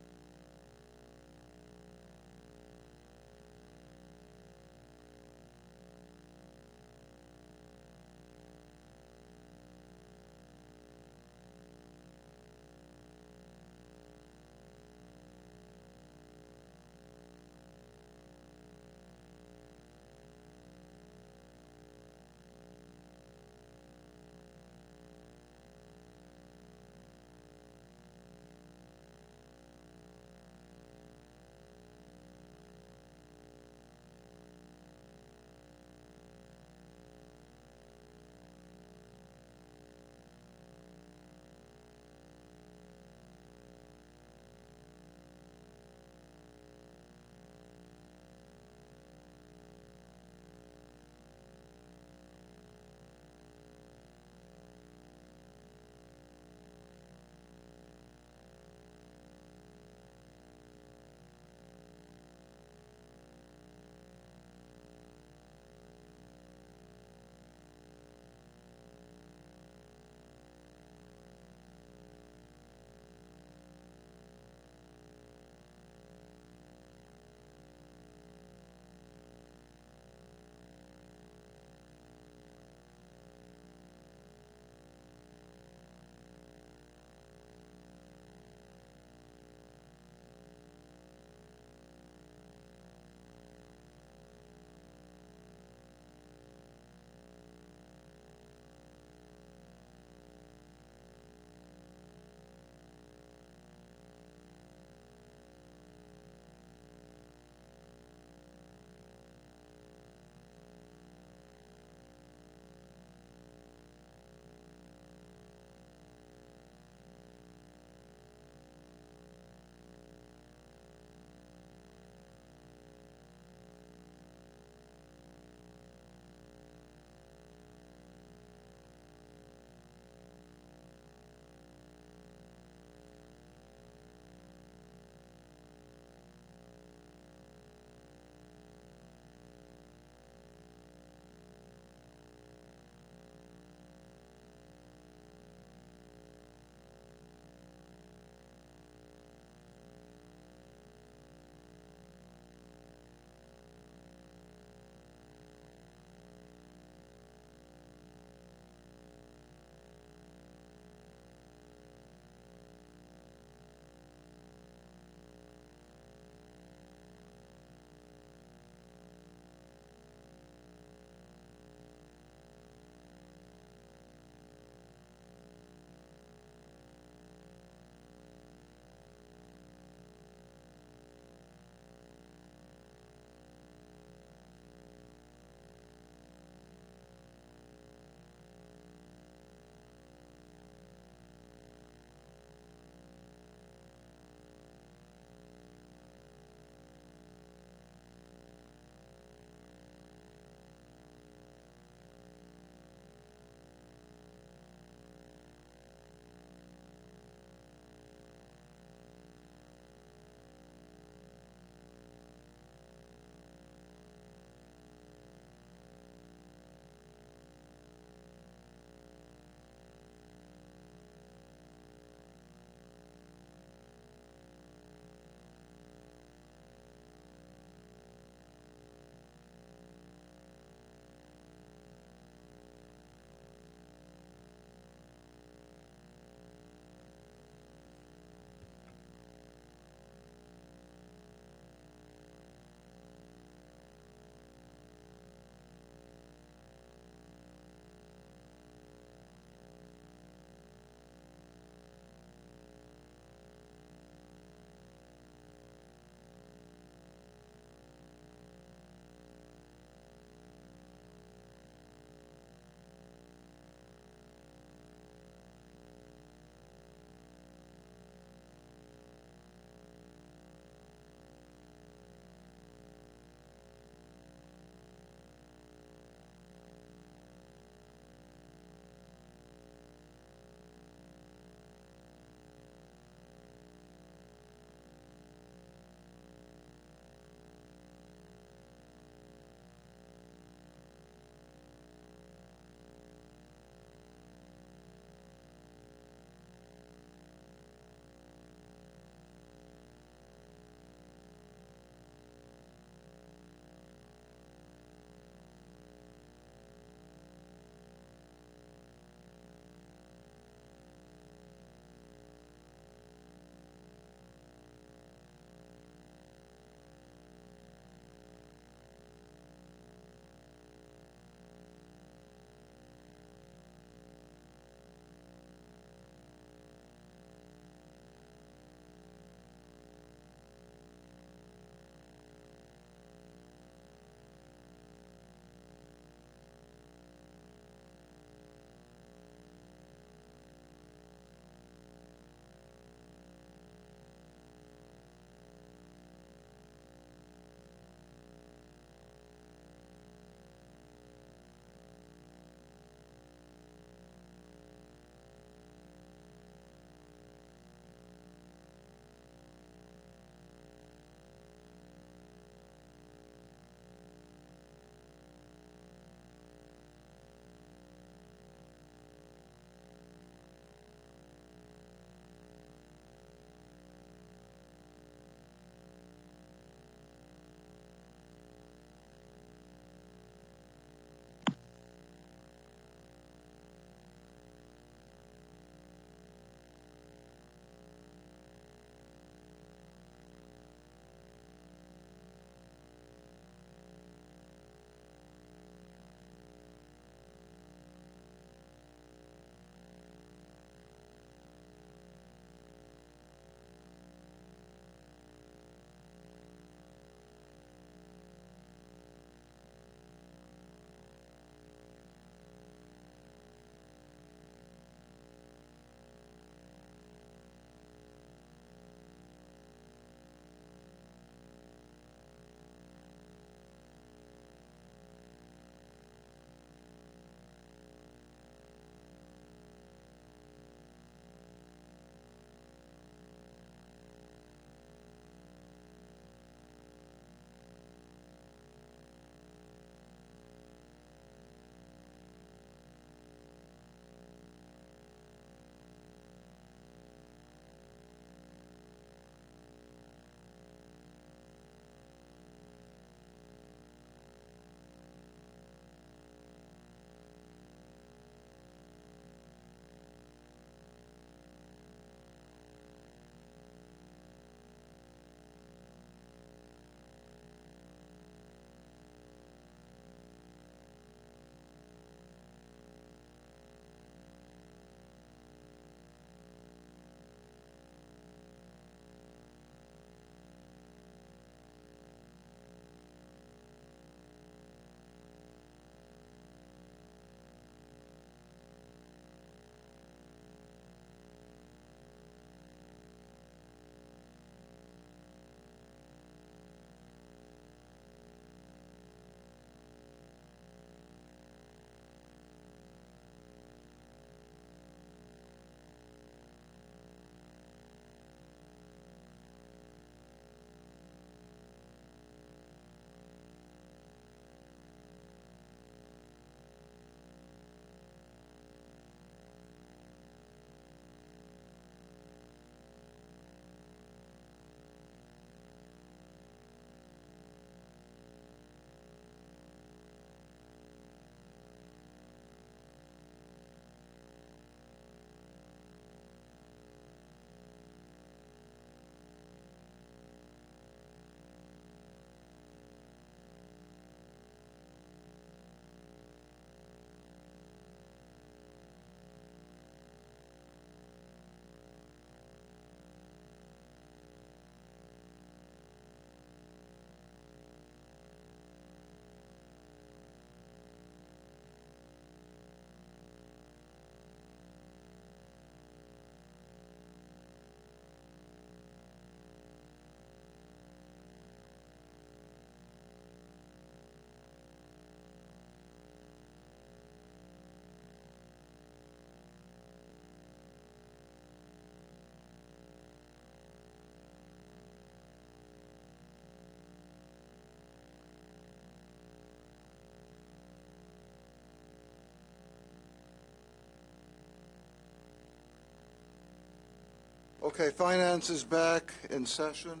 Okay, finance is back in session.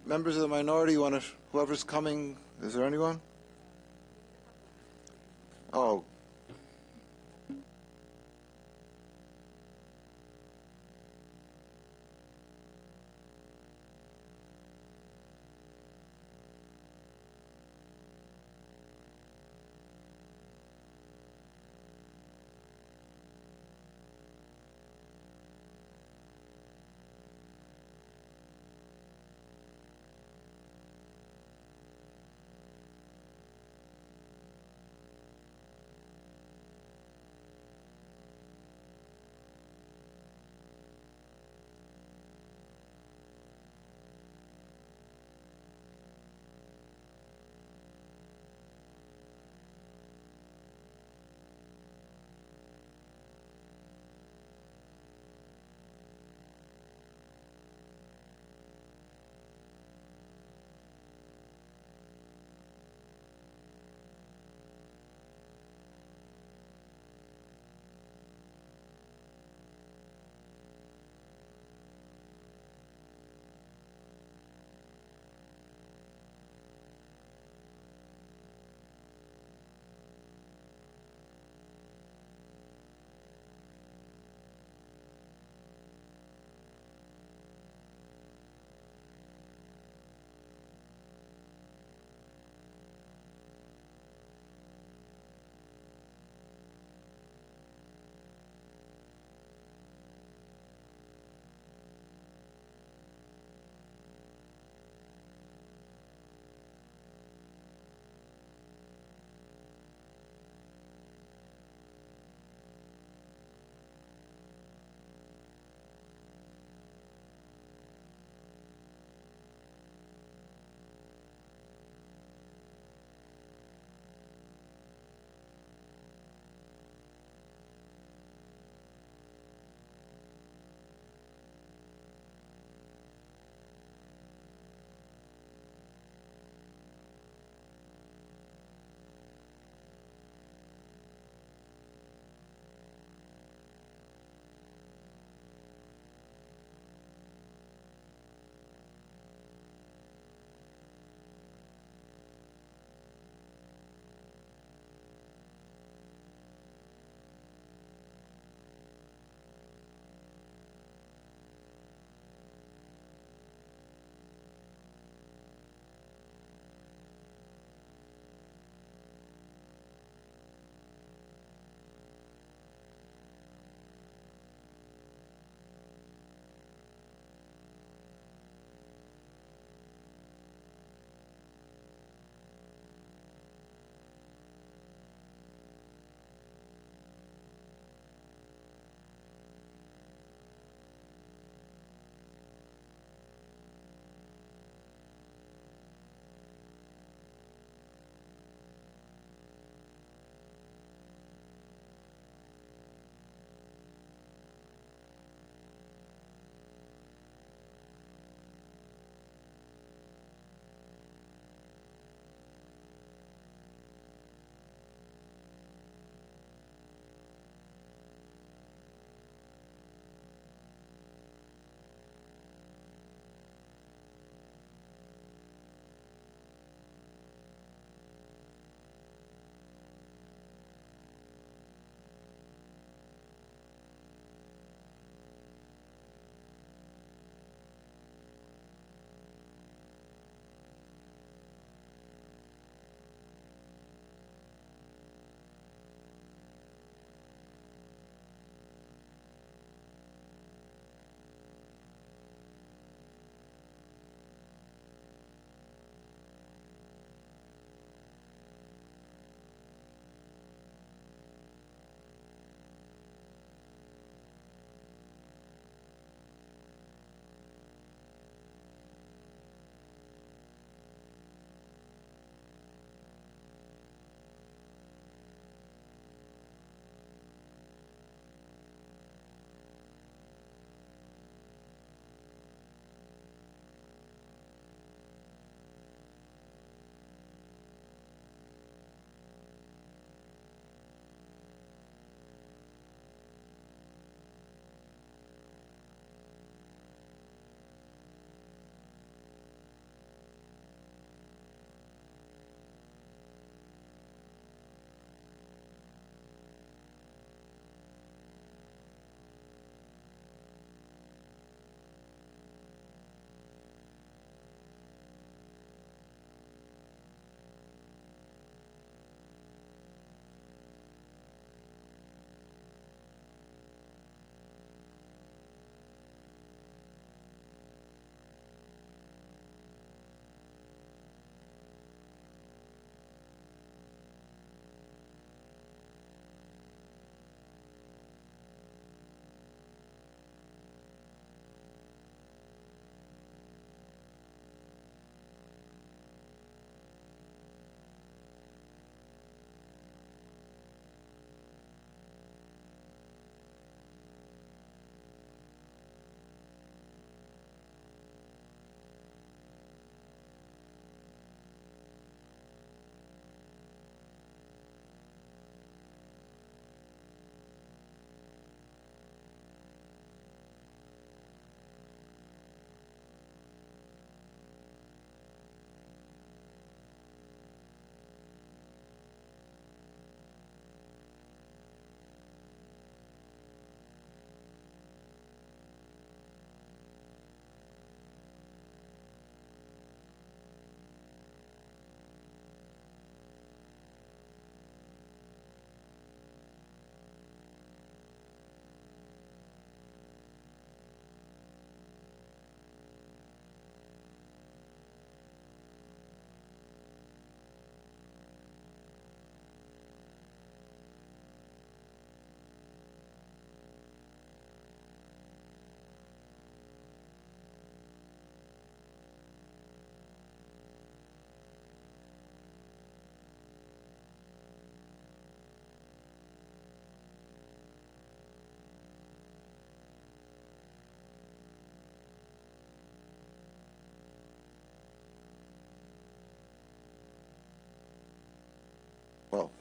Members of the minority, whoever's coming, is there anyone? Oh.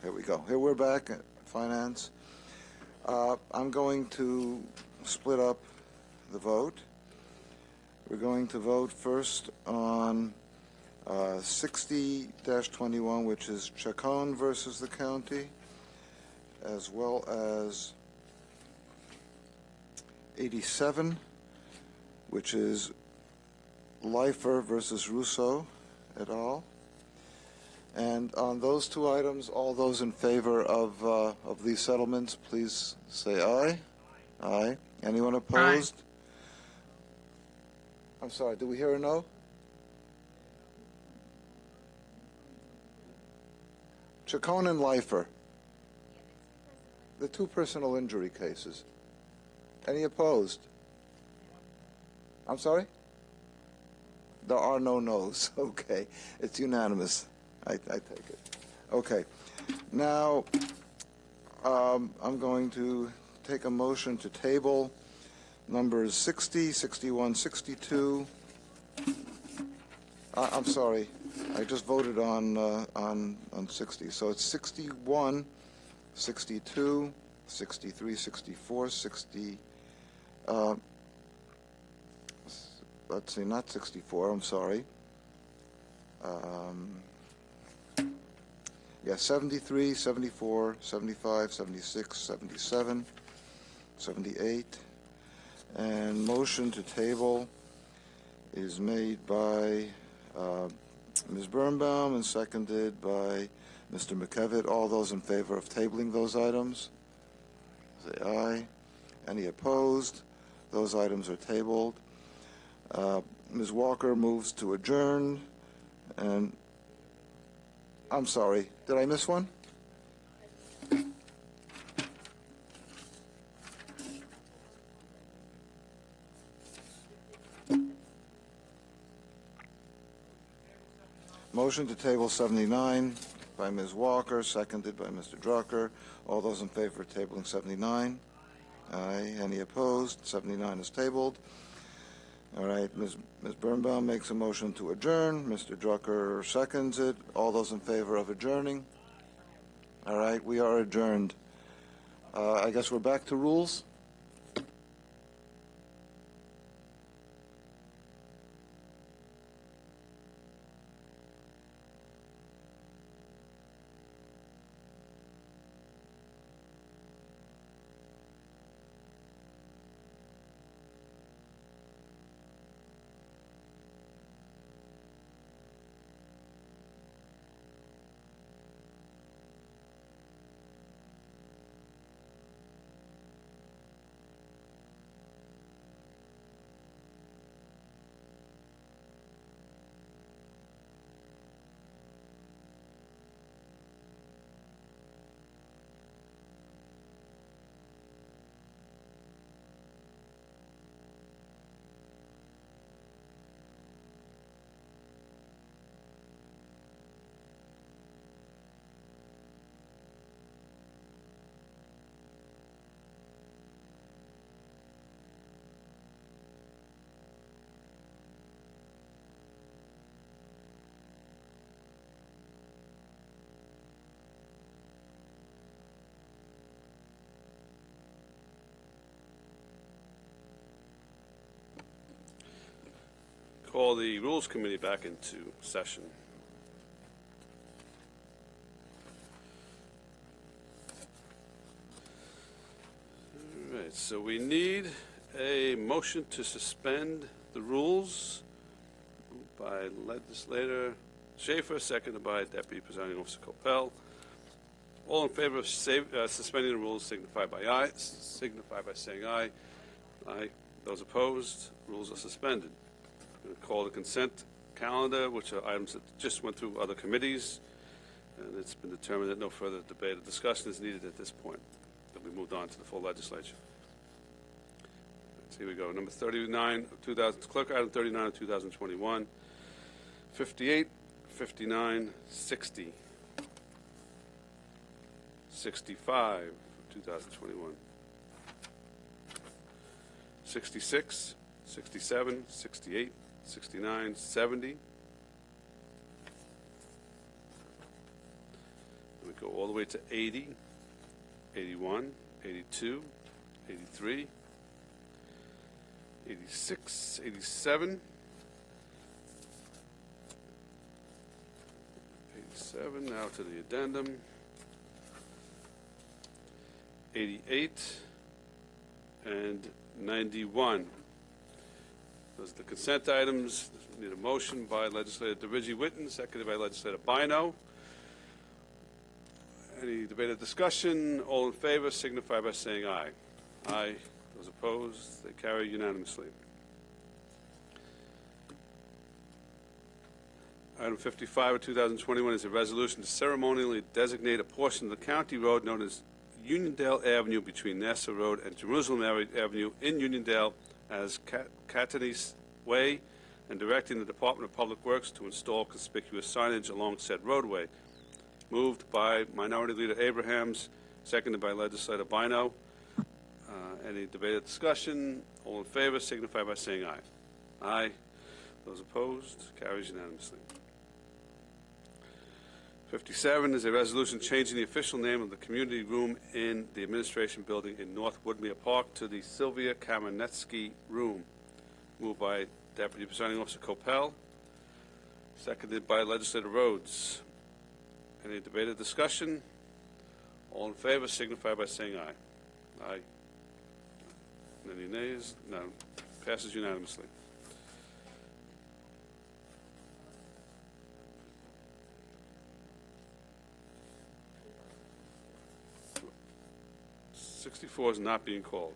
here we go. Here we're back at Finance. I'm going to split up the vote. We're going to vote first on 60-21, which is Chacon versus the county, as well as 87, which is Leifer versus Russo et al. And on those two items, all those in favor of these settlements, please say aye. Aye. Anyone opposed? Aye. I'm sorry, did we hear a no? Chacon and Leifer. The two personal injury cases. Any opposed? I'm sorry? There are no no's. Okay. It's unanimous. I take it. Okay. Now, I'm going to take a motion to table numbers 60, 61, 62. I'm sorry. I just voted on 60. So it's 61, 62, 63, 64, 60. Let's see, not 64. I'm sorry. Yeah, 73, 74, 75, 76, 77, 78. And motion to table is made by Ms. Birnbaum and seconded by Mr. McKevitt. All those in favor of tabling those items, say aye. Any opposed? Those items are tabled. Ms. Walker moves to adjourn, and I'm sorry, did I miss one? Motion to table 79 by Ms. Walker, seconded by Mr. Drucker. All those in favor of tabling 79? Aye. Any opposed? 79 is tabled. All right, Ms. Birnbaum makes a motion to adjourn. Mr. Drucker seconds it. All those in favor of adjourning? All right, we are adjourned. I guess we're back to rules. Call the Rules Committee back into session. All right, so we need a motion to suspend the rules by Legislator Schaefer, seconded by Deputy Presiding Officer Coppell. All in favor of suspending the rules signify by aye. Signify by saying aye. Aye. Those opposed, rules are suspended. I'm going to call the consent calendar, which are items that just went through other committees, and it's been determined that no further debate or discussion is needed at this point. That we moved on to the full legislature. Here we go. Number 39 of 2000, clerk item 39 of 2021, 58, 59, 60, 65 of 2021, 66, 67, 68, 69, 70. We go all the way to 80, 81, 82, 83, 86, 87, 87, now to the addendum, 88, and 91. Those are the consent items. Need a motion by Legislator DeRidge Whitten, seconded by Legislator Bino. Any debate or discussion? All in favor signify by saying aye. Aye. Those opposed, they carry unanimously. Item 55 of 2021 is a resolution to ceremonially designate a portion of the county road known as Uniondale Avenue between Nassau Road and Jerusalem Avenue in Uniondale as Catanese Way, and directing the Department of Public Works to install conspicuous signage along said roadway. Moved by Minority Leader Abrahams, seconded by Legislator Bino. Any debate or discussion? All in favor signify by saying aye. Aye. Those opposed, carries unanimously. 57 is a resolution changing the official name of the community room in the administration building in North Woodmere Park to the Sylvia Kamenetsky Room. Moved by Deputy Presiding Officer Coppell, seconded by Legislator Rhodes. Any debate or discussion? All in favor signify by saying aye. Aye. Any nays? None. Passes unanimously. '64 is not being called.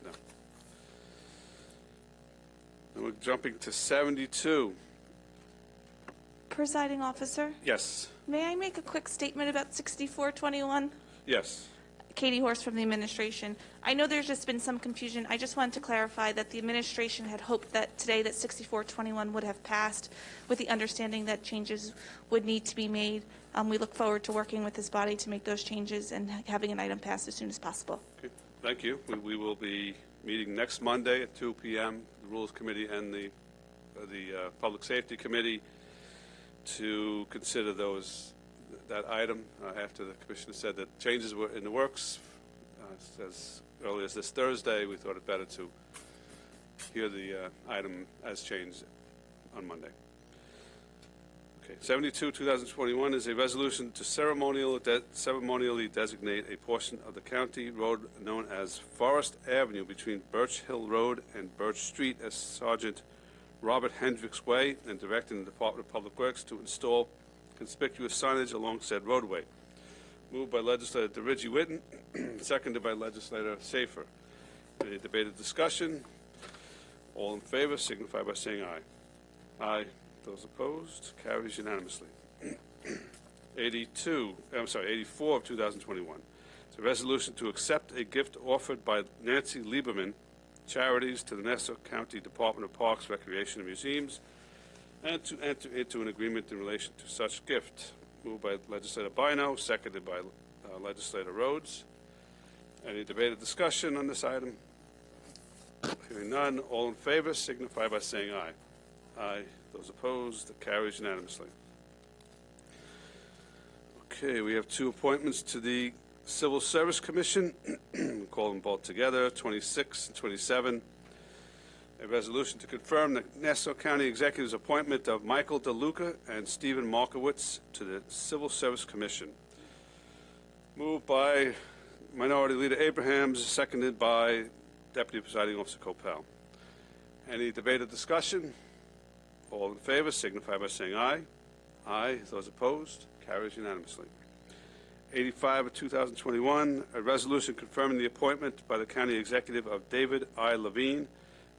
No. And we're jumping to 72. Presiding Officer, Yes. may I make a quick statement about 6421? Yes. Katie Horse from the administration. I know there's just been some confusion. I just wanted to clarify that the administration had hoped that today that 6421 would have passed with the understanding that changes would need to be made. We look forward to working with this body to make those changes and having an item passed as soon as possible. Okay. Thank you. We will be meeting next Monday at 2 p.m., the Rules Committee and the Public Safety Committee, to consider that item after the Commissioner said that changes were in the works. As early as this Thursday, we thought it better to hear the item as changed on Monday. Okay, 72, 2021 is a resolution to ceremonially designate a portion of the county road known as Forest Avenue between Birch Hill Road and Birch Street as Sergeant Robert Hendricks Way, and directing the Department of Public Works to install conspicuous signage along said roadway. Moved by Legislator DeRidge Whitten, seconded by Legislator Safer. Any debate or discussion? All in favor signify by saying aye. Aye. Those opposed, carries unanimously. 84 of 2021. It's a resolution to accept a gift offered by Nancy Lieberman Charities to the Nassau County Department of Parks, Recreation, and Museums, and to enter into an agreement in relation to such gift. Moved by Legislator Bino, seconded by Legislator Rhodes. Any debate or discussion on this item? Hearing none, all in favor signify by saying aye. Aye. Those opposed, it carries unanimously. Okay, we have two appointments to the Civil Service Commission. We'll call them both together, 26 and 27. A resolution to confirm the Nassau County Executive's appointment of Michael DeLuca and Stephen Markowitz to the Civil Service Commission. Moved by Minority Leader Abrahams, seconded by Deputy Presiding Officer Coppell. Any debate or discussion? All in favor signify by saying aye. Aye. Those opposed, carries unanimously. 85 of 2021, a resolution confirming the appointment by the County Executive of David I. Levine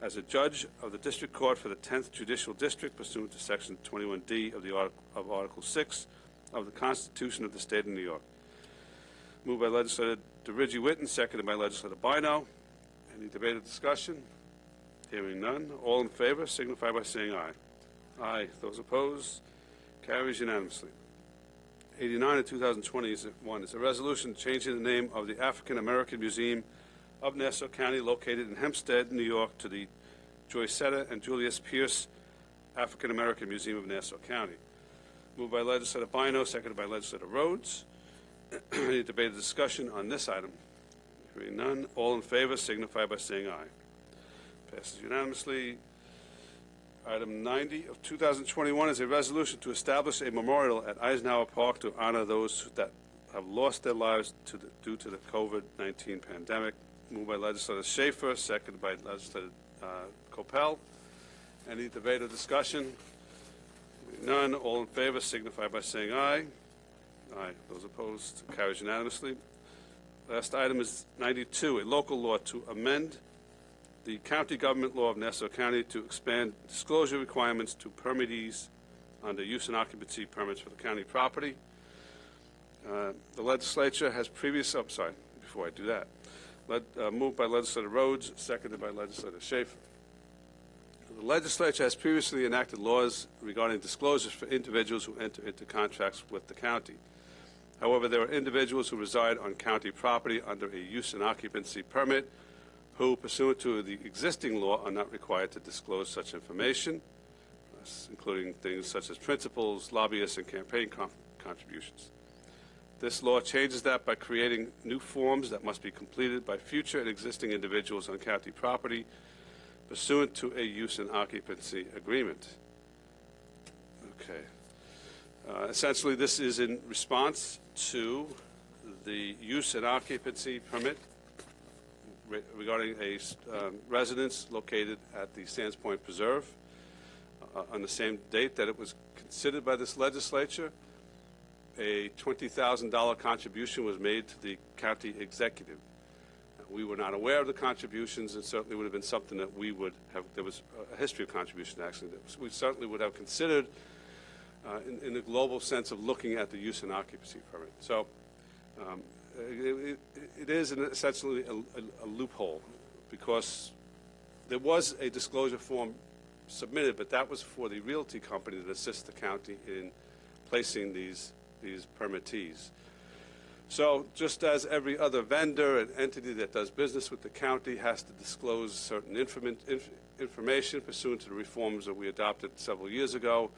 as a judge of the District Court for the 10th Judicial District pursuant to Section 21D of Article 6 of the Constitution of the State of New York. Moved by Legislator DeRidge Whitten, seconded by Legislator Bino. Any debate or discussion? Hearing none. All in favor signify by saying aye. Aye. Those opposed, carries unanimously. 89 of 2021 is a resolution changing the name of the African American Museum of Nassau County, located in Hempstead, New York, to the Joycetta and Julius Pierce African American Museum of Nassau County. Moved by legislator Bino, seconded by legislator Rhodes. Any debate or discussion on this item? Hearing none, all in favor signify by saying aye. Passes unanimously. Item 90 of 2021 is a resolution to establish a memorial at Eisenhower Park to honor those that have lost their lives due to the COVID-19 pandemic. Moved by legislator Schaefer, seconded by legislator Coppell. Any debate or discussion? None. All in favor signify by saying aye. Aye. Those opposed, carries unanimously. Last item is 92, a local law to amend the county government law of Nassau County to expand disclosure requirements to permittees under use and occupancy permits for the county property. The legislature has before I do that, moved by legislator Rhodes, seconded by legislator Schaefer. The legislature has previously enacted laws regarding disclosures for individuals who enter into contracts with the county. However, there are individuals who reside on county property under a use and occupancy permit who, pursuant to the existing law, are not required to disclose such information, including things such as principals, lobbyists, and campaign contributions. This law changes that by creating new forms that must be completed by future and existing individuals on county property pursuant to a use and occupancy agreement. Okay. Essentially, this is in response to the use and occupancy permit regarding a residence located at the Sands Point Preserve. On the same date that it was considered by this legislature, a $20,000 contribution was made to the county executive. We were not aware of the contributions, and certainly would have been something that we would have, there was a history of contribution actually, that we certainly would have considered in the global sense of looking at the use and occupancy permit. So it is essentially a loophole, because there was a disclosure form submitted, but that was for the realty company that assists the county in placing these permittees. So just as every other vendor and entity that does business with the county has to disclose certain information pursuant to the reforms that we adopted several years ago,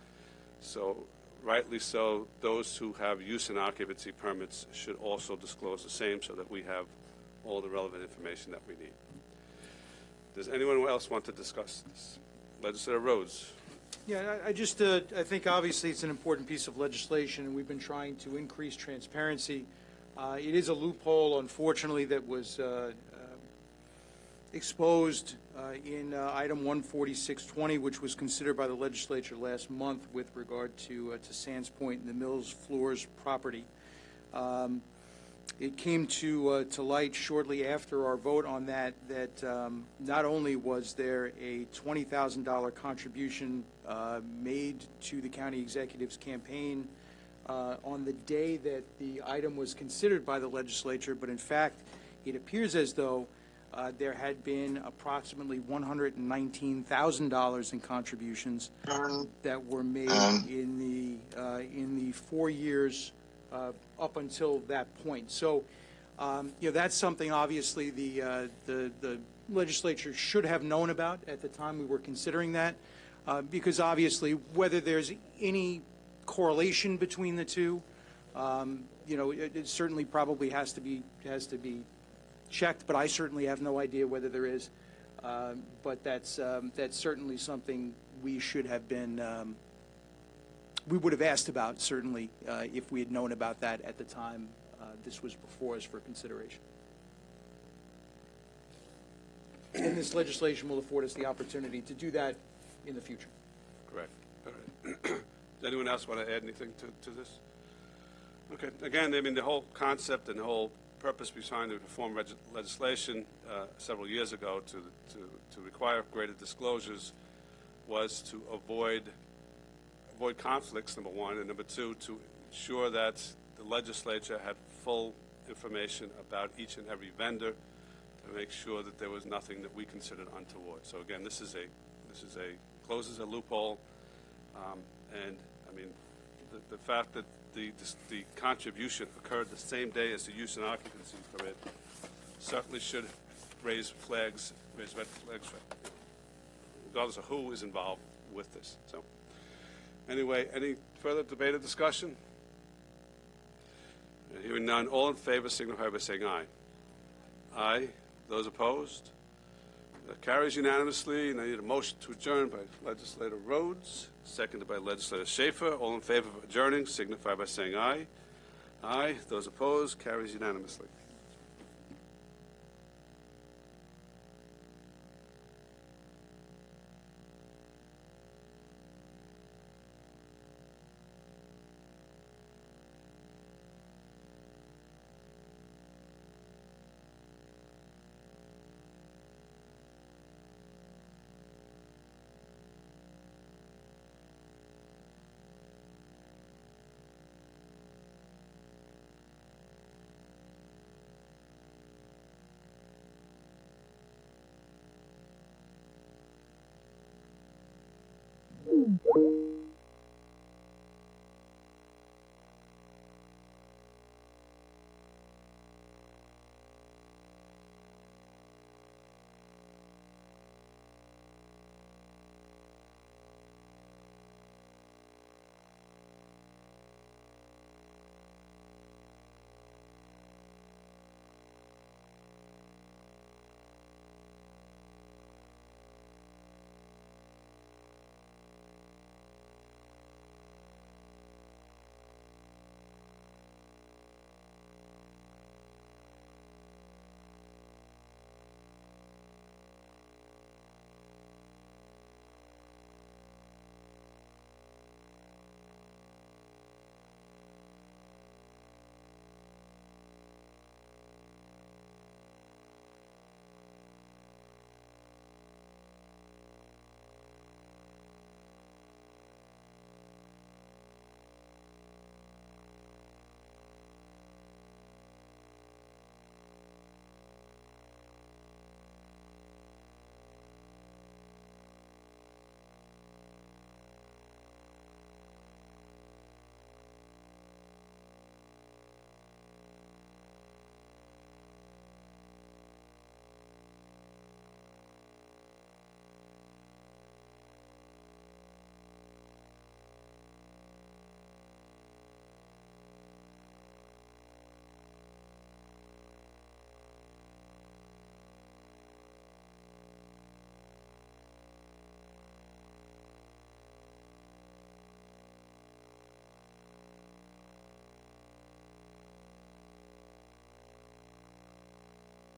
so rightly so, those who have use and occupancy permits should also disclose the same so that we have all the relevant information that we need. Does anyone else want to discuss this? Legislator Rhodes. Yeah, I think obviously it's an important piece of legislation, and we've been trying to increase transparency. It is a loophole, unfortunately, that was exposed in item 14620, which was considered by the legislature last month with regard to Sands Point and the Mills Floors property. It came to light shortly after our vote on that not only was there a $20,000 contribution made to the county executive's campaign on the day that the item was considered by the legislature, but in fact, it appears as though there had been approximately $119,000 in contributions that were made in the 4 years up until that point. So, that's something obviously the legislature should have known about at the time we were considering that, because obviously whether there's any correlation between the two, it certainly probably has to be checked, but I certainly have no idea whether there is. But that's certainly something we should have been. We would have asked about, certainly, if we had known about that at the time this was before us for consideration. And this legislation will afford us the opportunity to do that in the future. Correct. All right. Does anyone else want to add anything to this? Okay. Again, I mean, the whole concept and the whole purpose behind the reform legislation several years ago to require greater disclosures was to avoid conflicts, number one, and number two, to ensure that the legislature had full information about each and every vendor to make sure that there was nothing that we considered untoward. So again, this closes a loophole, and I mean, the fact that the contribution occurred the same day as the use and occupancy permit certainly should raise red flags, regardless of who is involved with this. So, Anyway, any further debate or discussion? Hearing none, all in favor signify by saying aye. Aye. Those opposed? That carries unanimously, and I need a motion to adjourn by Legislator Rhodes, seconded by Legislator Schaefer. All in favor of adjourning signify by saying aye. Aye. Those opposed? Carries unanimously.